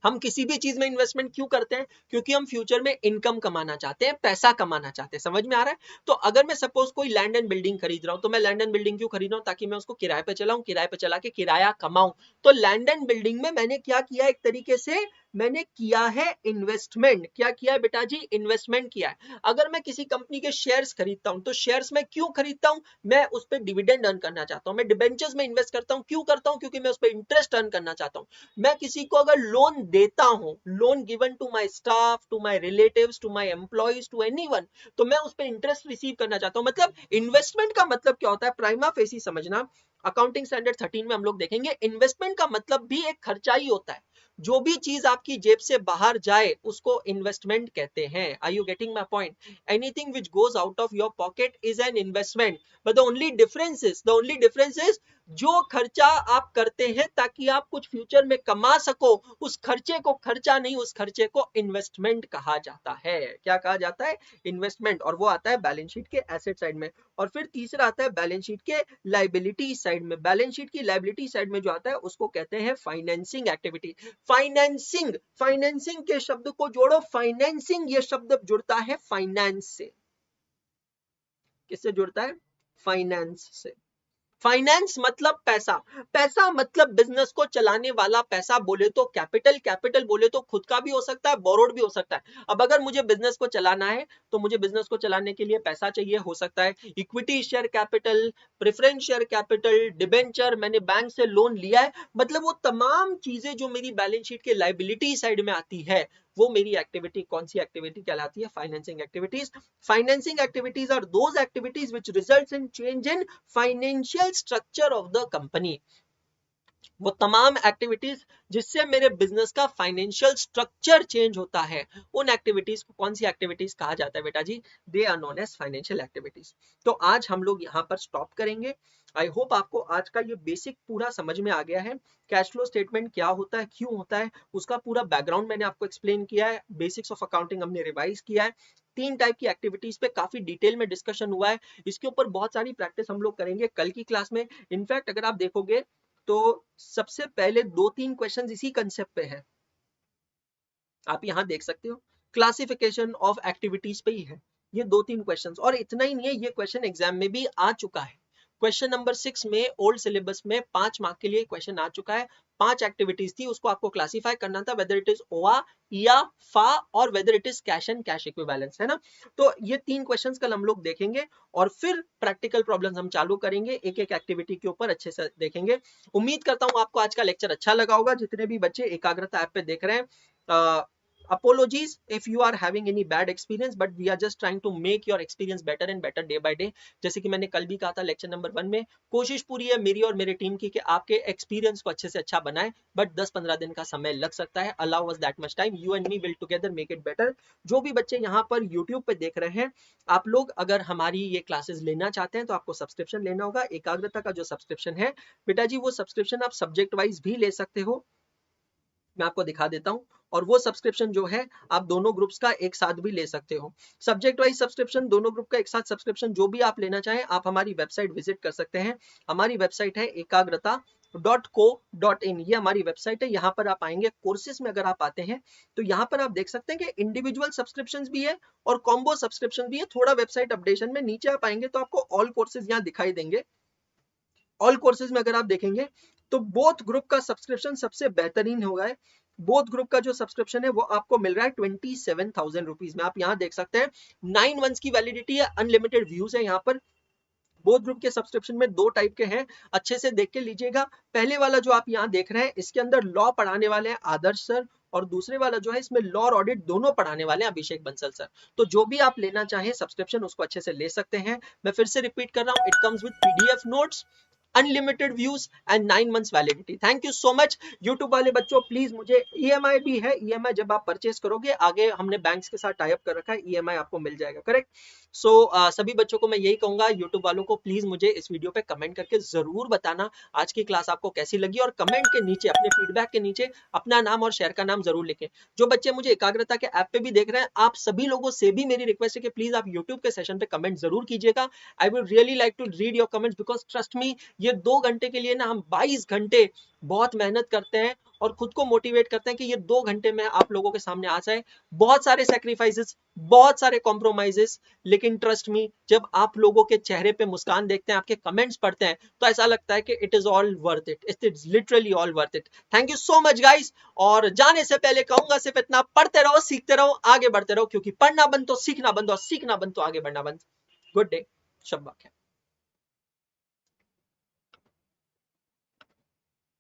हम किसी भी चीज में investment क्यों करते हैं? क्योंकि हम फ्यूचर में इनकम कमाना चाहते हैं, पैसा कमाना चाहते हैं। समझ में आ रहा है? तो अगर मैं सपोज कोई लैंड एंड बिल्डिंग खरीद रहा हूं तो मैं लैंड एंड बिल्डिंग क्यों खरीद रहा हूं? ताकि मैं उसको किराए पे चलाऊं, किराए पे चला के किराया कमाऊं। तो लैंड एंड बिल्डिंग में मैंने क्या किया? एक तरीके से मैंने किया है इन्वेस्टमेंट। क्या किया है बेटा जी? इन्वेस्टमेंट किया है। अगर मैं किसी कंपनी के शेयर्स खरीदता हूं तो शेयर्स में क्यों खरीदता हूं? मैं उस पर डिविडेंड अर्न करना चाहता हूं। मैं डिबेंचर्स में इन्वेस्ट करता हूं, क्यों करता हूं? क्योंकि मैं उस पर इंटरेस्ट अर्न करना चाहता हूं। मैं किसी को अगर लोन देता हूं, loan given to my staff, to my relatives, to my employees, to anyone, तो मैं उस पर इंटरेस्ट रिसीव करना चाहता हूं। मतलब इन्वेस्टमेंट का मतलब क्या होता है? प्राइमा फेसी समझना। अकाउंटिंग स्टैंडर्ड 13 में हम लोग देखेंगे इन्वेस्टमेंट का मतलब भी एक खर्चा ही होता है। जो भी चीज आपकी जेब से बाहर जाए उसको इन्वेस्टमेंट कहते हैं। Are you getting my point? Anything which goes out of your pocket is an investment, but the only difference is जो खर्चा आप करते हैं ताकि आप कुछ फ्यूचर में कमा सको, उस खर्चे को खर्चा नहीं, उस खर्चे को इन्वेस्टमेंट कहा जाता है। क्या कहा जाता है? इन्वेस्टमेंट। और वो आता है बैलेंस शीट के एसेट साइड में। और फिर तीसरा आता है बैलेंस शीट के लायबिलिटी साइड में। बैलेंस शीट की लायबिलिटी साइड में जो आता है उसको कहते हैं फाइनेंसिंग एक्टिविटी। फाइनेंसिंग, फाइनेंसिंग के शब्द को जोड़ो, फाइनेंसिंग ये शब्द जुड़ता है फाइनेंस से। किससे जुड़ता है? फाइनेंस से। फाइनेंस मतलब पैसा, पैसा मतलब बिजनेस को चलाने वाला पैसा। बोले तो कैपिटल, कैपिटल बोले तो खुद का भी हो सकता है, बोरोड भी हो सकता है। अब अगर मुझे बिजनेस को चलाना है तो मुझे बिजनेस को चलाने के लिए पैसा चाहिए, हो सकता है equity share capital, preference share capital, debenture, मैंने बैंक से लोन लिया है। मतलब वो तमाम चीजें जो मेरी बैलेंस शीट के लायबिलिटी साइड में आती है, वो मेरी एक्टिविटी कौन सी एक्टिविटी कहलाती है? Financing activities. Financing activities are those activities which results in change in financial structure of the company. वो तमाम एक्टिविटीज जिससे मेरे बिजनेस का फाइनेंशियल स्ट्रक्चर चेंज होता है, उन एक्टिविटीज को कौन सी एक्टिविटीज कहा जाता है बेटा जी? They are known as financial activities. तो आज हम लोग यहाँ पर स्टॉप करेंगे। आई होप आपको आज का ये बेसिक पूरा समझ में आ गया है। कैश फ्लो स्टेटमेंट क्या होता है, क्यों होता है, उसका पूरा बैकग्राउंड मैंने आपको एक्सप्लेन किया है। बेसिक्स ऑफ अकाउंटिंग हमने रिवाइज किया है। 3 टाइप की एक्टिविटीज पे काफी डिटेल में डिस्कशन हुआ है। इसके ऊपर बहुत सारी प्रैक्टिस हम लोग करेंगे कल की क्लास में। इनफैक्ट अगर आप देखोगे तो सबसे पहले 2-3 क्वेश्चंस इसी कंसेप्ट पे है, आप यहां देख सकते हो। क्लासिफिकेशन ऑफ एक्टिविटीज पे ही है ये 2-3 क्वेश्चंस। और इतना ही नहीं है, ये क्वेश्चन एग्जाम में भी आ चुका है। क्वेश्चन नंबर 6 में ओल्ड सिलेबस में 5 मार्क के लिए क्वेश्चन आ चुका है। 5 एक्टिविटीज थी, उसको आपको क्लासिफाई करना था, वेदर इट इज ओआ या फा और whether it is cash and cash equivalence, है ना। तो ये 3 क्वेश्चंस कल हम लोग देखेंगे और फिर प्रैक्टिकल प्रॉब्लम्स हम चालू करेंगे, एक एक एक्टिविटी के ऊपर अच्छे से देखेंगे। उम्मीद करता हूं आपको आज का लेक्चर अच्छा लगा होगा। जितने भी बच्चे एकाग्रता ऐप पे देख रहे हैं, apologies if you are having any bad experience, but we are just trying to make your experience better and better day by day। जैसे कि मैंने कल भी कहा था लेक्चर नंबर 1 में, कोशिश पूरी है मेरी और मेरे टीम की कि आपके एक्सपीरियंस को अच्छे से अच्छा बनाए, बट 10-15 दिन का समय लग सकता है। Allow us that much time, you and me will together make it better. जो भी बच्चे यहाँ पर यूट्यूब पे देख रहे हैं, आप लोग अगर हमारी ये क्लासेस लेना चाहते हैं तो आपको सब्सक्रिप्शन लेना होगा। एकाग्रता का जो सब्सक्रिप्शन है बेटा जी, वो सब्सक्रिप्शन आप सब्जेक्ट वाइज भी ले सकते हो, मैं आपको दिखा देता हूं। और वो सब्सक्रिप्शन जो है आप दोनों ग्रुप्स का एक साथ भी ले सकते हो। सब्जेक्ट वाइज सब्सक्रिप्शन, दोनों ग्रुप का एक साथ सब्सक्रिप्शन, जो भी आप लेना चाहें आप हमारी वेबसाइट विजिट कर सकते हैं। हमारी वेबसाइट है ekagrata.co.in, ये हमारी वेबसाइट है। यहाँ पर आप आएंगे, कोर्सेज में अगर आप आते हैं तो यहाँ पर आप देख सकते हैं कि इंडिविजुअल सब्सक्रिप्शन भी है और कॉम्बो सब्सक्रिप्शन भी है। थोड़ा वेबसाइट अपडेशन में नीचे आप आएंगे तो आपको ऑल कोर्सेज यहाँ दिखाई देंगे। ऑल कोर्सेज में अगर आप देखेंगे तो बोथ ग्रुप का सब्सक्रिप्शन सबसे बेहतरीन होगा है। बोथ ग्रुप का जो सब्सक्रिप्शन है वो आपको मिल रहा है 27,000 रुपीज में। आप यहाँ देख सकते हैं 9 मंथ्स की वैलिडिटी है, अनलिमिटेड व्यूज है यहाँ पर। बोथ ग्रुप के सब्सक्रिप्शन में 2 टाइप के हैं, अच्छे से देख के लीजिएगा। पहले वाला जो आप यहाँ देख रहे हैं इसके अंदर लॉ पढ़ाने वाले हैं आदर्श सर, और दूसरे वाला जो है इसमें लॉ और ऑडिट दोनों पढ़ाने वाले हैं अभिषेक बंसल सर। तो जो भी आप लेना चाहें सब्सक्रिप्शन उसको अच्छे से ले सकते हैं। मैं फिर से रिपीट कर रहा हूँ, it comes with PDF notes, unlimited views and 9 months validity. Thank you so much. YouTube वाले बच्चों प्लीज, मुझे ईएमआई भी है, ईएमआई जब आप परचेस करोगे, आगे हमने बैंक्स के साथ टाई अप कर रखा है, ईएमआई आपको मिल जाएगा, करेक्ट। सो सभी बच्चों को मैं यही कहूंगा, यूट्यूब वालों को प्लीज मुझे इस वीडियो पे कमेंट करके जरूर बताना आज की क्लास आपको कैसी लगी, और कमेंट के नीचे अपने फीडबैक के नीचे अपना नाम और शहर का नाम जरूर लिखें। जो बच्चे मुझे एकाग्रता के ऐप पे भी देख रहे हैं, आप सभी लोगों से भी मेरी रिक्वेस्ट है कि प्लीज आप यूट्यूब के सेशन पे कमेंट जरूर कीजिएगा। I would really like to read your comments, because trust me, ये 2 घंटे के लिए ना हम 22 घंटे बहुत मेहनत करते हैं और खुद को मोटिवेट करते हैं कि ये 2 घंटे में आप लोगों के सामने आ जाए। बहुत सारे सैक्रिफाइसेस, बहुत सारे कॉम्प्रोमाइजेस, लेकिन ट्रस्ट मी, जब आप लोगों के चेहरे पे मुस्कान देखते हैं, आपके कमेंट्स पढ़ते हैं, तो ऐसा लगता है कि it is all worth it, it is literally all worth it. Thank you so much guys. और जाने से पहले कहूंगा सिर्फ इतना, पढ़ते रहो, सीखते रहो, आगे बढ़ते रहो, क्योंकि पढ़ना बंद तो सीखना बंद, और सीखना बंद तो आगे बढ़ना बंद। गुड डे, शब्बा खैर।